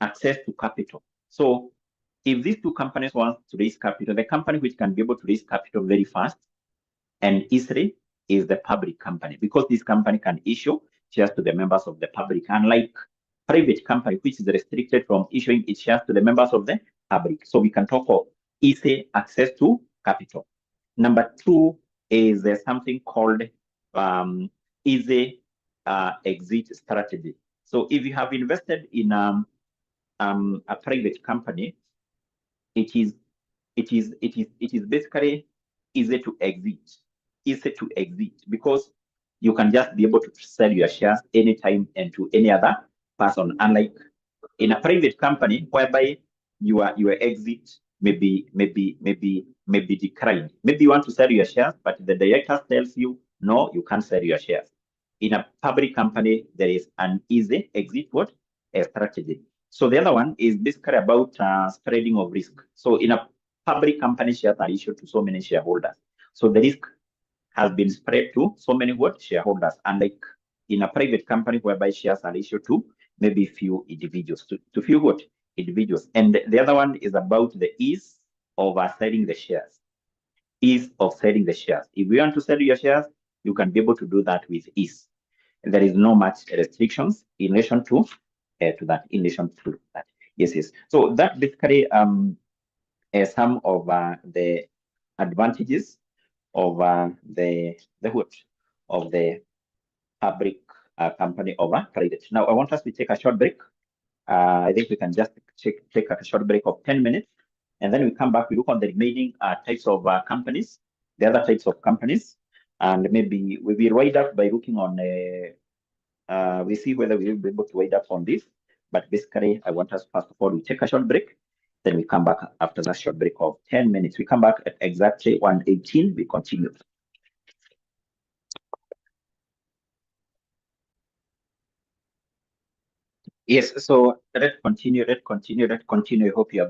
access to capital. So if these two companies want to raise capital, the company which can be able to raise capital very fast and easily is the public company, because this company can issue shares to the members of the public, unlike private company, which is restricted from issuing its shares to the members of the public. So we can talk of easy access to capital. Number two is something called easy exit strategy. So if you have invested in a private company, it is basically easy to exit because you can just be able to sell your shares anytime and to any other person, unlike in a private company whereby your exit may be declined. Maybe you want to sell your shares, but the director tells you no, you can't sell your shares. In a public company, there is an easy exit strategy. So the other one is basically about spreading of risk. So in a public company, shares are issued to so many shareholders. So the risk has been spread to so many shareholders, unlike in a private company whereby shares are issued to maybe few individuals, to few individuals. And the other one is about the ease of selling the shares. If you want to sell your shares, you can be able to do that with ease. And there is no much restrictions in relation to that. Yes. So that basically some of the advantages of the public company over private. Now I want us to take a short break. I think we can just take a short break of 10 minutes, And then we come back, we look on the remaining types of companies, the other types of companies, and maybe we will wind up by looking on, we see whether we will be able to wind up on this. But basically, I want us, first of all, we take a short break. Then we come back after that short break of 10 minutes. We come back at exactly 1:18. We continue. Yes, so let's continue. I hope you're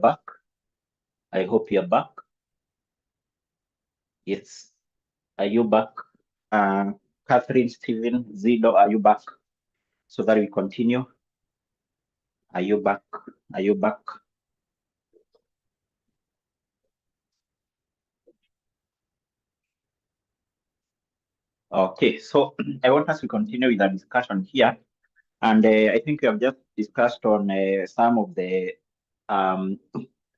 back. Yes. Are you back? Catherine, Stephen, Zido, are you back? So that we continue. Are you back? Okay, so I want us to continue with the discussion here. And I think we have just discussed on some of the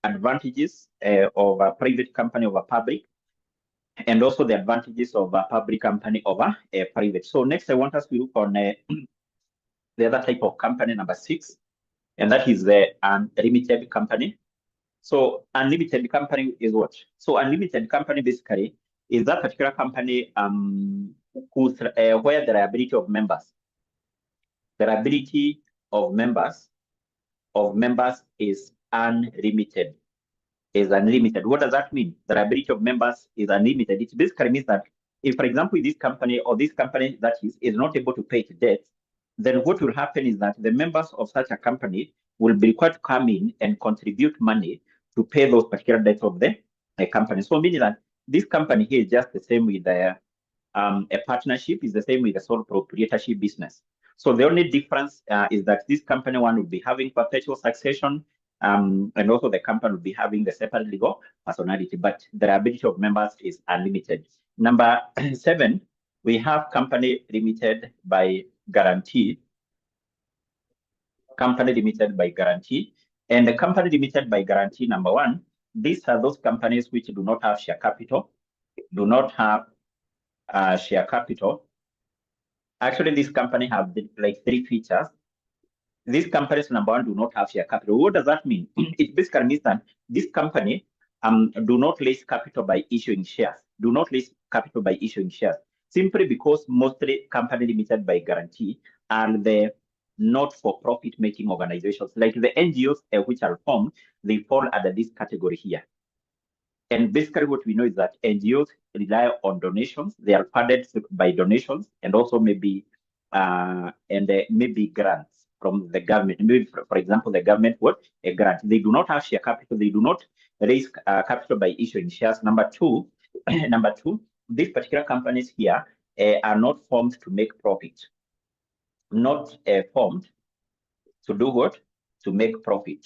advantages of a private company over public, and also the advantages of a public company over a private. So next, I want us to look on the other type of company, number 6, and that is the unlimited company. So unlimited company is what? So unlimited company basically is that particular company where the liability of members is unlimited. What does that mean? The liability of members is unlimited. It basically means that if, for example, this company that is not able to pay its debts, then what will happen is that the members of such a company will be required to come in and contribute money to pay those particular debts of the company. So meaning that this company here is just the same with a partnership, is the same with a sole proprietorship business. So the only difference is that this company one will be having perpetual succession, and also the company will be having the separate legal personality, but the liability of members is unlimited. Number 7, we have company limited by guarantee. Company limited by guarantee. And the company limited by guarantee, number 1, these are those companies which do not have share capital, share capital. Actually, this company have like 3 features. These companies, number 1, do not have share capital. What does that mean? It basically means that this company do not raise capital by issuing shares. Simply because mostly company limited by guarantee are the not-for-profit making organizations, like the NGOs which are formed, they fall under this category here. And basically what we know is that NGOs rely on donations. They are funded by donations and also maybe grants from the government. Maybe, for example, the government a grant. They do not have share capital. They do not raise capital by issuing shares. Number two, these particular companies here are not formed to make profit. Not formed to do what? To make profit.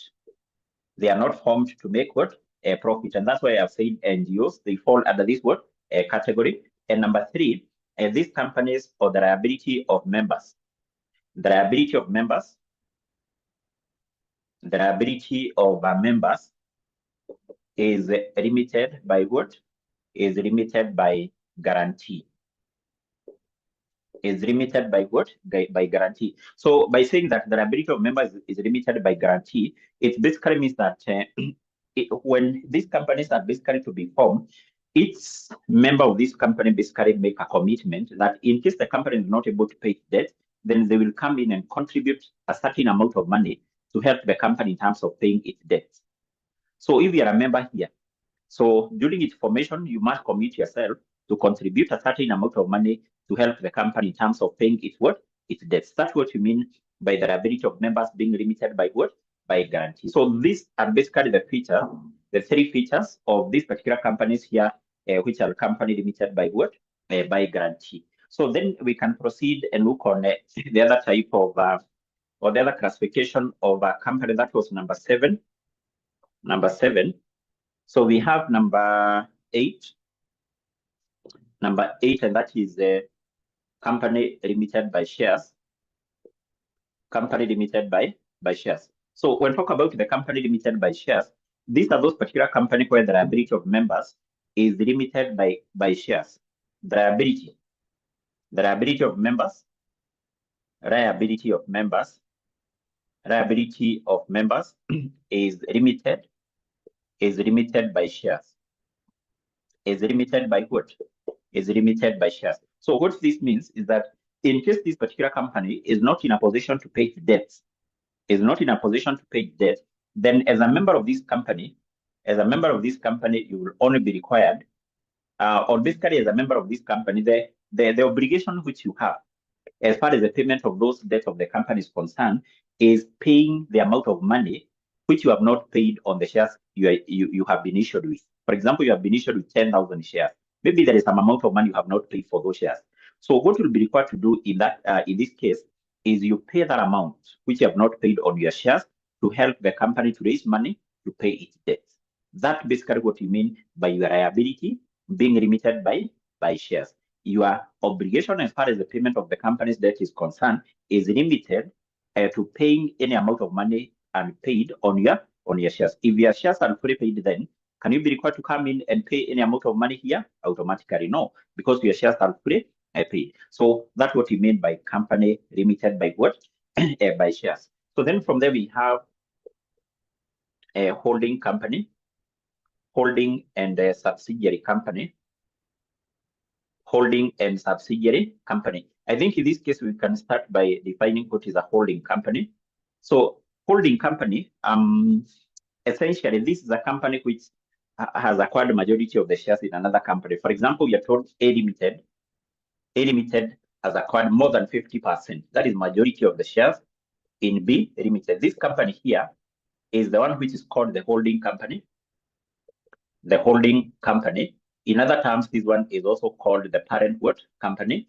They are not formed to make what? A profit. And that's why I've said NGOs, they fall under this what? A category. And number 3, these companies or the liability of members. The liability of members is limited by what? Is limited by guarantee. Is limited by what? By guarantee. So by saying that the liability of members is limited by guarantee, it basically means that when these companies are basically to be formed, each member of this company basically make a commitment that in case the company is not able to pay its debt, then they will come in and contribute a certain amount of money to help the company in terms of paying its debts. So if you are a member here, so during its formation, you must commit yourself to contribute a certain amount of money to help the company in terms of paying its what? Its debts. That's what you mean by the liability of members being limited by what? By guarantee. So these are basically the 3 features of these particular companies here, which are company limited by what? By guarantee. So then we can proceed and look on the other type of, or the other classification of a company. That was number 7. So we have number 8, and that is the company limited by shares. Company limited by shares. So when we talk about the company limited by shares, these are those particular companies where the liability of members is limited by shares. The liability of members is limited is limited by shares. Is limited by what? Is limited by shares. So what this means is that in case this particular company is not in a position to pay debts, then as a member of this company, you will only be required, or basically as a member of this company, the obligation which you have as far as the payment of those debts of the company is concerned is paying the amount of money which you have not paid on the shares you have been issued with. For example, you have been issued with 10,000 shares. Maybe there is some amount of money you have not paid for those shares. So what you'll be required to do in this case is you pay that amount which you have not paid on your shares to help the company to raise money to pay its debts. That's basically what you mean by your liability being limited by shares. Your obligation as far as the payment of the company's debt is concerned is limited to paying any amount of money unpaid on your shares. If your shares are fully paid, then can you be required to come in and pay any amount of money here? Automatically, no, because your shares are fully paid. So that's what we mean by company limited by what? By shares. So then from there we have a holding company, holding and a subsidiary company. Holding and subsidiary company. I think in this case, we can start by defining what is a holding company. So holding company, essentially, this is a company which has acquired the majority of the shares in another company. For example, you're told 𝐻 Limited has acquired more than 50%. That is majority of the shares in B Limited. This company here is the one which is called the holding company. The holding company. In other terms, this one is also called the parent what company,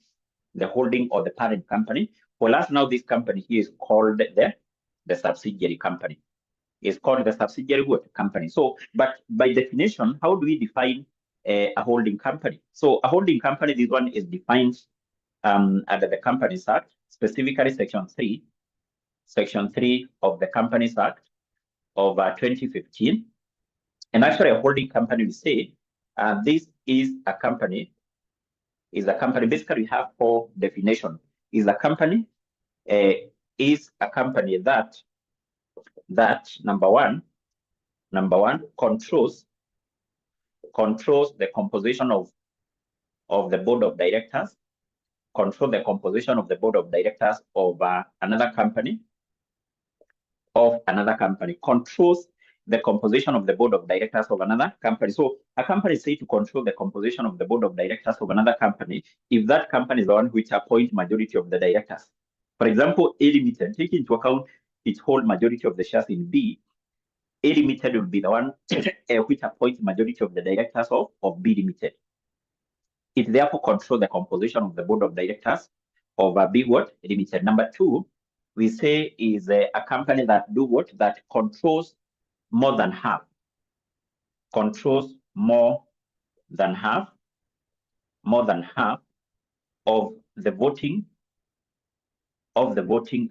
the holding or the parent company. For us now, this company here is called the subsidiary company. It's called the subsidiary what company. So, but by definition, how do we define a holding company? So, a holding company, this one is defined under the Companies Act, specifically Section 3 of the Companies Act of 2015. And actually, a holding company, we say, this is a company. Basically, we have 4 definitions. Is a company that number one controls the composition of the board of directors, another company, controls the composition of the board of directors of another company. So a company is said to control the composition of the board of directors of another company if that company is the one which appoints majority of the directors. For example, A Limited, taking into account its whole majority of the shares in B, A Limited will be the one which appoints majority of the directors of B Limited. It therefore controls the composition of the board of directors of B what? Limited. Number 2, we say is a company that do what? That controls more than half. Controls more than half of the voting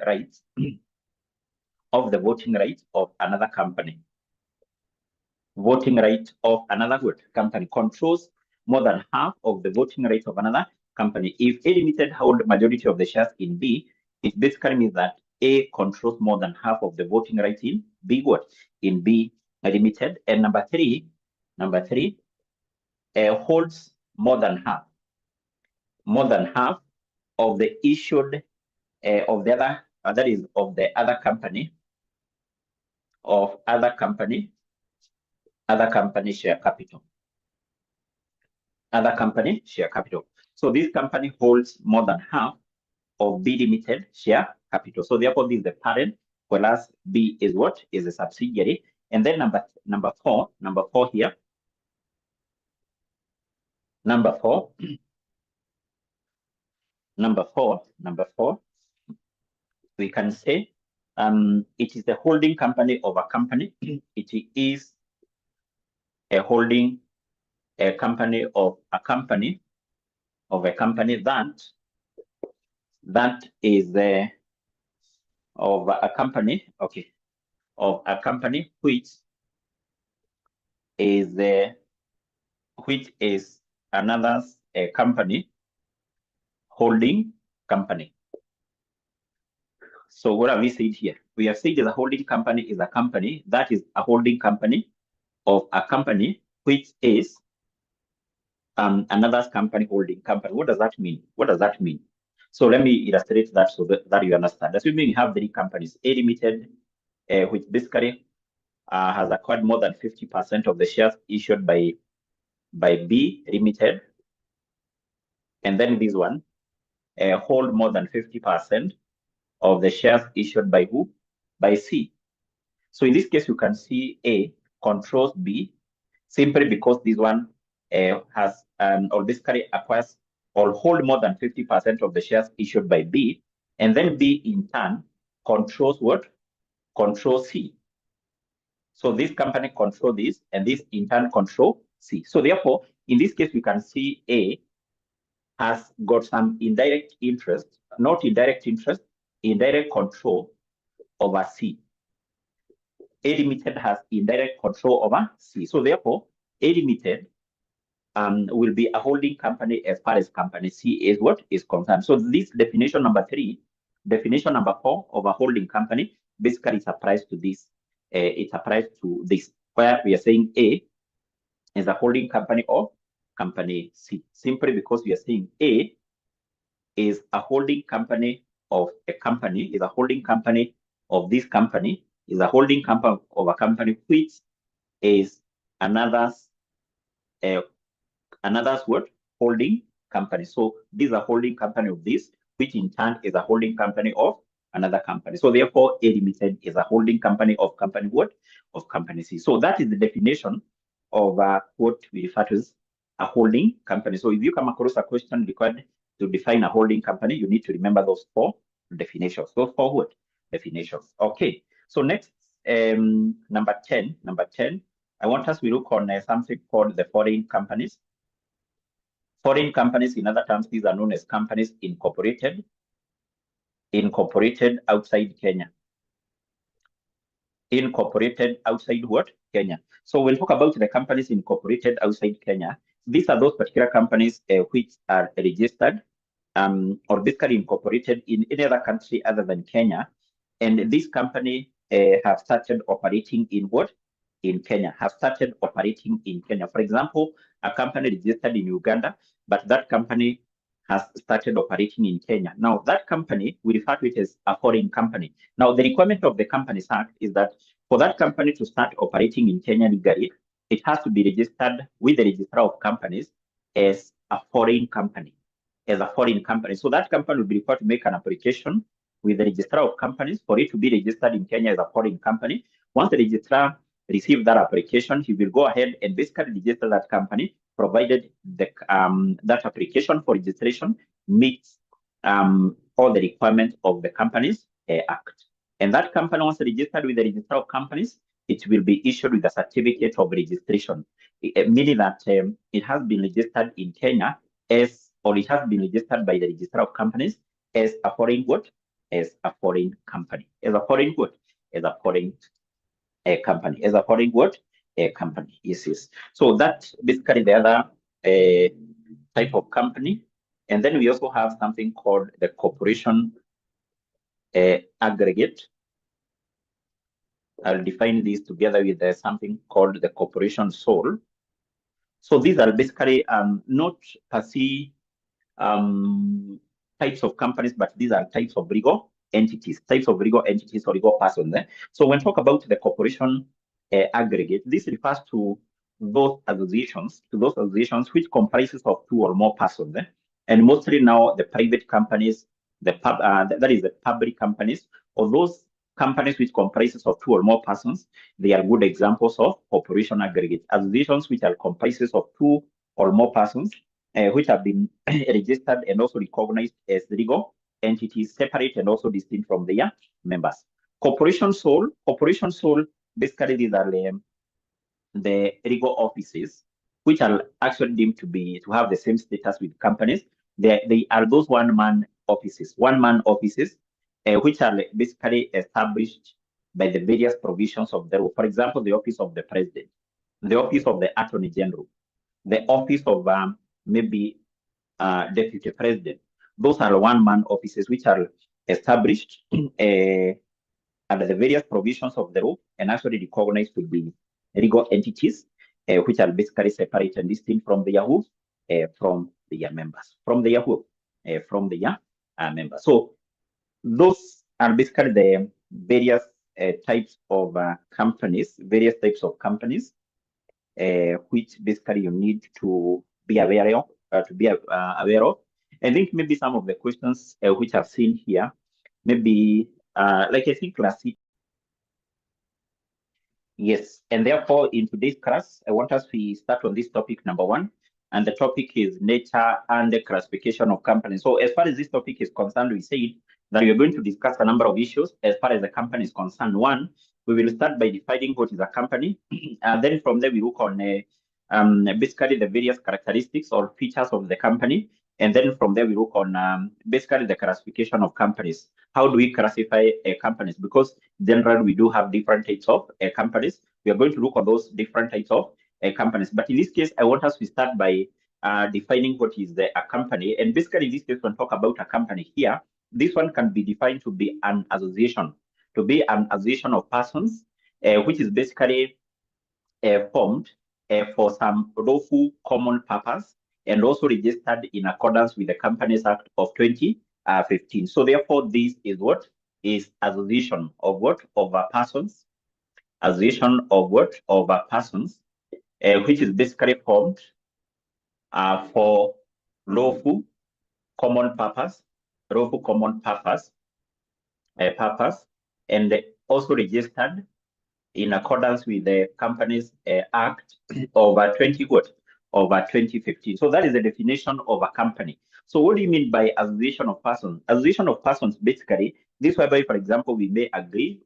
rights of another company. Voting right of another company controls more than half of the voting rights of another company. If A Limited hold majority of the shares in B, it basically means that A controls more than half of the voting rights in B in B Limited. And number three, holds more than half of the issued of the other, that is of the other company share capital. So this company holds more than half of B Limited share capital. So therefore, this is the parent, whereas B is what? Is a subsidiary. And then number four here. Number four, we can say it is the holding company of a company. It is a holding company of a company that is of a company, of a company which is another company holding company. So what have we said here? We have said that a holding company is a company that is a holding company of a company which is another company holding company. What does that mean? What does that mean? So let me illustrate that so that you understand. Assuming you have 3 companies, A Limited, which basically has acquired more than 50% of the shares issued by B Limited, and then this one hold more than 50% of the shares issued by who? By C. So in this case, you can see A controls B simply because this one has or basically acquires or hold more than 50% of the shares issued by B, and then B in turn controls what? Controls C. So this company controls this, and this in turn control C. So therefore, in this case, we can see A has got some indirect interest, not indirect interest, indirect control over C. A Limited has indirect control over C. So therefore, A Limited will be a holding company as far as company C is what is concerned. So this definition number 3, definition number 4 of a holding company basically applies to this. It applies to this, where we are saying A is a holding company of company C, simply because we are saying A is a holding company of a company, is a holding company of this company, is a holding company of a company which is another's what? Holding company. So this is a holding company of this, which in turn is a holding company of another company. So therefore, A Limited is a holding company of company what? Of company C. So that is the definition of what we refer to as a holding company. So if you come across a question required to define a holding company, you need to remember those 4 definitions. Those 4 what? Definitions. Okay. So next, number 10, I want us to look on something called the foreign companies. Foreign companies, in other terms, these are known as companies incorporated outside Kenya. Incorporated outside what? Kenya. So we'll talk about the companies incorporated outside Kenya. These are those particular companies which are registered or basically incorporated in any other country other than Kenya. And this company have started operating in what? In Kenya, have started operating in Kenya. For example, a company registered in Uganda, but that company has started operating in Kenya. Now, that company, we refer to it as a foreign company. Now, the requirement of the Companies Act is that for that company to start operating in Kenya legally, it has to be registered with the Registrar of Companies as a foreign company. As a foreign company. So that company will be required to make an application with the Registrar of Companies for it to be registered in Kenya as a foreign company. Once the registrar receives that application, he will go ahead and basically register that company, provided the, that application for registration meets all the requirements of the Companies Act. And that company, once registered with the Registrar of Companies, it will be issued with a certificate of registration, meaning that it has been registered in Kenya as, or it has been registered by the Registrar of Companies as a foreign what? As a foreign company. As a foreign what? As a foreign company. As a foreign what? A company. Yes. So that's basically the other type of company. And then we also have something called the corporation aggregate. I'll define this together with something called the corporation sole. So these are basically not per se types of companies, but these are types of legal entities, or legal persons. So when we talk about the corporation aggregate, this refers to those associations, which comprises of 2 or more persons. And mostly now the private companies, that is the public companies, or those companies which comprises of 2 or more persons, they are good examples of corporation aggregate. Associations which are comprises of 2 or more persons, which have been registered and also recognized as legal entities, separate and also distinct from their members. Corporation sole, basically these are the legal offices which are actually deemed to have the same status with companies. They are those one-man offices, which are basically established by the various provisions of the law. For example, the office of the president, the office of the attorney general, the office of maybe deputy president. Those are one-man offices which are established under the various provisions of the law and actually recognized to be legal entities, which are basically separate and distinct from their who, from their members, from their who, from their members. So those are basically the various types of companies, which basically you need to be aware of. I think maybe some of the questions which I've seen here, maybe like I think last week. Yes, and therefore in today's class, I want us to start on this topic number 1, and the topic is nature and the classification of companies. So as far as this topic is concerned, we said that we are going to discuss a number of issues as far as the company is concerned. 1, we will start by defining what is a company, and then from there we look on basically the various characteristics or features of the company, and then from there we look on basically the classification of companies. How do we classify companies? Because generally we do have different types of companies. We are going to look on those different types of companies. But in this case, I want us to start by defining what is a company. And basically, in this case, when we talk about a company here, this one can be defined to be an association, of persons, which is basically formed for some lawful common purpose and also registered in accordance with the Companies Act of 2015. So therefore, this is what is association of what? Of persons. Association of what? Of persons, which is basically formed for lawful common purpose, and also registered in accordance with the Companies Act of 2015. So that is the definition of a company. So what do you mean by association of persons? Association of persons, basically, this whereby, for example, we may agree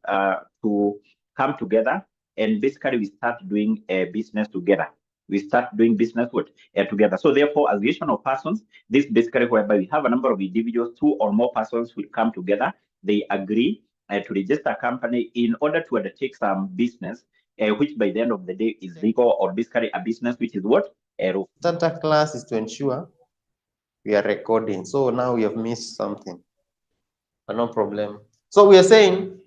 to come together and basically we start doing business together. We start doing business together. So therefore, association of persons, this basically whereby we have a number of individuals, 2 or more persons will come together. They agree to register a company in order to undertake some business, which by the end of the day is legal, or basically a business which is what? Starter class is to ensure we are recording. So now we have missed something, but no problem. So we are saying,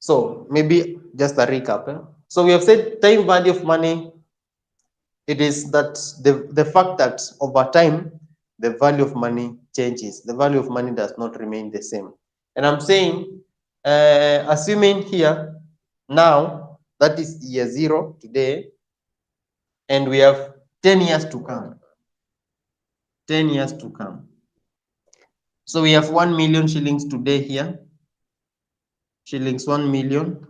so maybe just a recap. So we have said time value of money. It is that the fact that over time, the value of money changes. The value of money does not remain the same. And I'm saying, assuming here, now, that is year 0 today, and we have 10 years to come. 10 years to come. So we have 1 million shillings today here. Shillings 1 million.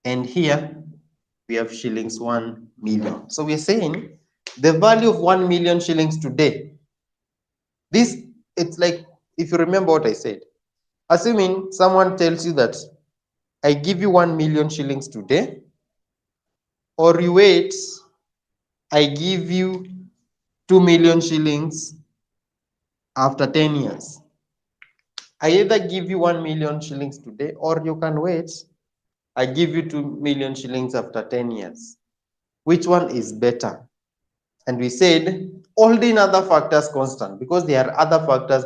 And here, we have shillings 1 million. So we're saying the value of 1 million shillings today. This, it's like, if you remember what I said, assuming someone tells you that I give you 1 million shillings today, or you wait, I give you 2 million shillings after 10 years. I either give you 1 million shillings today, or you can wait, I give you 2 million shillings after 10 years. Which one is better? And we said, holding other factors constant, because there are other factors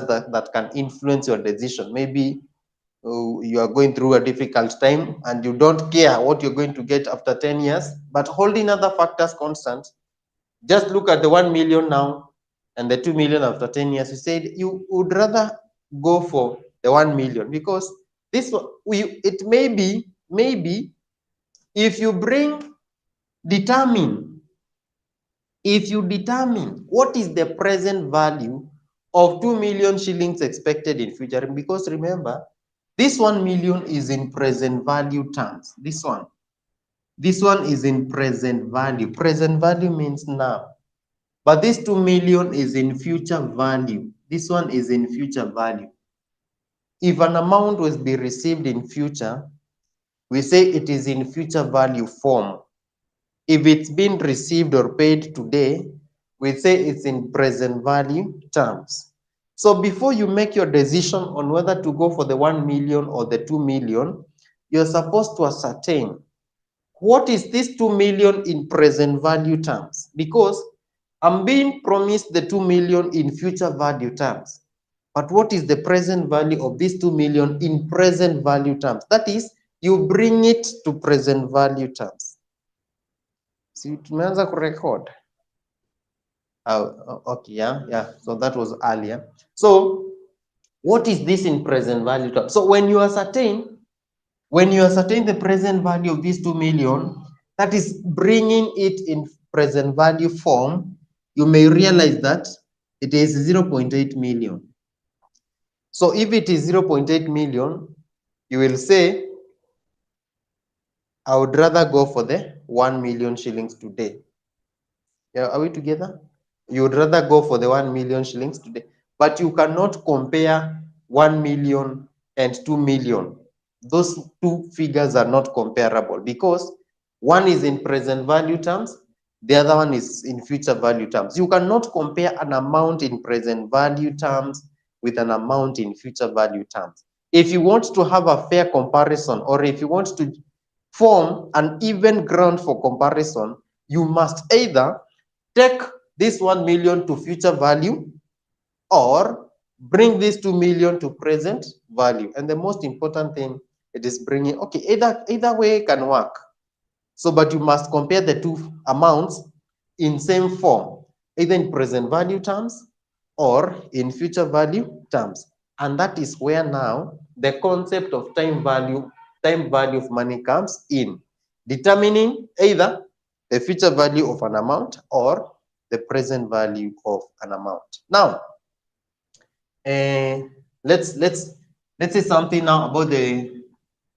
that can influence your decision. Maybe you are going through a difficult time and you don't care what you're going to get after 10 years, but holding other factors constant, just look at the 1 million now and the 2 million after 10 years. You said you would rather go for the 1 million because this, it may be, if you determine what is the present value of 2 million shillings expected in future, because remember, this 1 million is in present value terms. This one is in present value. Present value means now. But this 2 million is in future value. This one is in future value. If an amount was be received in future, we say it is in future value form. If it's been received or paid today, we say it's in present value terms. So before you make your decision on whether to go for the 1 million or the 2 million, you're supposed to ascertain what is this 2 million in present value terms, because I'm being promised the 2 million in future value terms. But what is the present value of this 2 million in present value terms? That is, you bring it to present value terms. See, tumeanza kurecord. Oh, okay, yeah. So that was earlier. So what is this in present value terms? So when you ascertain the present value of these 2 million, that is bringing it in present value form, you may realize that it is 0.8 million. So if it is 0.8 million, you will say, I would rather go for the 1 million shillings today. Yeah, are we together? You would rather go for the 1 million shillings today, but you cannot compare 1 million and 2 million. Those two figures are not comparable because one is in present value terms, the other one is in future value terms. You cannot compare an amount in present value terms with an amount in future value terms. If you want to have a fair comparison, or if you want to form an even ground for comparison, you must either take this 1 million to future value or bring this 2 million to present value. And the most important thing, it is bringing, okay, either way can work. So, but you must compare the two amounts in same form, either in present value terms or in future value terms. And that is where now the concept of time value of money comes in, determining either the future value of an amount or the present value of an amount. Now, let's say something now about the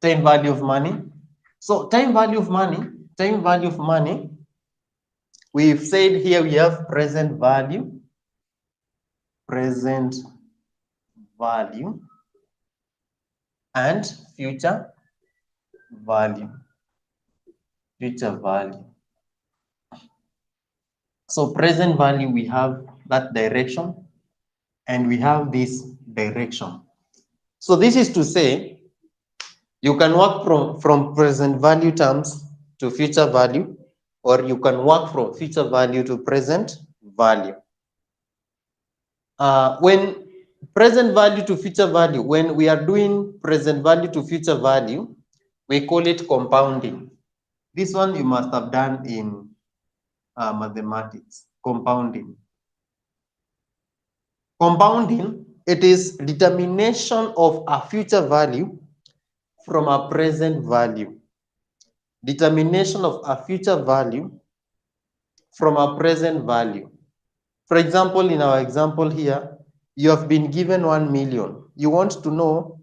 time value of money. So time value of money, we've said here we have present value, and future value. So present value, we have that direction, and we have this direction. So this is to say, you can work from present value terms to future value, or you can work from future value to present value. When present value to future value, when we are doing present value to future value, we call it compounding. This one you must have done in mathematics, compounding. Compounding, it is determination of a future value from a present value. Determination of a future value from a present value. For example, in our example here, you have been given 1 million. You want to know,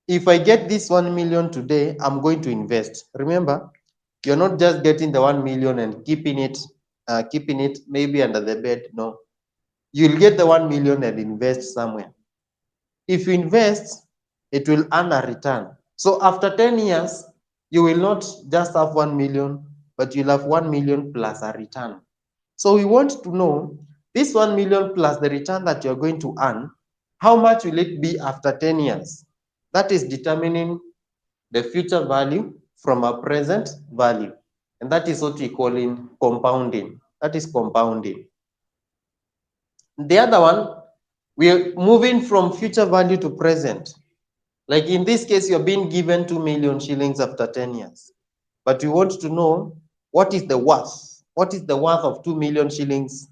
if I get this 1 million today, I'm going to invest. Remember, you're not just getting the 1 million and keeping it maybe under the bed. No, you'll get the 1 million and invest somewhere. If you invest, it will earn a return. So after 10 years, you will not just have 1 million, but you'll have 1 million plus a return. So we want to know this 1 million plus the return that you're going to earn, how much will it be after 10 years? That is determining the future value from a present value. And that is what we call in compounding. That is compounding. The other one, we are moving from future value to present. Like in this case, you're being given 2 million shillings after 10 years. But we want to know what is the worth. What is the worth of 2 million shillings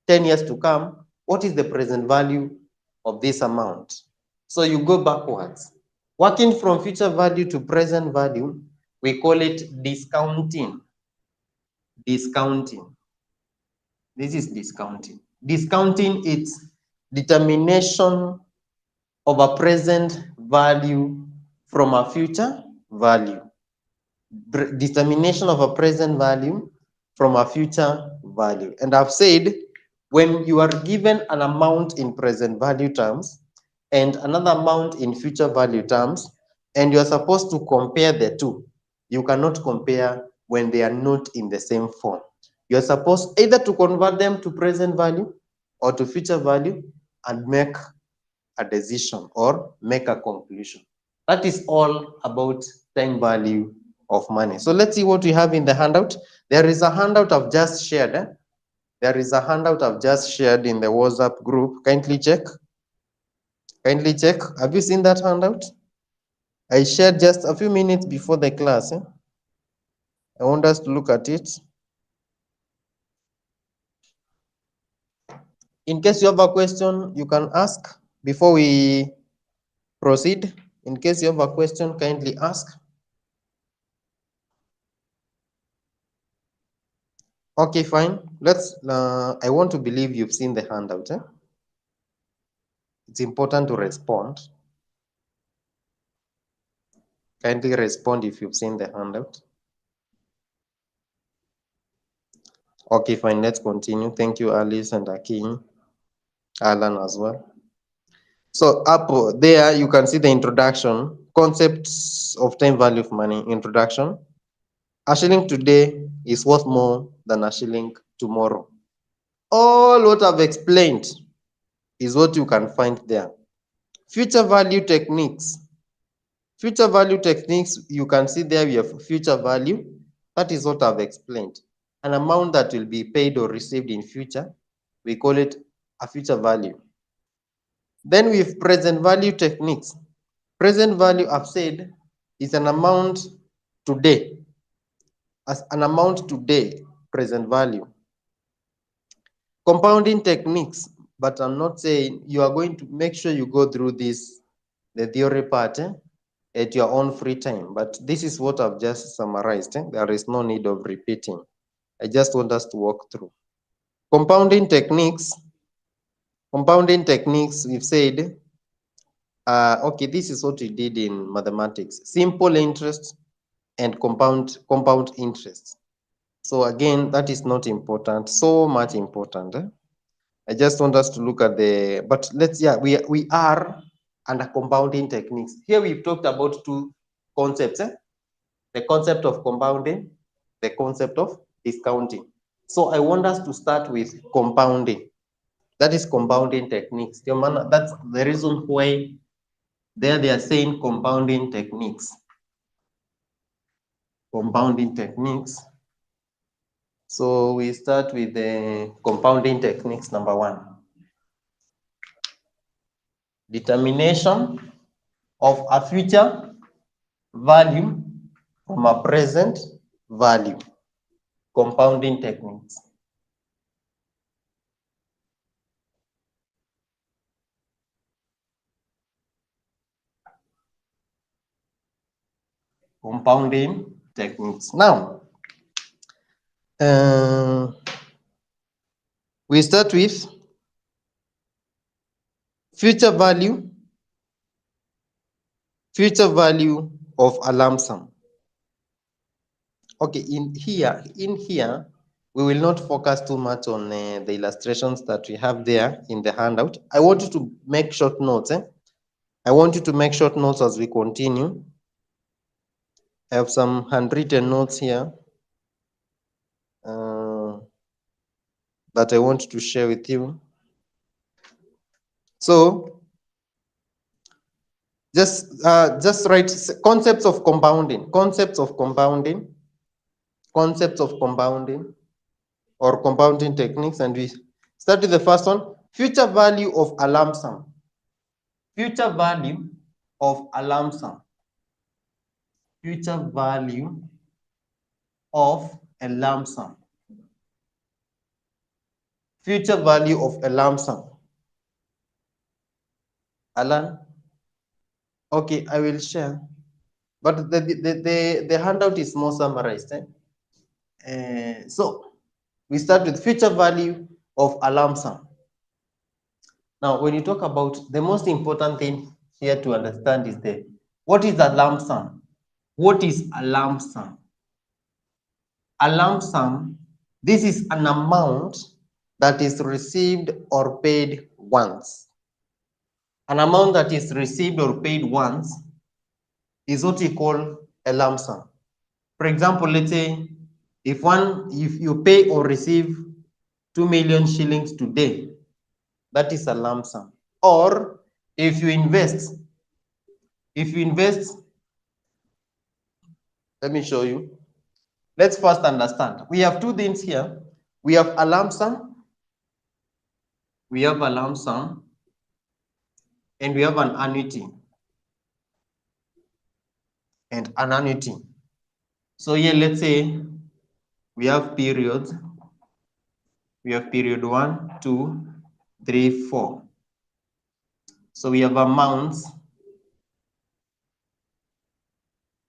10 years to come? What is the present value of this amount? So you go backwards. Working from future value to present value, we call it discounting. Discounting. This is discounting. Discounting is determination of a present value from a future value. Determination of a present value from a future value. And I've said, when you are given an amount in present value terms and another amount in future value terms, and you're supposed to compare the two, you cannot compare when they are not in the same form. You're supposed either to convert them to present value or to future value and make a decision or make a conclusion. That is all about time value of money. So let's see what we have in the handout. There is a handout I've just shared. There is a handout I've just shared in the WhatsApp group. Kindly check. Kindly check. Have you seen that handout? I shared just a few minutes before the class. I want us to look at it. In case you have a question, you can ask before we proceed. In case you have a question, kindly ask. Okay, fine. Let's. I want to believe you've seen the handout. It's important to respond. Kindly respond if you've seen the handout. Okay, fine. Let's continue. Thank you, Alice and Akin, Alan as well. So up there, you can see the introduction, concepts of time value of money, introduction. A shilling today is worth more than a shilling tomorrow. All what I've explained is what you can find there. Future value techniques. Future value techniques, you can see there we have future value. That is what I've explained. An amount that will be paid or received in future, we call it a future value. Then we have present value techniques. Present value, I've said, is an amount today. As an amount today, present value. Compounding techniques, but I'm not saying you are going to make sure you go through this, the theory part, at your own free time. But this is what I've just summarized. There is no need of repeating. I just want us to walk through. Compounding techniques, we've said, okay, this is what we did in mathematics. Simple interest and compound interest. So again, that is not important, so much important. I just want us to look at the, but let's, we are under compounding techniques. Here we've talked about two concepts, the concept of compounding, the concept of discounting. So I want us to start with compounding. That is compounding techniques. That's the reason why they are saying compounding techniques. Compounding techniques. So we start with the compounding techniques, number 1. Determination of a future value from a present value. Compounding techniques. Compounding techniques. Now, we start with future value of a lump sum. Okay, in here, we will not focus too much on the illustrations that we have there in the handout. I want you to make short notes. I want you to make short notes as we continue. I have some handwritten notes here that I want to share with you. So just write concepts of compounding, or compounding techniques, and we start with the first one. Future value of a lump sum. Future value of a lump sum. Future value of a lump sum. Future value of a lump sum. Alan? Okay, I will share. But the handout is more summarized. So we start with future value of a lump sum. Now, when you talk about, the most important thing here to understand is what is a lump sum? What is a lump sum? A lump sum, this is an amount that is received or paid once. An amount that is received or paid once is what we call a lump sum. For example, let's say if you pay or receive 2 million shillings today, that is a lump sum. Or if you invest, let me show you. Let's first understand. We have two things here. We have a lump sum. We have a lump sum. And we have an annuity. and an annuity. So here, let's say we have periods. We have period 1, 2, 3, 4. So we have amounts.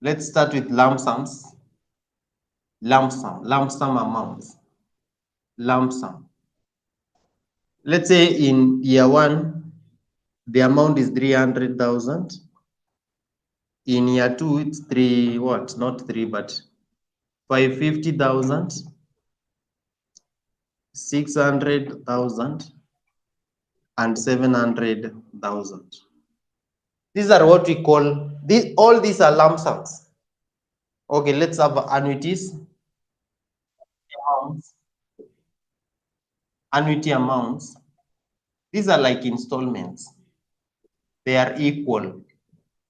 Let's start with lump sums. Lump sum amounts. Lump sum. Let's say in year 1, the amount is 300,000. In year 2, it's 3, what? Not 3, but 550,000, 600,000, and 700,000. These are what we call, all these are lump sums. Okay, let's have annuities. Annuity amounts. These are like installments. They are equal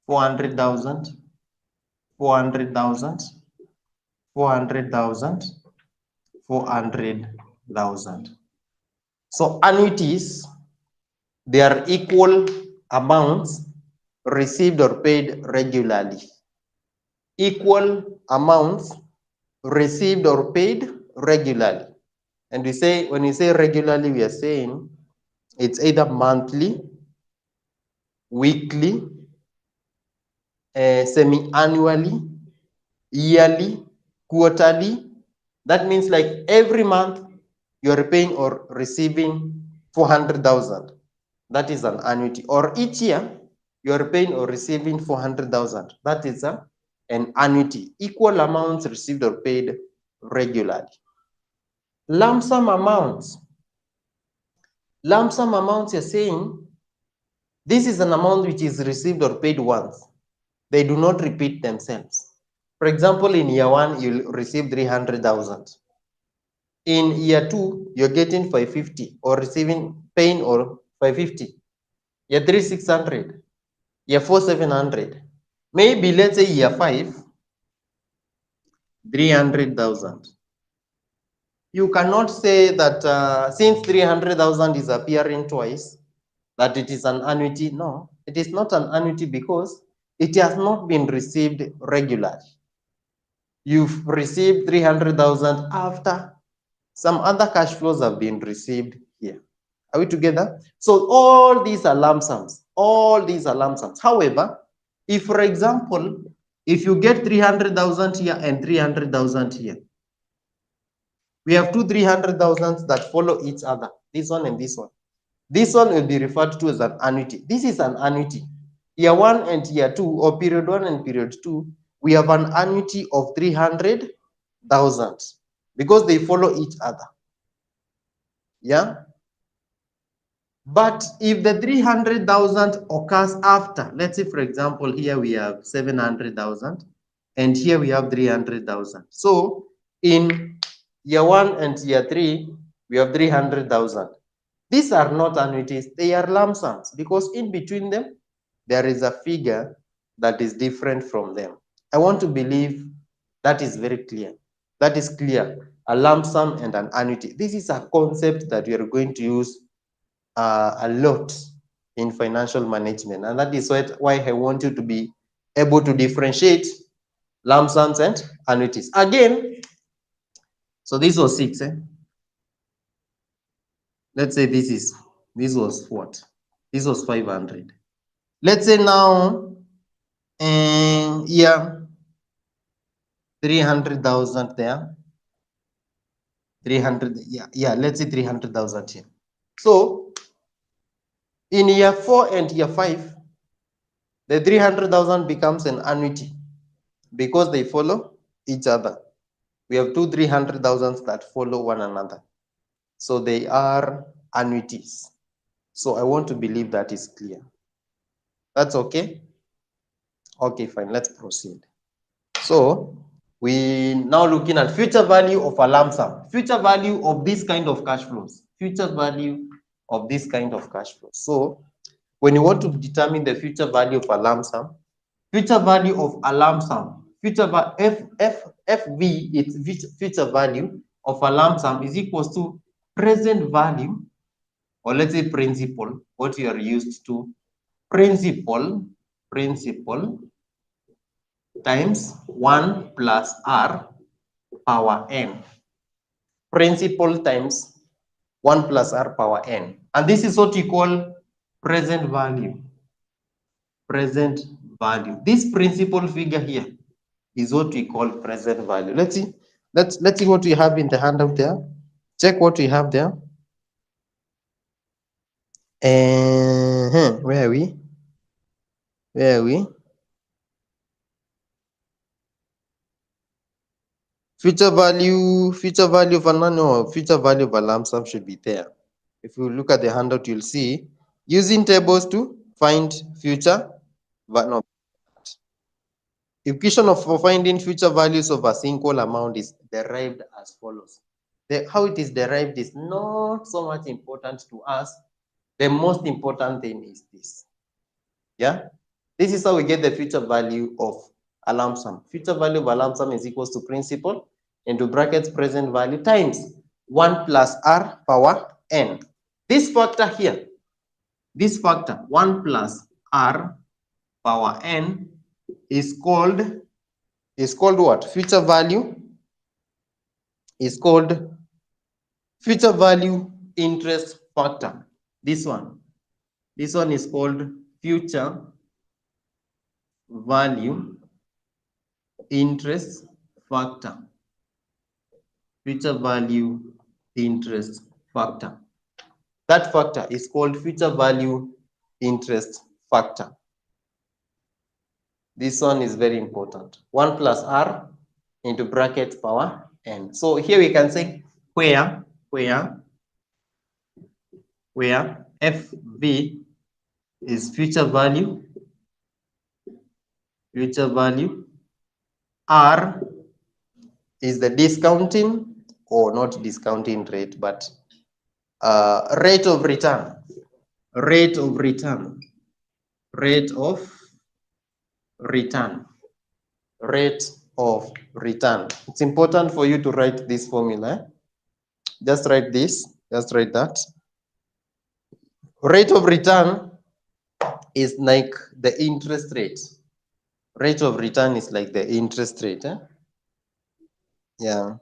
400,000, 400,000, 400,000, 400,000. So annuities, they are equal amounts received or paid regularly. Equal amounts received or paid regularly. And we say, when we say regularly, we are saying it's either monthly, weekly, semi-annually, yearly, quarterly. That means like every month you are paying or receiving 400,000. That is an annuity. Or each year you are paying or receiving 400,000. That is an annuity. Equal amounts received or paid regularly. Lump sum amounts. Lump sum amounts, you're saying this is an amount which is received or paid once. They do not repeat themselves. For example, in year 1, you'll receive 300,000. In year 2, you're getting 550 or paying or 550. Year 3, 600. Year 4, 700. Maybe let's say year 5, 300,000. You cannot say that since 300,000 is appearing twice, that it is an annuity. No, it is not an annuity because it has not been received regularly. You've received 300,000 after some other cash flows have been received here. Are we together? So all these are lump sums. All these are lump sums. However, if, for example, if you get 300,000 here and 300,000 here, we have two 300,000s that follow each other, this one and this one. This one will be referred to as an annuity. This is an annuity. Year 1 and year 2, or period 1 and period 2, we have an annuity of 300,000 because they follow each other. Yeah? But if the 300,000 occurs after, let's say, for example, here we have 700,000 and here we have 300,000. So in year 1 and year 3, we have 300,000. These are not annuities, they are lump sums because in between them, there is a figure that is different from them. I want to believe that is very clear. That is clear, a lump sum and an annuity. This is a concept that we are going to use a lot in financial management. And that is why I want you to be able to differentiate lump sums and annuities. Again, so this was 6. Let's say this was what? This was 500. Let's say now, yeah, 300,000 there. 300, yeah, let's say 300,000 here. So in year 4 and year 5, the 300,000 becomes an annuity because they follow each other. We have two 300,000s that follow one another. So they are annuities. So I want to believe that is clear. That's okay? Okay, fine, let's proceed. So we now looking at future value of a lump sum, future value of this kind of cash flows, future value of this kind of cash flows. So when you want to determine the future value of a lump sum, future value of a lump sum, future FV, its future value of a lump sum is equals to present value, or let's say principal, what you are used to, principal times 1 plus r power n. Principal times 1 plus r power n. And this is what we call present value. Present value. This principal figure here is what we call present value. Let's see. Let's see what we have in the handout there. Check what we have there. Where are we? Where are we? Future value of a no, future value of a lump sum should be there. If you look at the handout, you'll see using tables to find future no. Equation for finding future values of a single amount is derived as follows. How it is derived is not so much important to us. The most important thing is this. Yeah, this is how we get the future value of a lump sum. Future value of a lump sum is equals to principal into brackets present value times 1 plus r power n. This factor here, this factor 1 plus r power n is called what? Future value is called future value interest factor. This one is called future value interest factor. Future value interest factor. That factor is called future value interest factor. This one is very important. 1 plus r into bracket power n. So here we can say where FV is future value, R is the discounting or not discounting rate, but rate of return. It's important for you to write this formula. Just write this, just write that. Rate of return is like the interest rate. Rate of return is like the interest rate. Yeah.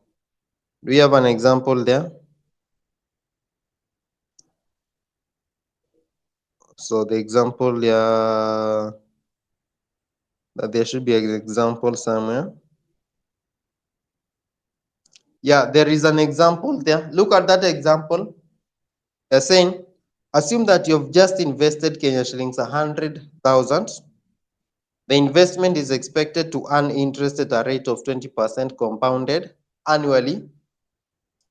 Do we have an example there? So the example, yeah, there should be an example somewhere. Yeah, there is an example there. Look at that example. They're saying, assume that you've just invested Kenya shillings 100,000. The investment is expected to earn interest at a rate of 20% compounded annually.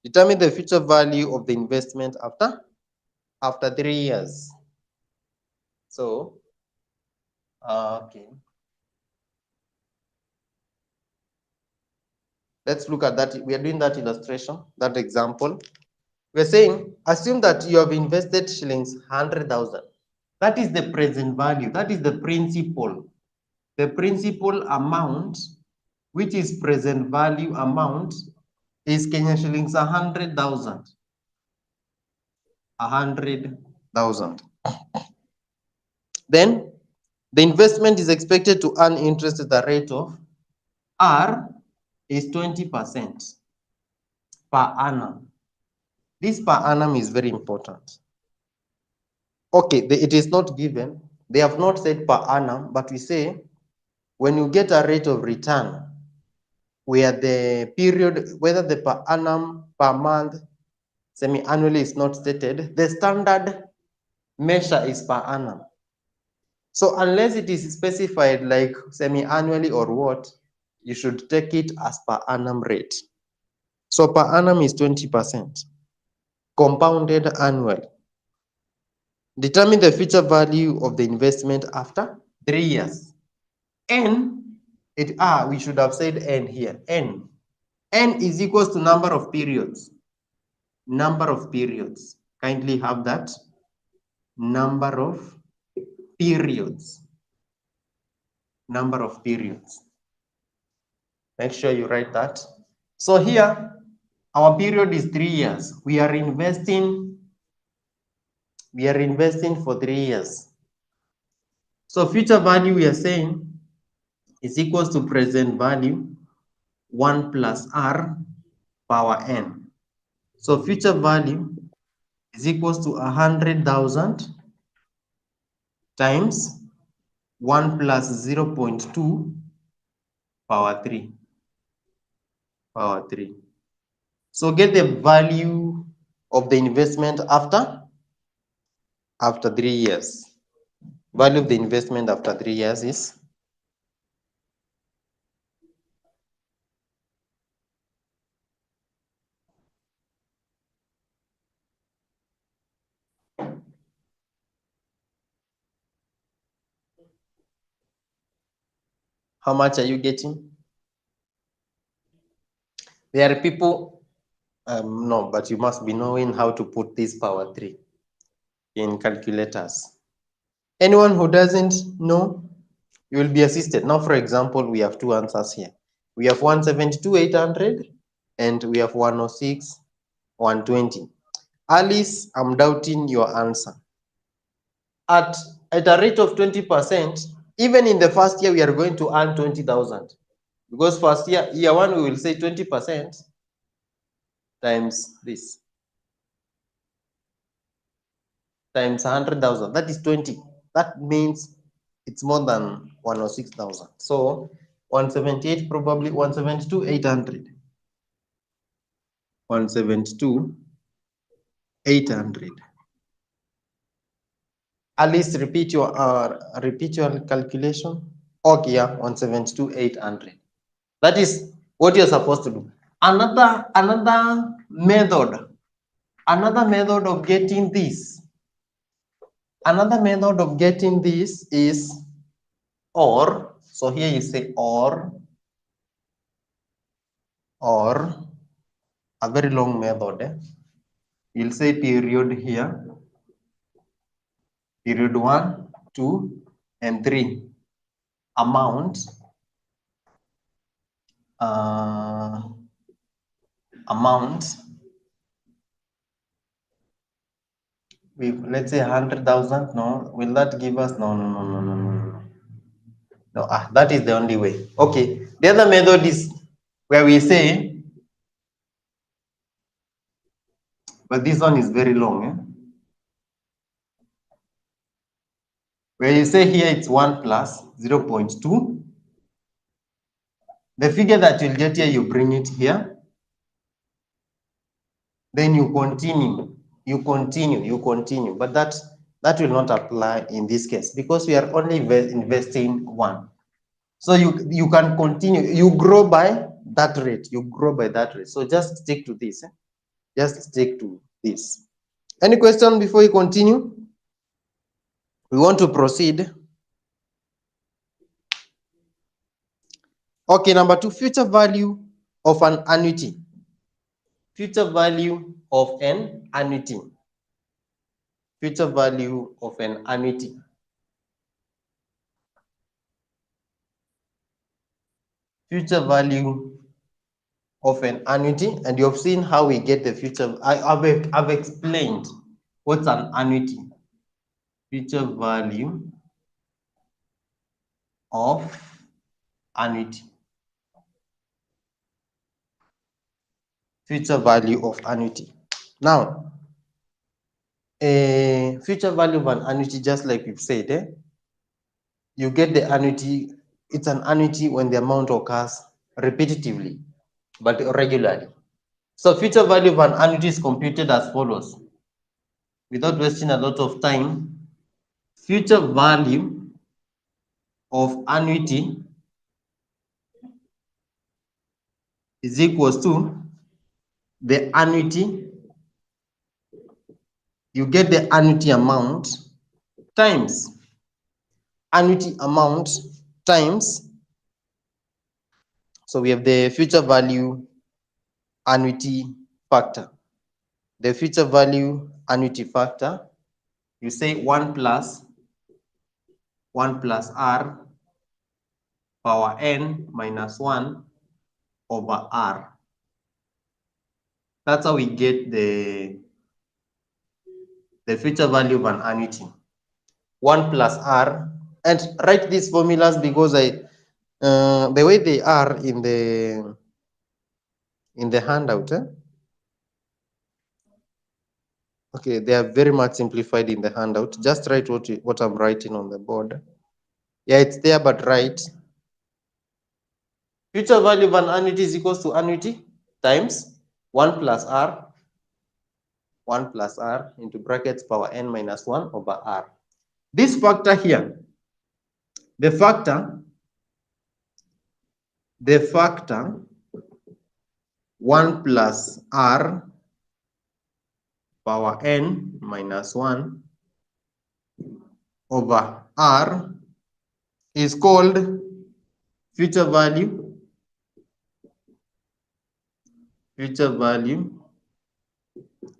Determine the future value of the investment after 3 years. So, okay. Let's look at that. We are doing that illustration, that example. We're saying, assume that you have invested shillings 100,000. That is the present value. That is the principal. The principal amount, which is present value amount, is Kenya shillings 100,000. 100,000. Then the investment is expected to earn interest at the rate of R is 20% per annum. This per annum is very important. Okay, it is not given. They have not said per annum, but we say when you get a rate of return where the period, whether the per annum, per month, semi-annually is not stated, the standard measure is per annum. So unless it is specified like semi-annually or what, you should take it as per annum rate. So per annum is 20%, compounded annually. Determine the future value of the investment after 3 years. N, we should have said N here. N is equals to number of periods. Number of periods. Kindly have that. Number of periods. Number of periods. Make sure you write that. So here, our period is 3 years. We are investing for 3 years. So future value we are saying is equals to present value 1 plus r power n. So future value is equals to 100,000 times 1 plus 0.2 power 3. So get the value of the investment after 3 years. Value of the investment after 3 years is how much are you getting? There are people, no, but you must be knowing how to put this power 3 in calculators. Anyone who doesn't know, you will be assisted. Now, for example, we have two answers here. We have 172,800 and we have 106,120. Alice, I'm doubting your answer. At a rate of 20%, even in the first year, we are going to earn 20,000. Because first year one, we will say 20% times this, times 100,000. That is 20. That means it's more than 106,000. So 178, probably 172,800. 172,800. Alice, repeat your calculation. Okay, yeah, 172,800. That is what you're supposed to do. Another method of getting this. Another method of getting this is or. So here you say or a very long method. You'll say period here. Period 1, 2, and 3. Amount. Let's say 100,000. No, will that give us? No. That is the only way. Okay. The other method is where we say, but this one is very long. Where you say here it's 1 plus 0.2. The figure that you'll get here, you bring it here. Then you continue. But that will not apply in this case because we are only investing 1. So you can continue. You grow by that rate. So just stick to this. Any question before you continue? We want to proceed. Okay, number 2, future value of an annuity. Future value of an annuity. Future value of an annuity. Future value of an annuity, and you have seen how we get the future. I've explained what's an annuity. Future value of annuity. Future value of annuity. Now, a future value of an annuity, just like we've said, you get the annuity. It's an annuity when the amount occurs repetitively, but regularly. So future value of an annuity is computed as follows. Without wasting a lot of time, future value of annuity is equals to the annuity. You get the annuity amount times annuity amount times. So we have the future value annuity factor. The future value annuity factor, you say 1 plus r power n minus 1 over r. That's how we get the future value of an annuity. 1 plus r, and write these formulas because The way they are in the handout, okay, they are very much simplified in the handout. Just write what I'm writing on the board. Yeah, it's there, but write. Future value of an annuity is equals to annuity times 1 plus R, 1 plus R into brackets power n minus 1 over R. This factor here, the factor 1 plus R power n minus 1 over R is called future value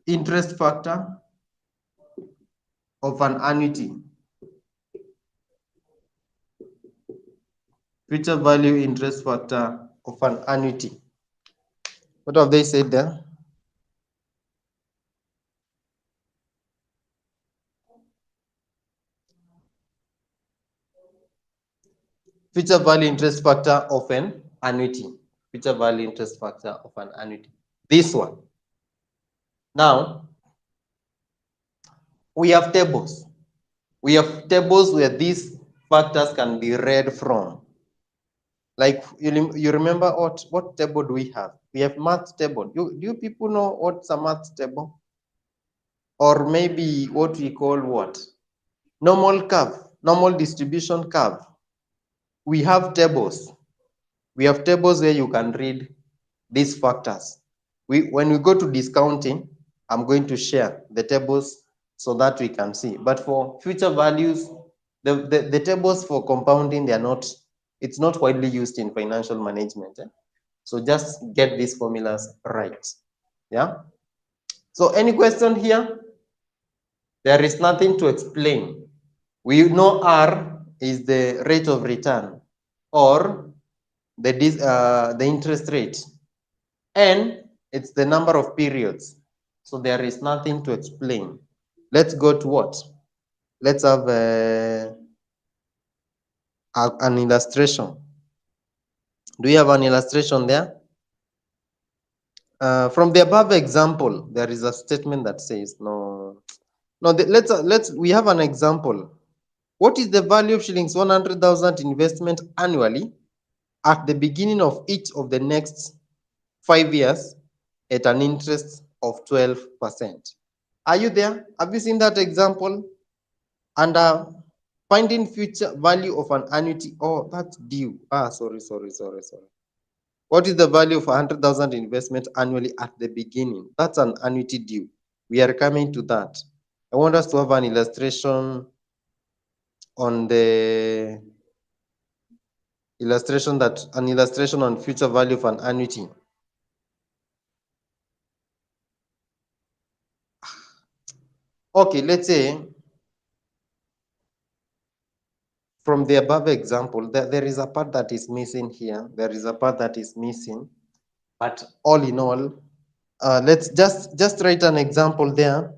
interest factor of an annuity. Future value interest factor of an annuity. What have they said there? Future value interest factor of an annuity. Future value interest factor of an annuity. This one. Now, we have tables. We have tables where these factors can be read from. Like you remember what table do we have? We have math table. Do you people know what's a math table? Or maybe what we call what? Normal curve, normal distribution curve. We have tables. We have tables where you can read these factors. When we go to discounting, I'm going to share the tables so that we can see. But for future values, the tables for compounding, it's not widely used in financial management. So just get these formulas right. Yeah. So any question here? There is nothing to explain. We know R is the rate of return or the interest rate. N, it's the number of periods. So there is nothing to explain. Let's go to what? Let's have an illustration. Do we have an illustration there? From the above example, there is a statement that says no. We have an example. What is the value of shillings 100,000 investment annually at the beginning of each of the next 5 years at an interest of 12%? Are you there? Have you seen that example? And finding future value of an annuity. Oh, that's due. Sorry. What is the value of 100,000 investment annually at the beginning? That's an annuity due. We are coming to that. I want us to have an illustration on the illustration on future value of an annuity. Okay, let's say from the above example, there is a part that is missing here. There is a part that is missing, but all in all, let's just write an example there.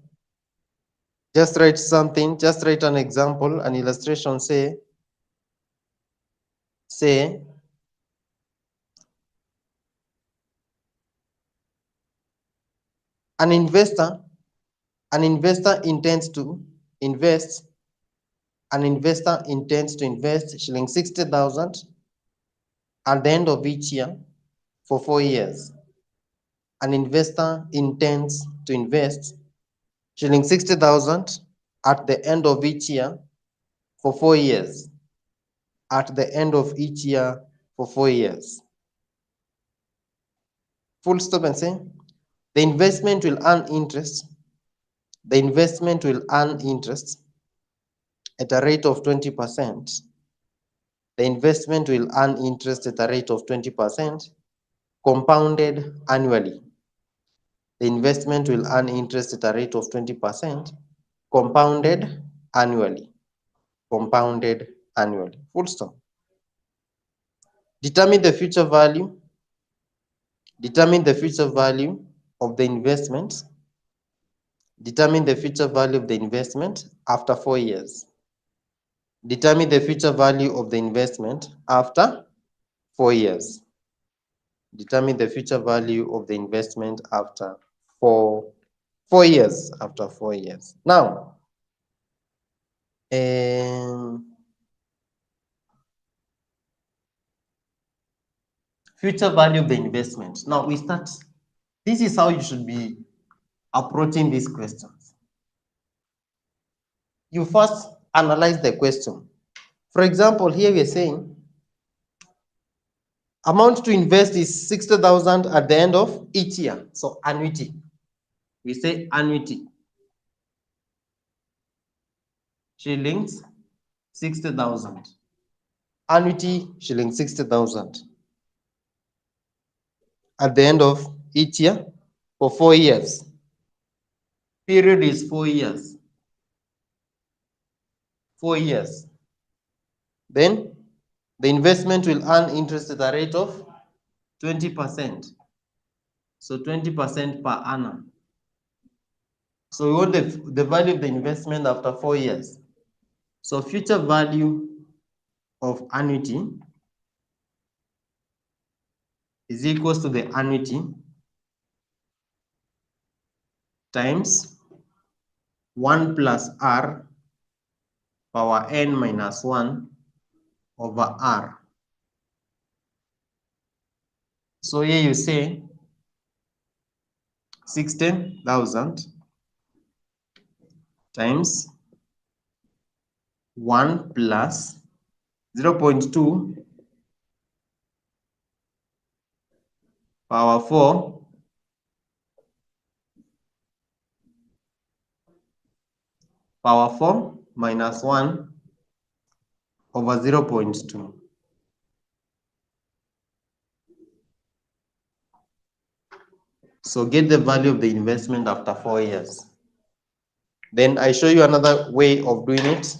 Just write something. Just write an example, an illustration. Say an investor intends to invest. An investor intends to invest shilling 60,000 at the end of each year for 4 years. An investor intends to invest shilling 60,000 at the end of each year for 4 years. At the end of each year for 4 years. Full stop and say, the investment will earn interest. The investment will earn interest at a rate of 20%. The investment will earn interest at a rate of 20% compounded annually. The investment will earn interest at a rate of 20% compounded annually. Compounded annually. Full stop. Determine the future value. Determine the future value of the investment. Determine the future value of the investment after 4 years. Determine the future value of the investment after 4 years. Determine the future value of the investment after 4 years. After 4 years. Now, future value of the investment. Now we start. This is how you should be approaching these questions. You first analyze the question. For example, here we are saying amount to invest is 60,000 at the end of each year. So annuity. We say annuity. Shillings 60,000. Annuity shillings 60,000 at the end of each year for 4 years. Period is 4 years. 4 years. Then the investment will earn interest at a rate of 20%. So 20% per annum. So we want the value of the investment after 4 years. So future value of annuity is equals to the annuity times 1 plus r power n minus 1 over r. So here you say 16,000 times 1 plus 0.2 power 4 power 4 minus 1 over 0.2. So get the value of the investment after 4 years. Then I show you another way of doing it.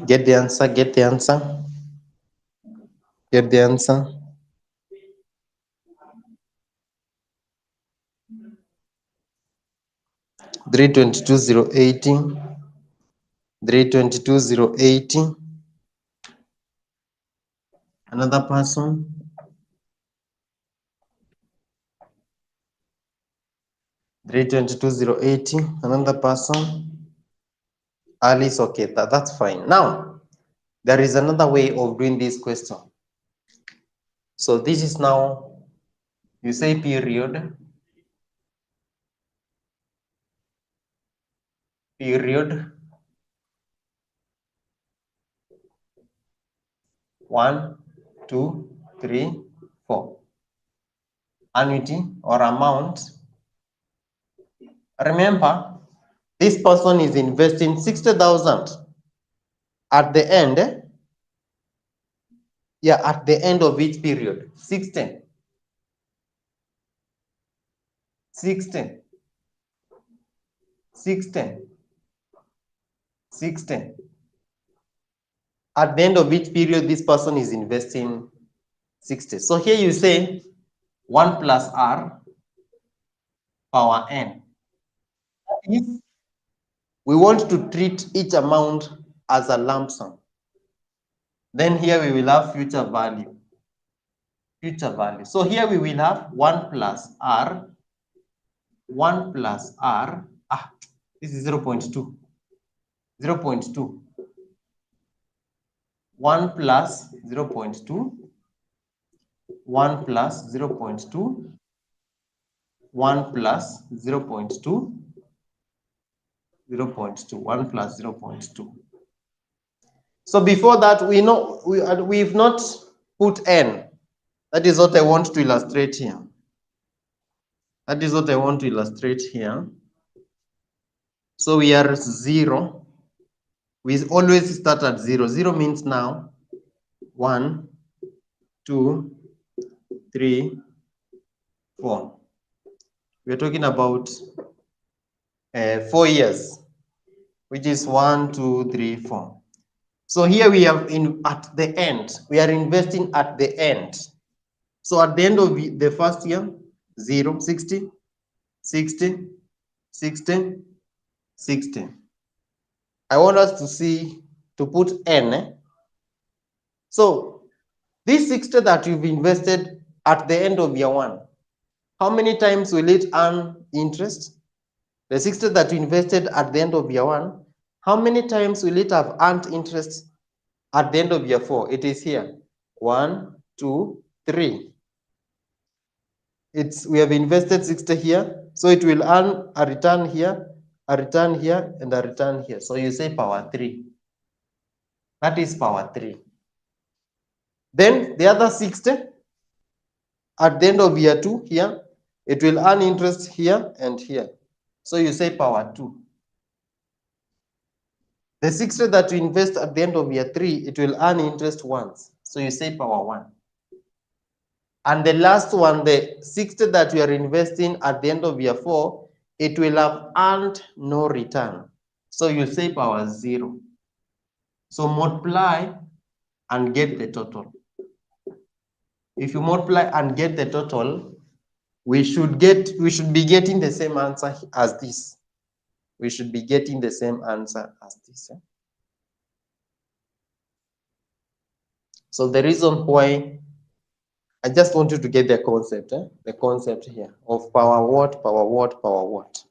Get the answer, get the answer. Get the answer. $322,080. $322,080. Another person. $322,080. Another person. Alice, okay, that's fine. Now, there is another way of doing this question. So this is now, you say period. Period. 1, 2, 3, 4. Annuity or amount. Remember, this person is investing 60,000 at the end. Yeah, at the end of each period. 16. 16. 16. 16. At the end of each period, this person is investing 60. So here you say 1 plus r power n. If we want to treat each amount as a lump sum, then here we will have future value. Future value. So here we will have 1 plus r. 1 plus r. This is 0.2. 0.2. 1 plus 0.2. 1 plus 0.2. 1 plus 0.2. 0.2. 1 plus 0.2. So before that, we know we've not put n. That is what I want to illustrate here. That is what I want to illustrate here. So we are 0. We always start at 0. 0 means now 1, 2, 3, 4. We're talking about 4 years, which is 1, 2, 3, 4. So here we have at the end, we are investing at the end. So at the end of the first year, 0, 60, 60, 60, 60. I want us to put n. So this 60 that you've invested at the end of year 1, how many times will it earn interest? The 60 that you invested at the end of year 1, how many times will it have earned interest at the end of year 4? It is here. 1, 2, 3. We have invested 60 here, so it will earn a return here, a return here, and a return here. So you say power 3. That is power 3. Then the other 60 at the end of year 2 here, it will earn interest here and here. So you say power 2. The 60 that you invest at the end of year 3, it will earn interest once. So you say power 1. And the last one, the 60 that you are investing at the end of year 4, it will have earned no return. So you say power 0. So multiply and get the total. If you multiply and get the total, we should be getting the same answer as this. We should be getting the same answer as this. So the reason why I just want you to get the concept, the concept here of power what, power what, power what.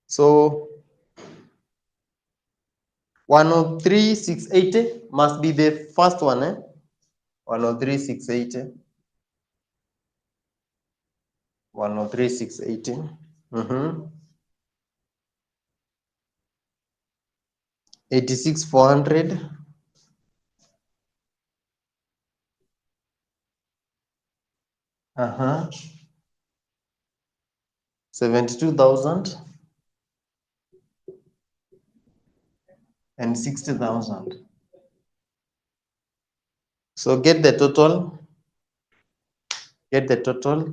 So 103,680 must be the first one. 103,680. 103,680. 86,400. 72,000 and 60,000. So get the total. Get the total.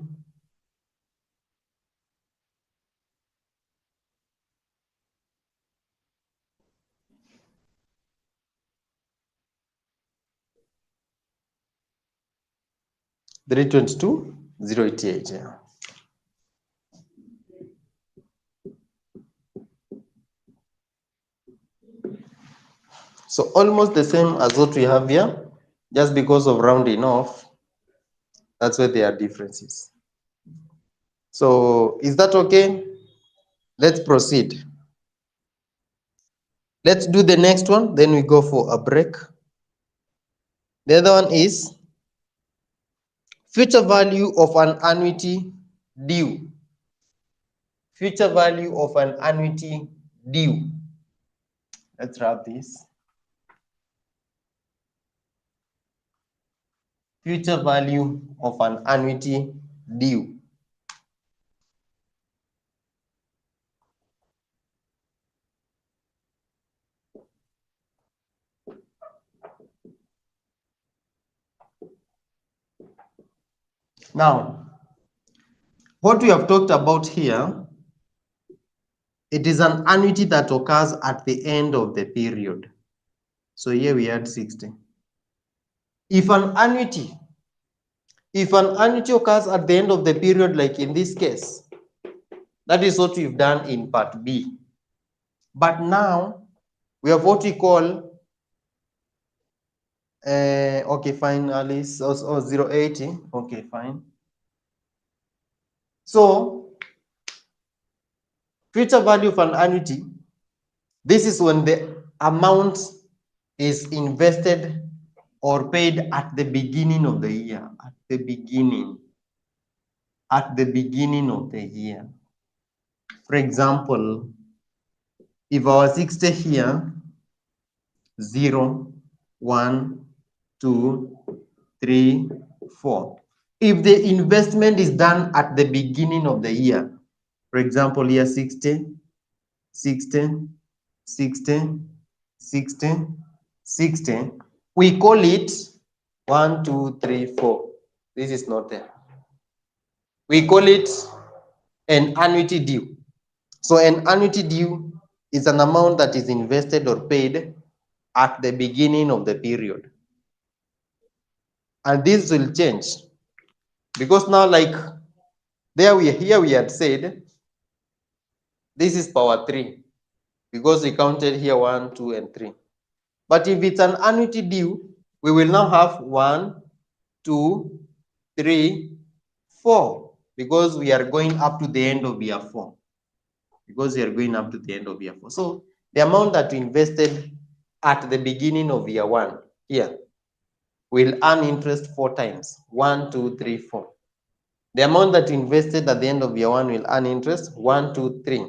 $322,088. Yeah. So almost the same as what we have here, just because of rounding off, that's where there are differences. So is that okay? Let's proceed. Let's do the next one, then we go for a break. The other one is future value of an annuity due. Future value of an annuity due. Let's wrap this. Future value of an annuity due. Now, what we have talked about here, it is an annuity that occurs at the end of the period. So here we had 60. If an annuity occurs at the end of the period, like in this case, that is what we've done in part B. But now we have what we call, okay, fine, Alice, 080, okay, fine. So future value of an annuity, this is when the amount is invested or paid at the beginning of the year, at the beginning of the year. For example, if our 60 here, 0, 1, 2, 3, 4. If the investment is done at the beginning of the year, for example, here 60, 60, 60, 60, 60, we call it 1, 2, 3, 4. This is not there. We call it an annuity due. So an annuity due is an amount that is invested or paid at the beginning of the period. And this will change because now, like here we had said, this is power 3 because we counted here 1, 2, and 3. But if it's an annuity due, we will now have 1, 2, 3, 4 because we are going up to the end of year 4. Because we are going up to the end of year 4. So the amount that we invested at the beginning of year 1 here will earn interest 4 times. 1, 2, 3, 4. The amount that we invested at the end of year 1 will earn interest 1, 2, 3.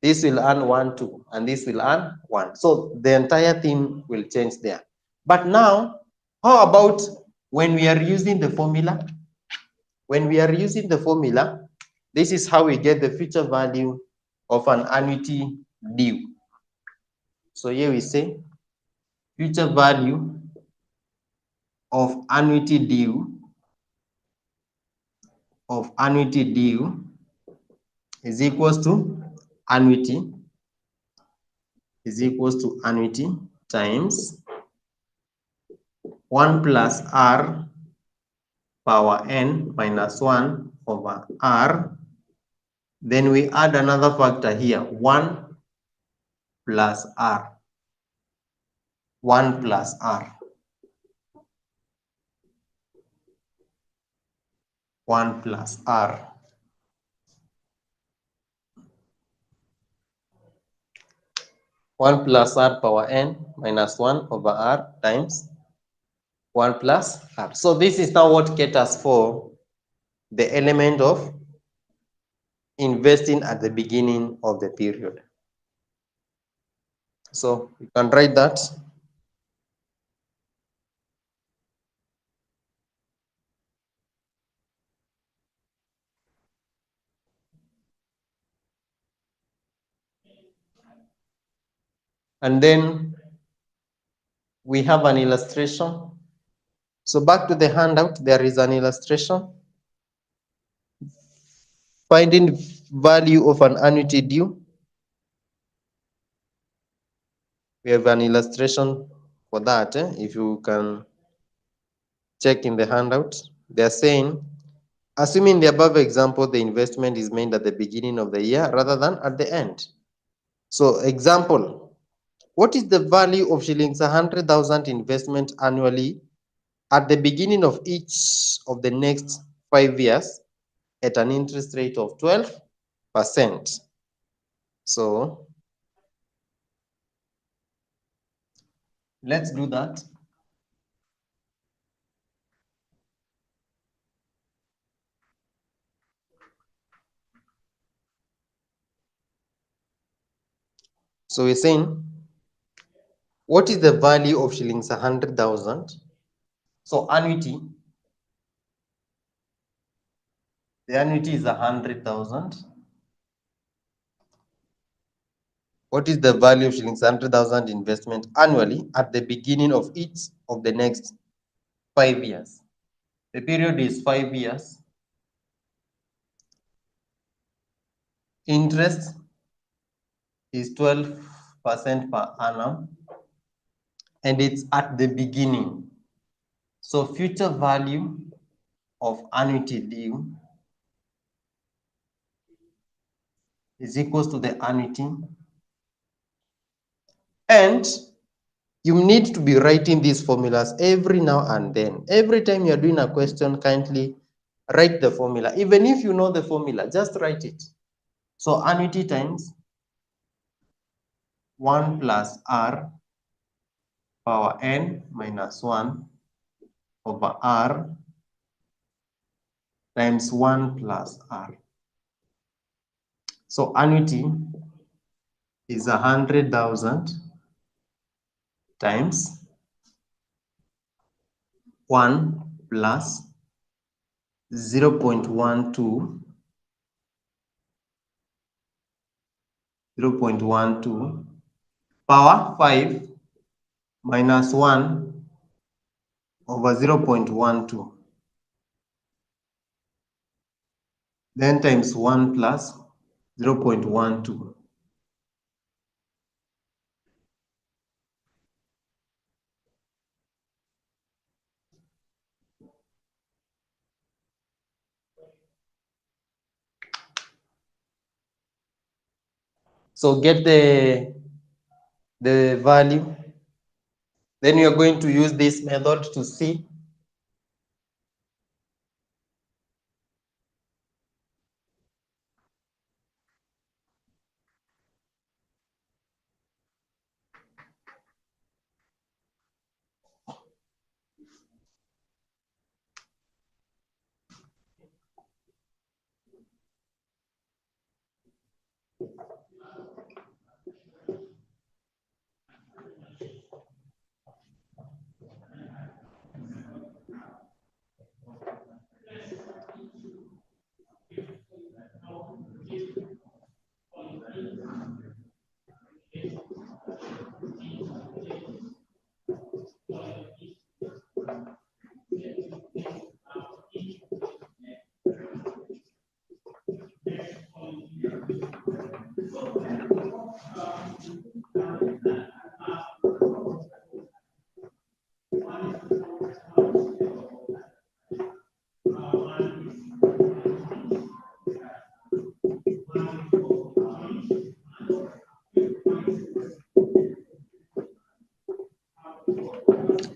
This will earn 1, 2, and this will earn 1. So the entire thing will change there. But now, how about when we are using the formula? When we are using the formula, this is how we get the future value of an annuity due. So here we say future value of annuity due is equals to annuity times 1 plus r power n minus 1 over r. Then we add another factor here, 1 plus r. 1 plus r. 1 plus r. 1 plus r power n minus 1 over r times 1 plus r. So this is now what caters for the element of investing at the beginning of the period. So you can write that. And then we have an illustration. So back to the handout, there is an illustration. Finding value of an annuity due. We have an illustration for that. If you can check in the handout, they're saying, assuming the above example, the investment is made at the beginning of the year rather than at the end. So example, what is the value of shillings 100,000 investment annually at the beginning of each of the next 5 years at an interest rate of 12%? So let's do that. So we're saying, what is the value of shillings 100,000? So annuity, the annuity is 100,000. What is the value of shillings 100,000 investment annually at the beginning of each of the next 5 years? The period is 5 years. Interest is 12% per annum, and it's at the beginning. So future value of annuity due is equals to the annuity. And you need to be writing these formulas every now and then. Every time you're doing a question, kindly write the formula. Even if you know the formula, just write it. So annuity times 1 plus r power n minus 1 over r times 1 plus r. So annuity is 100,000 times 1 plus 0.12 power 5 minus 1 over 0.12, then times 1 plus 0.12. So get the value. Then we are going to use this method to see.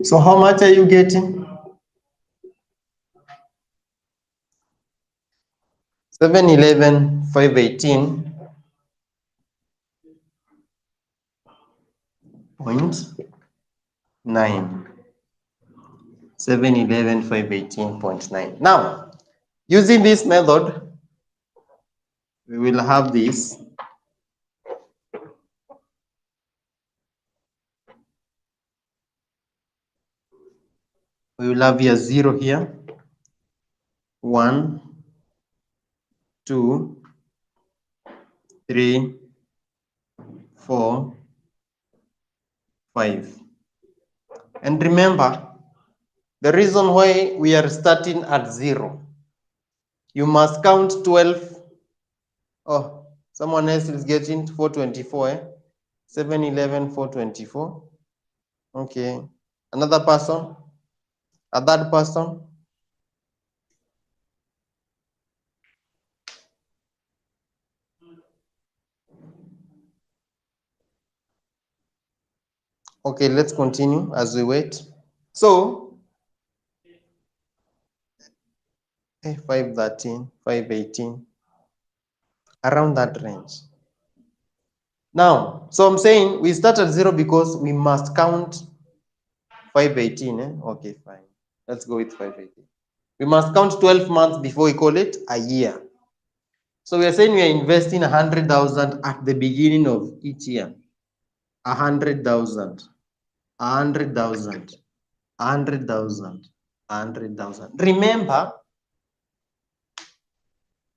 So how much are you getting? 711, 518. 0.9. 711, 518.9. Now, using this method, we will have this. We will have here 0 here. 1, 2, 3, 4, 5. And remember, the reason why we are starting at 0, you must count 12. Oh, someone else is getting 424, eh? 711, 424. Okay. Another person? A third person? Okay, let's continue as we wait. So, 513, 518, around that range. Now, so I'm saying we start at 0 because we must count 518. Okay, fine. Let's go with 518. We must count 12 months before we call it a year. So we are saying we are investing 100,000 at the beginning of each year. 100,000, 100,000, 100,000, 100,000. Remember,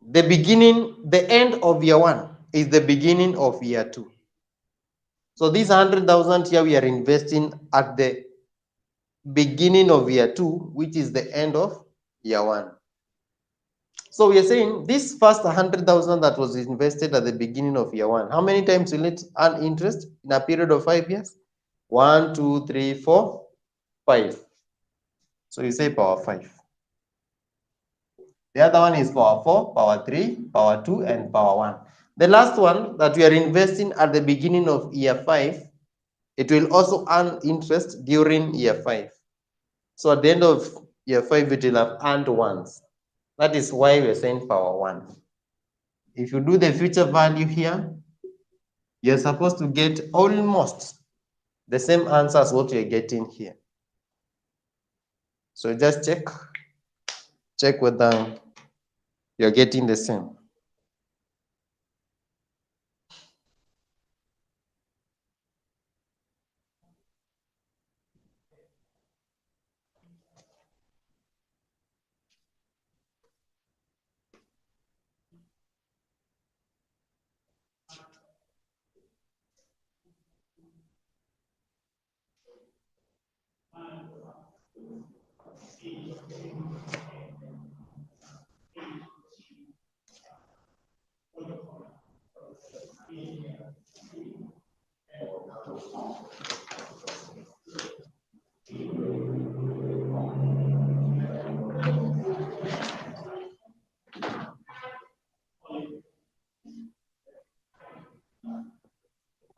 the end of year 1 is the beginning of year 2. So this 100,000 here we are investing at the beginning of year 2, which is the end of year 1. So we are saying this first 100,000 that was invested at the beginning of year 1, how many times will it earn interest in a period of 5 years? 1, 2, 3, 4, 5. So you say power 5. The other one is power 4, power 3, power 2, and power 1. The last one that we are investing at the beginning of year 5, it will also earn interest during year 5. So at the end of year 5, it will have earned once. That is why we are saying power 1. If you do the future value here, you're supposed to get almost the same answer as what you're getting here. So just check whether you're getting the same.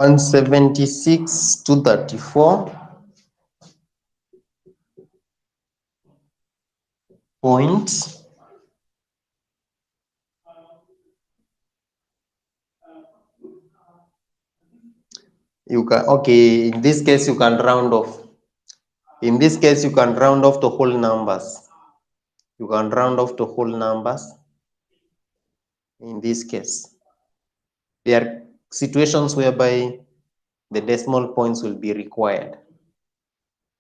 176 to 34 point you can, okay, in this case you can round off. In this case you can round off to whole numbers. You can round off to whole numbers. In this case, there are situations whereby the decimal points will be required.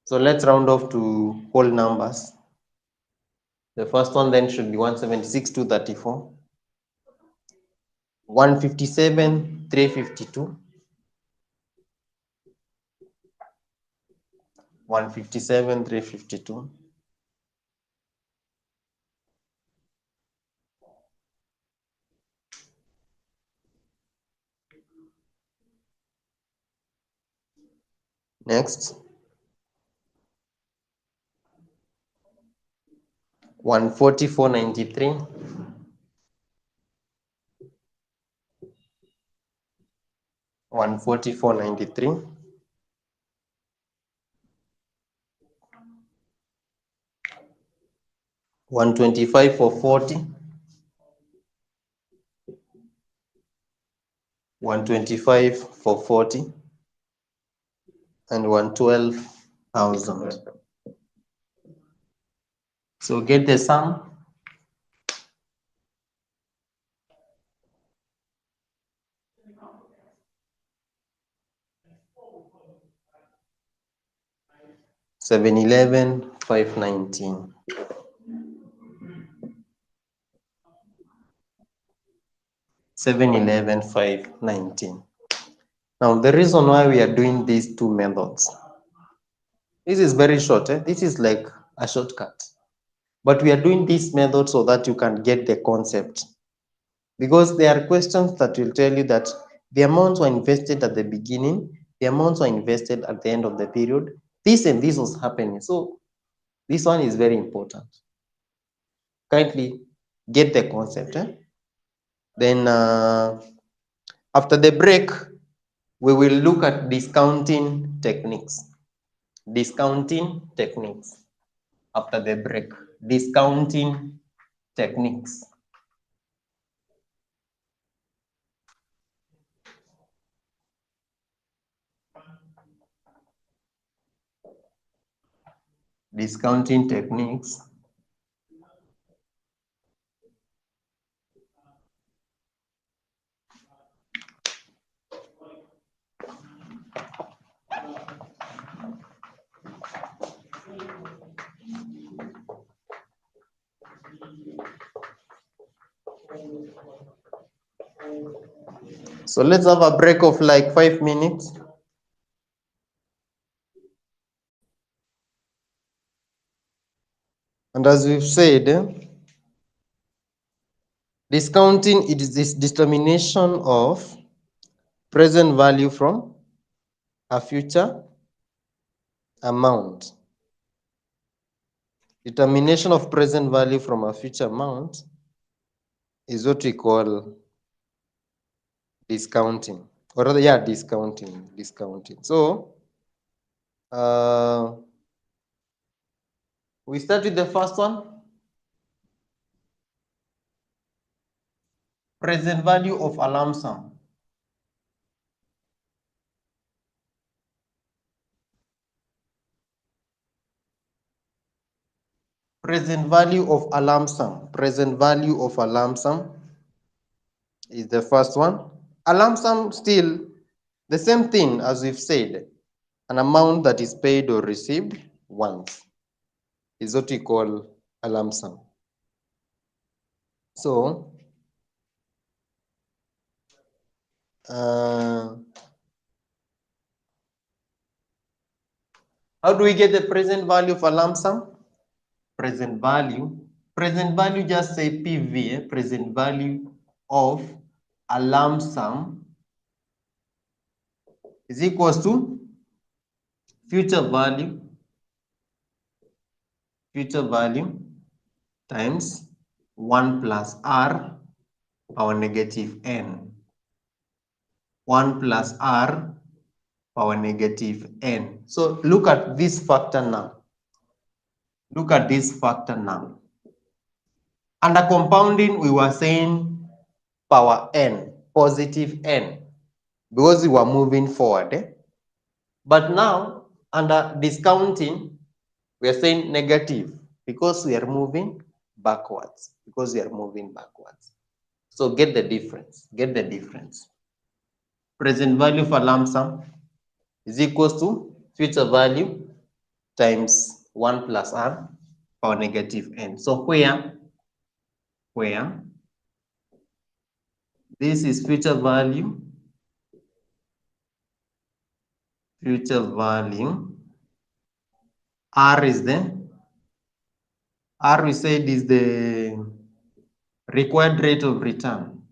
So let's round off to whole numbers. The first one then should be 176 to 34, 157, 352, 157, 352, next 144, 93, 144, 93, 125 for 40, 125 for 40, and 112,000. So get the sum. $711, $519. $711,519. Now the reason why we are doing these two methods, this is very short. This is like a shortcut, but we are doing this method so that you can get the concept, because there are questions that will tell you that the amounts were invested at the beginning, the amounts were invested at the end of the period, this and this was happening. So this one is very important. Kindly get the concept. Then after the break, we will look at discounting techniques. Discounting techniques. After the break, discounting techniques. Discounting techniques. So let's have a break of like 5 minutes. And as we've said, discounting, it is this determination of present value from a future amount. Determination of present value from a future amount is what we call discounting, or rather, yeah, discounting. So we start with the first one. Present value of a lump sum. Present value of a lump sum. Present value of a lump sum is the first one. A lump sum, still the same thing as we've said, an amount that is paid or received once is what we call a lump sum. So how do we get the present value of a lump sum? present value. Present value, just say PV, present value of a lump sum is equals to future value times 1 plus R power negative n. 1 plus R power negative n. So look at this factor now. Look at this factor now. Under compounding, we were saying power n, positive n, because we were moving forward. But now, under discounting, we are saying negative, because we are moving backwards. So get the difference. Present value for lump sum is equals to future value times 1 plus R power negative n. So where this is future value, R is we said is the required rate of return.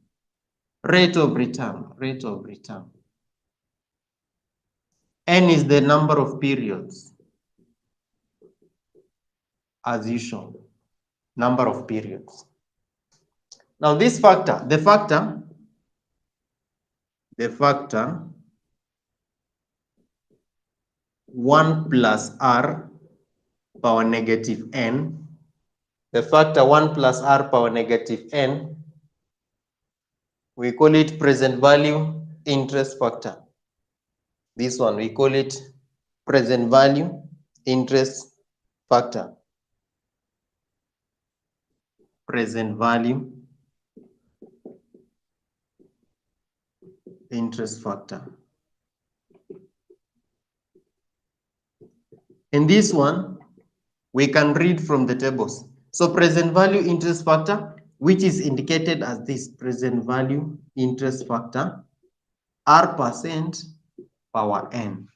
N is the number of periods, as usual, number of periods. Now this factor, the factor 1 plus R power negative n, the factor 1 plus R power negative n, we call it present value interest factor. This one, we call it present value interest factor. Present value interest factor. In this one, we can read from the tables. So present value interest factor, which is indicated as this present value interest factor, R percent power n.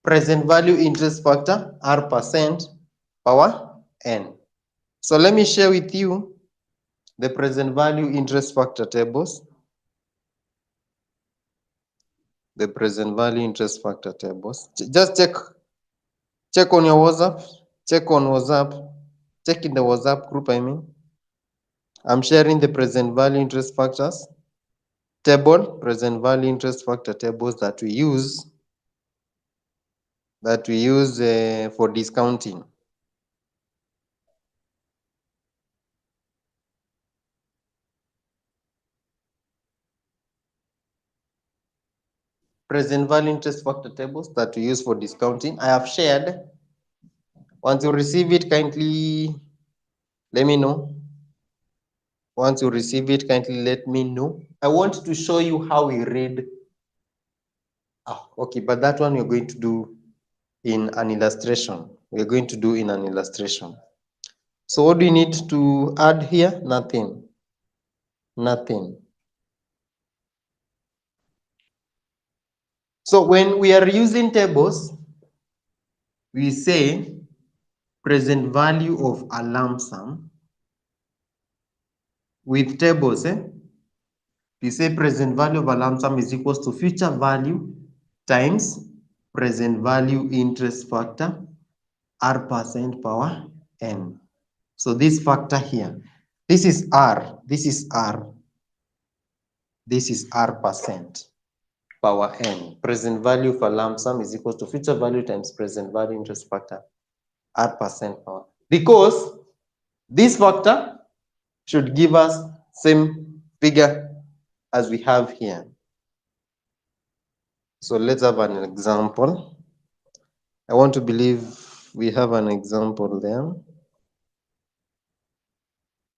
Present value interest factor, R percent power n. So let me share with you the present value interest factor tables. Just check on your WhatsApp. Check in the WhatsApp group, I mean. I'm sharing the present value interest factors table, present value interest factor tables that we use for discounting. Present value interest factor tables that we use for discounting, I have shared. Once you receive it, kindly let me know. Once you receive it, kindly let me know. I want to show you how we read. Okay, but that one we're going to do in an illustration. So what do you need to add here? Nothing. So when we are using tables, we say present value of a lump sum with tables. We say present value of a lump sum is equals to future value times present value interest factor, R percent power n. So this factor here, this is R percent power n. Present value for lump sum is equal to future value times present value interest factor, R percent power. Because this factor should give us same figure as we have here. So let's have an example. I want to believe we have an example there.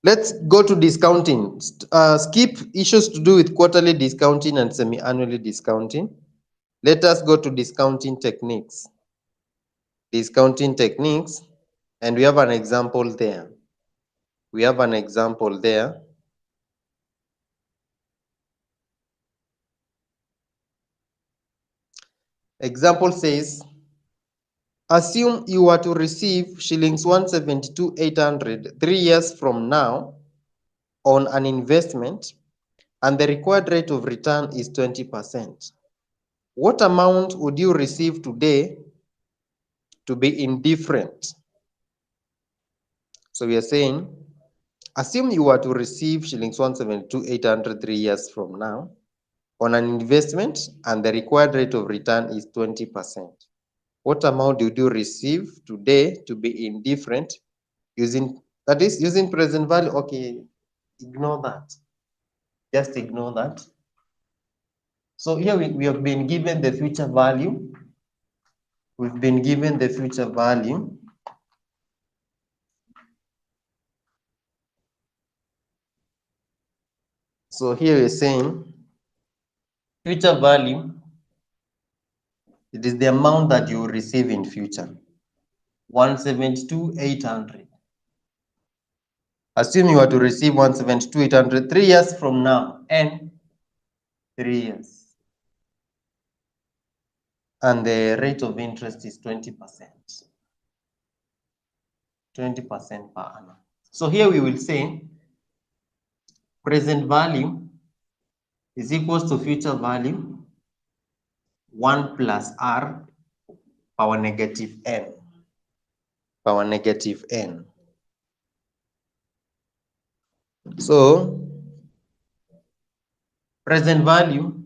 Let's go to discounting. Skip issues to do with quarterly discounting and semi-annually discounting. Let us go to discounting techniques. And we have an example there. Example says, Assume you were to receive shillings 172,800 3 years from now on an investment, and the required rate of return is 20%. What amount would you receive today to be indifferent? So we are saying, assume you were to receive shillings 172,800 3 years from now on an investment, and the required rate of return is 20%. What amount would you receive today to be indifferent using, that is, using present value? Okay, ignore that. Just ignore that. So here we have been given the future value. We've been given the future value. So here we're saying future value, it is the amount that you will receive in future. 172,800. Assume you are to receive 172,800 3 years from now, and 3 years. And the rate of interest is 20%. 20% per annum. So here we will say present value is equals to future value 1 plus r power negative n. Power negative n. So present value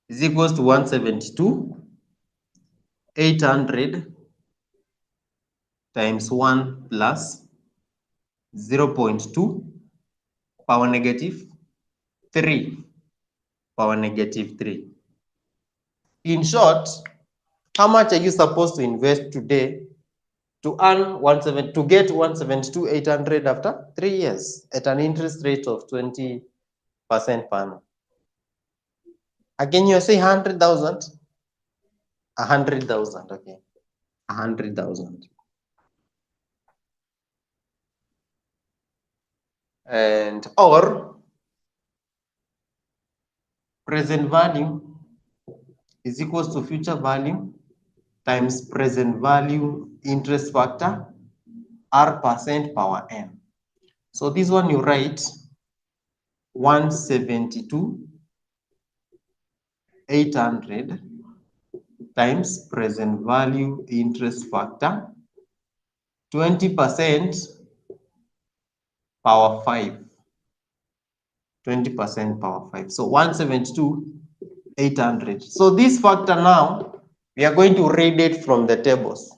is equals to 172,800 times 1 plus 0.2 power negative 3 power negative 3. In short, how much are you supposed to invest today to earn to get 172,800 after 3 years at an interest rate of 20% per annum? Again, you say 100,000. 100,000, okay. 100,000. And or present value is equals to future value times present value interest factor r% power n. So this one you write 172,800 times present value interest factor 20% power 5. 20% power 5. So 172,800. So this factor now, we are going to read it from the tables.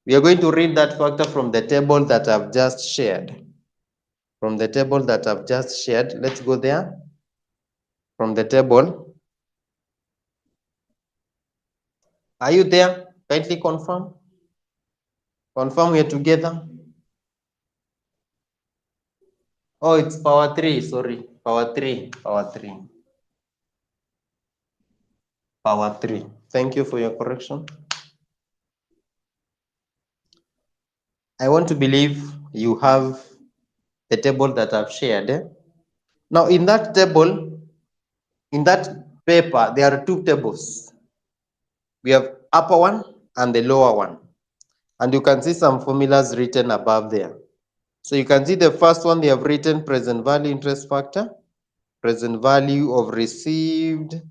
We are going to read that factor from the table that I've just shared. From the table that I've just shared, let's go there. From the table. Are you there? Kindly confirm. Confirm we are together. Oh, it's power 3, sorry. Power 3, power 3. Power 3. Thank you for your correction. I want to believe you have the table that I've shared. Now, in that table, in that paper, there are two tables. We have upper one and the lower one. And you can see some formulas written above there. So you can see the first one, they have written present value interest factor, present value of received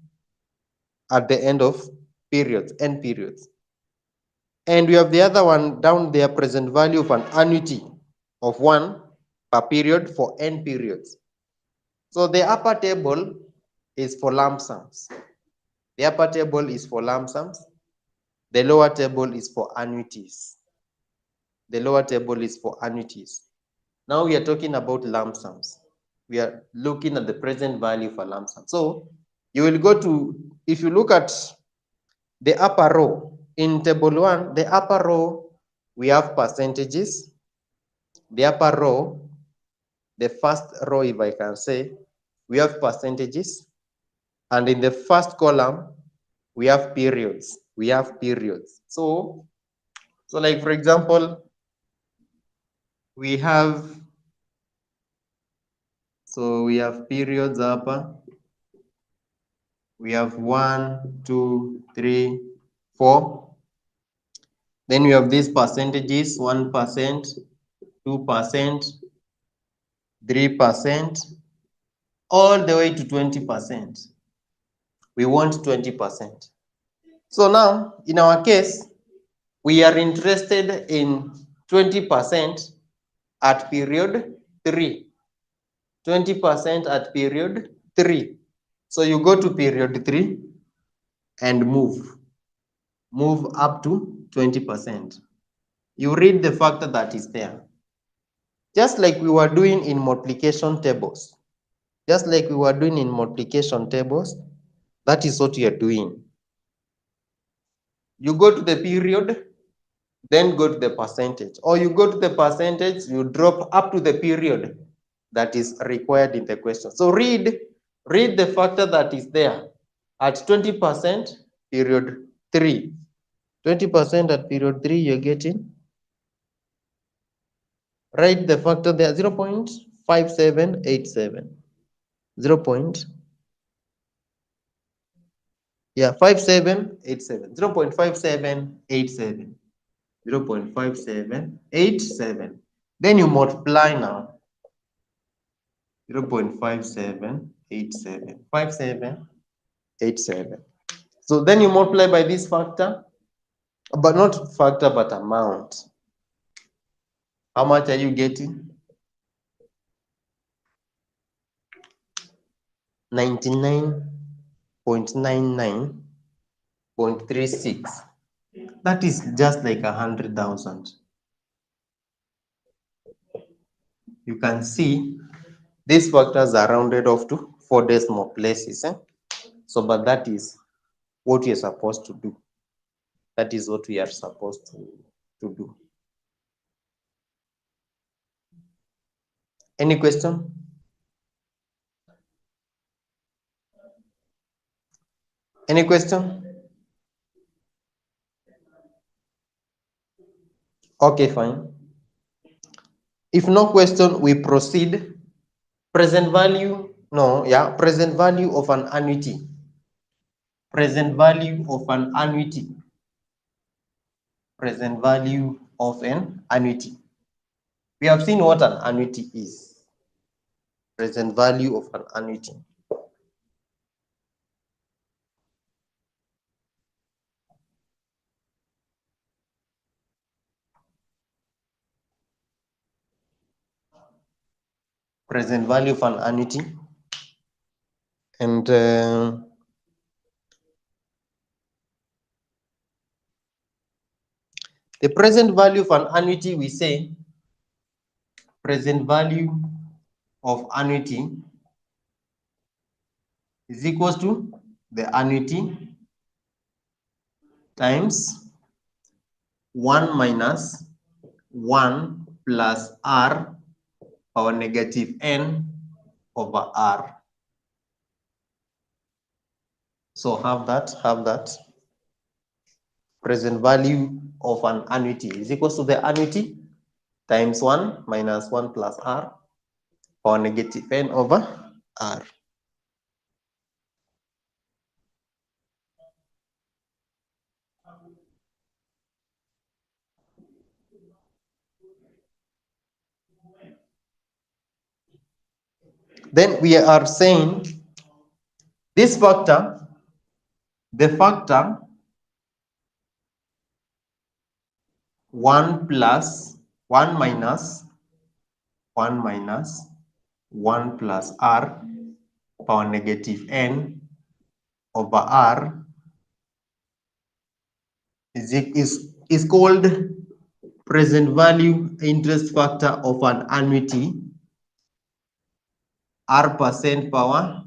at the end of periods, end periods. And we have the other one down there, present value of an annuity of 1 per period for n periods. So the upper table is for lump sums. The upper table is for lump sums. The lower table is for annuities. The lower table is for annuities. Now we are talking about lump sums. We are looking at the present value for lump sum. So you will go to, if you look at the upper row, in table 1, the upper row, we have percentages. The upper row, the first row, if I can say, we have percentages. And in the first column, we have periods. We have periods. So like, for example, we have periods upper. We have 1, 2, 3, 4. Then we have these percentages, 1%, 2%, 3%, all the way to 20%. We want 20%. So now, in our case, we are interested in 20% at period 3. 20% at period 3. So you go to period 3 and move up to 20%. You read the factor that is there. Just like we were doing in multiplication tables. Just like we were doing in multiplication tables, that is what you are doing. You go to the period, then go to the percentage. Or you go to the percentage, you drop up to the period that is required in the question. So read the factor that is there. At 20%, period 3. 20% at period 3, you're getting. Write the factor there, 0.5787. 5787. 0.5787. 0.5787. Then you multiply now. 0.5787. 5787. So then you multiply by this factor, but not factor, but amount. How much are you getting? 99.99.36. That is just like 100,000. You can see these factors are rounded off to 4 decimal places. So, but that is what we are supposed to do. That is what we are supposed to do. Any question? Any question? Okay, fine. If no question, we proceed. Present value, present value of an annuity. Present value of an annuity. Present value of an annuity. We have seen what an annuity is. Present value of an annuity. Present value of an annuity. And the present value of an annuity, we say present value of annuity is equals to the annuity times 1 minus 1 plus r power negative n over r. So have that. Present value of an annuity is equals to the annuity times 1 minus 1 plus r power negative n over r. Then we are saying this factor, the factor 1 plus 1 minus 1 plus r power negative n over r is called present value interest factor of an annuity, r% power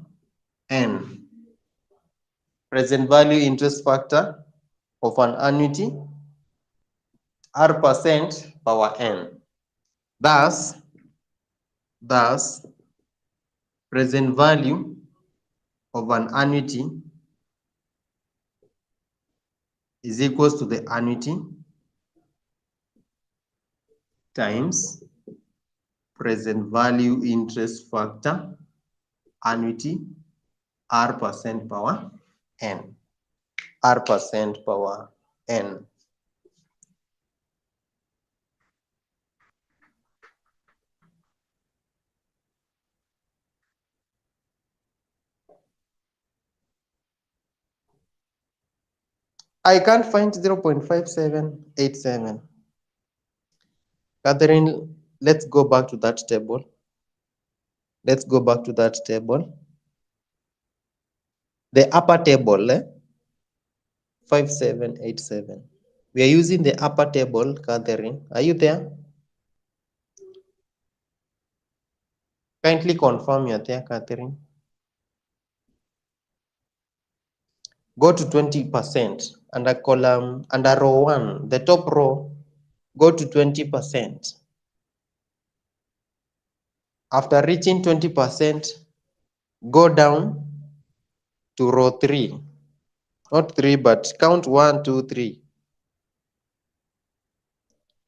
n. Present value interest factor of an annuity, r% power n. Thus, present value of an annuity is equals to the annuity times present value interest factor annuity, r% power n, r percent power n. I can't find 0.5787. Catherine, let's go back to that table. Let's go back to that table. The upper table, 5787. We are using the upper table, Catherine. Are you there? Kindly confirm you're there, Catherine. Go to 20% under column, under row 1, the top row, go to 20%. After reaching 20%, go down to row 3. Not 3, but count 1, 2, 3.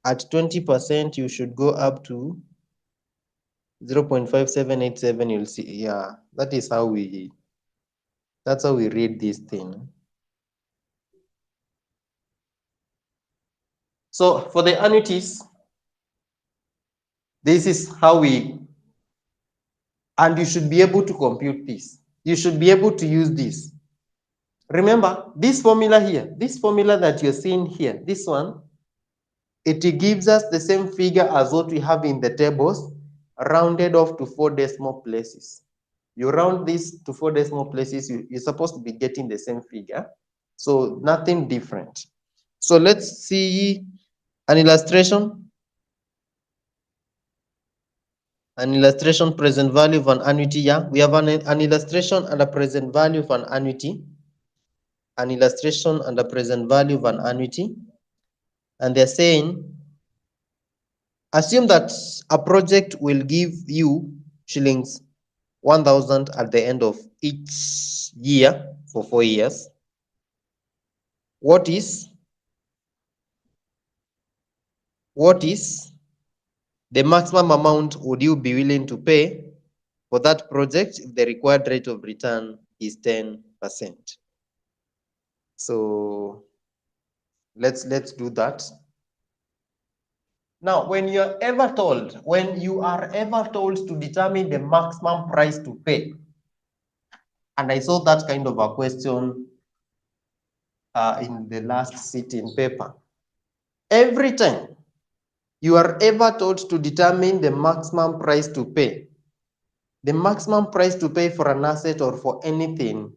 At 20%, you should go up to 0.5787. You'll see, yeah, that's how we read this thing. So for the annuities, this is how we, and you should be able to compute this. You should be able to use this. Remember, this formula here, this formula that you're seeing here, this one, it gives us the same figure as what we have in the tables, rounded off to 4 decimal places. You round this to 4 decimal places, you're supposed to be getting the same figure. So nothing different. So let's see an illustration. An illustration, present value of an annuity. Yeah, we have an illustration and a present value of an annuity. An illustration and a present value of an annuity. And they're saying, assume that a project will give you shillings 1,000 at the end of each year for 4 years. What is the maximum amount would you be willing to pay for that project if the required rate of return is 10%? So let's do that. Now, when you are ever told to determine the maximum price to pay, and I saw that kind of a question in the last sitting paper, every time you are ever told to determine the maximum price to pay, the maximum price to pay for an asset or for anything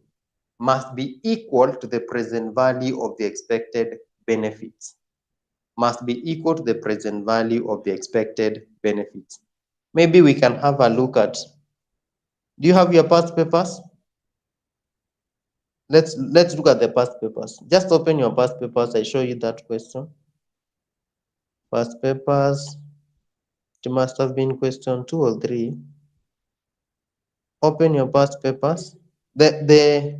must be equal to the present value of the expected benefits. Must be equal to the present value of the expected benefits. Maybe we can have a look at, do you have your past papers? Let's look at the past papers. Just open your past papers. I show you that question. Past papers. It must have been question 2 or 3. Open your past papers. The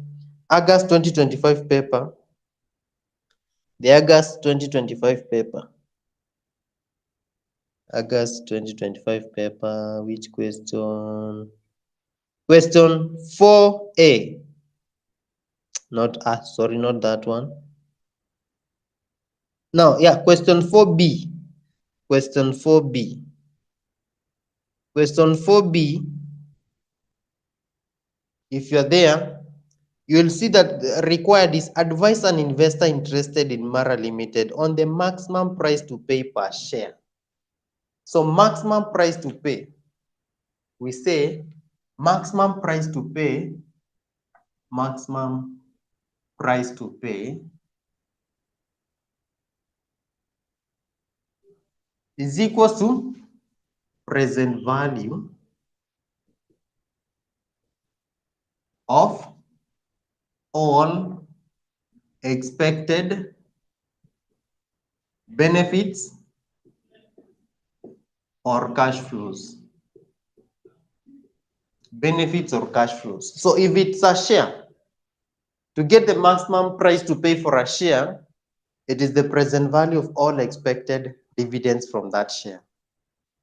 August 2025 paper. The August 2025 paper. August 2025 paper. Which question? Question 4A. Not sorry, not that one. Now, yeah, question 4B. Question 4B. Question 4B. If you're there, you'll see that required is advise an investor interested in Mara Limited on the maximum price to pay per share. So maximum price to pay, we say maximum price to pay is equal to present value of all expected benefits or cash flows. Benefits or cash flows. So if it's a share, to get the maximum price to pay for a share, it is the present value of all expected dividends from that share.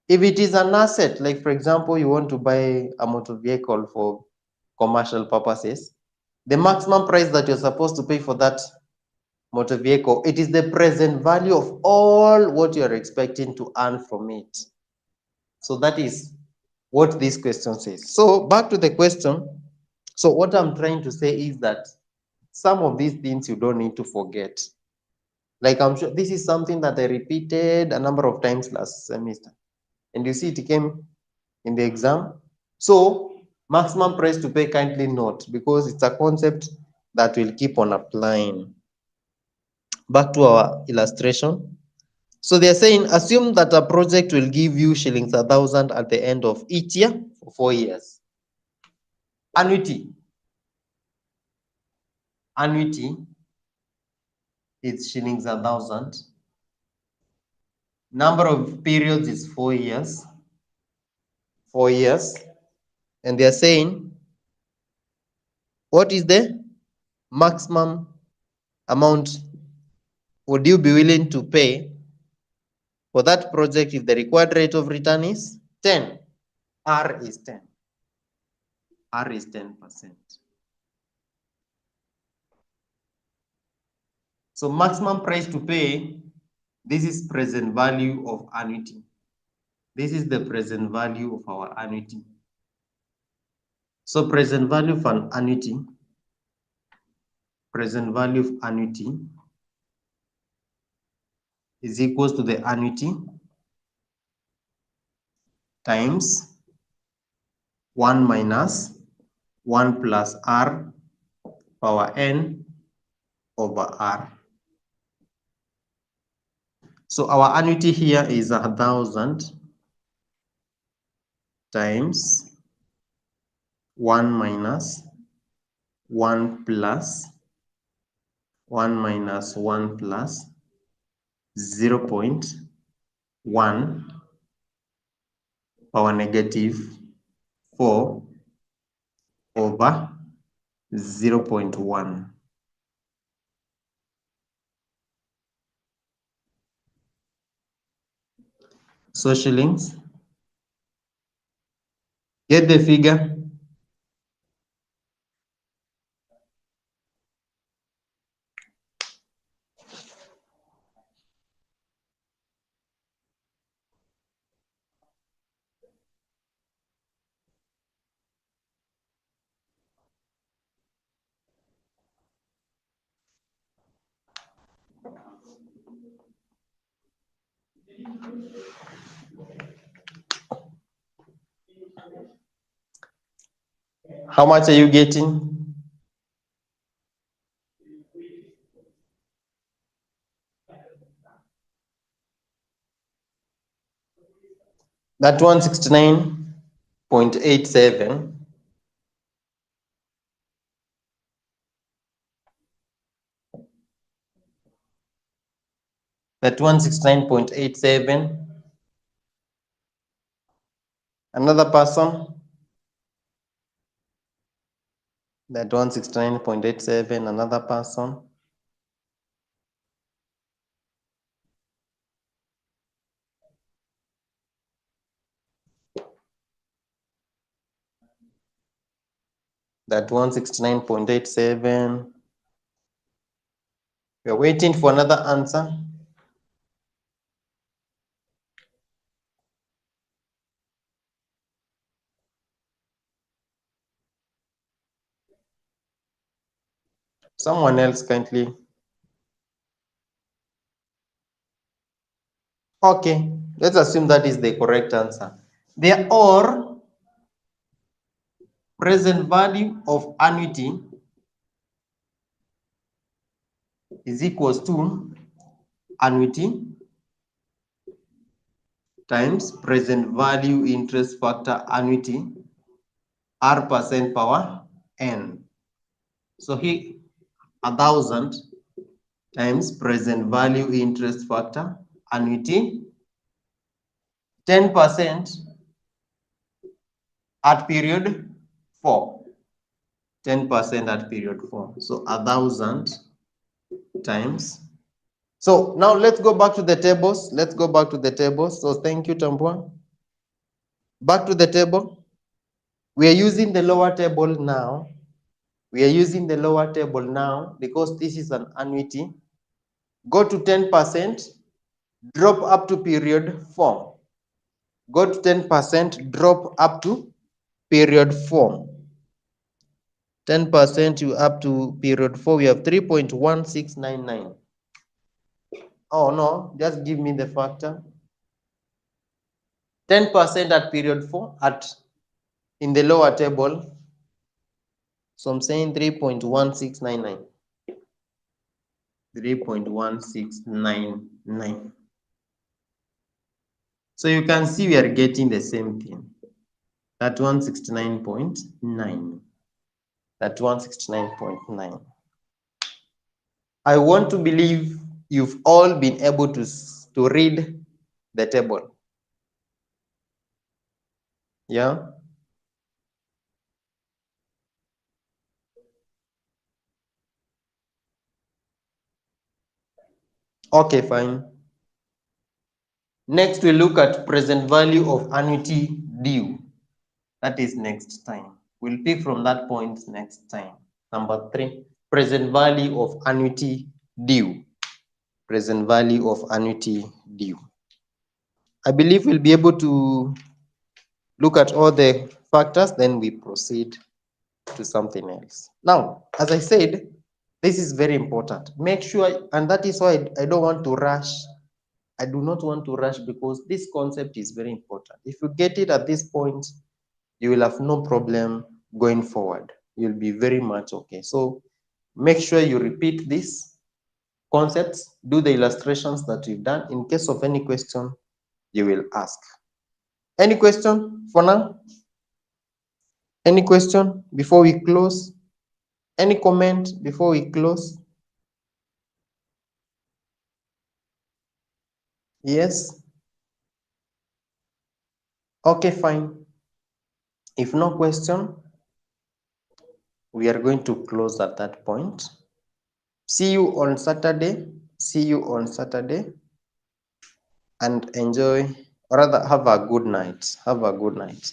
If it is an asset, like for example, you want to buy a motor vehicle for commercial purposes, the maximum price that you're supposed to pay for that motor vehicle, it is the present value of all what you're expecting to earn from it. So that is what this question says. So back to the question. So what I'm trying to say is that some of these things you don't need to forget. Like I'm sure this is something that I repeated a number of times last semester. And you see it came in the exam. So maximum price to pay, kindly note, because it's a concept that will keep on applying. Back to our illustration. So they're saying, assume that a project will give you shillings 1,000 at the end of each year for 4 years. Annuity is shillings 1,000. Number of periods is 4 years. 4 years. And they're saying, what is the maximum amount would you be willing to pay for that project if the required rate of return is 10? R is 10. R is 10%. So maximum price to pay, this is present value of annuity. This is the present value of our annuity. So present value of an annuity, present value of annuity is equals to the annuity times 1 minus 1 plus R power N over R. So our annuity here is 1,000 times 1 minus 1 plus 1 minus 1 plus 0.1 power negative 4 over 0.1. So shillings. Get the figure. How much are you getting? That 169.87. That 169.87. Another person. That 169.87. Another person. That 169.87. We are waiting for another answer. Someone else kindly. Okay, let's assume that is the correct answer. There are present value of annuity is equals to annuity times present value interest factor annuity R percent power N. So here 1,000 times present value interest factor annuity 10% at period 4. 10% at period 4. So 1,000 times. So now let's go back to the tables. Let's go back to the tables. So thank you, Tambua. Back to the table. We are using the lower table now. We are using the lower table now because this is an annuity. Go to 10%, drop up to period 4. Go to 10%, drop up to period 4. 10% to up to period 4, we have 3.1699. Oh no, just give me the factor. 10% at period 4 in the lower table. So I'm saying 3.1699. 3.1699. So you can see we are getting the same thing. That 169.9. That 169.9. I want to believe you've all been able to read the table. Yeah. Okay, fine. Next, we look at present value of annuity due. That is next time. We'll pick from that point next time. Number 3, present value of annuity due. Present value of annuity due. I believe we'll be able to look at all the factors, then we proceed to something else. Now, as I said, this is very important. Make sure, and that is why I don't want to rush. I do not want to rush because this concept is very important. If you get it at this point, you will have no problem going forward. You'll be very much okay. So make sure you repeat these concepts, do the illustrations that you've done. In case of any question, you will ask. Any question for now? Any question before we close? Any comment before we close? Yes? Okay, fine. If no question, we are going to close at that point. See you on Saturday. See you on Saturday. And enjoy, or rather have a good night. Have a good night.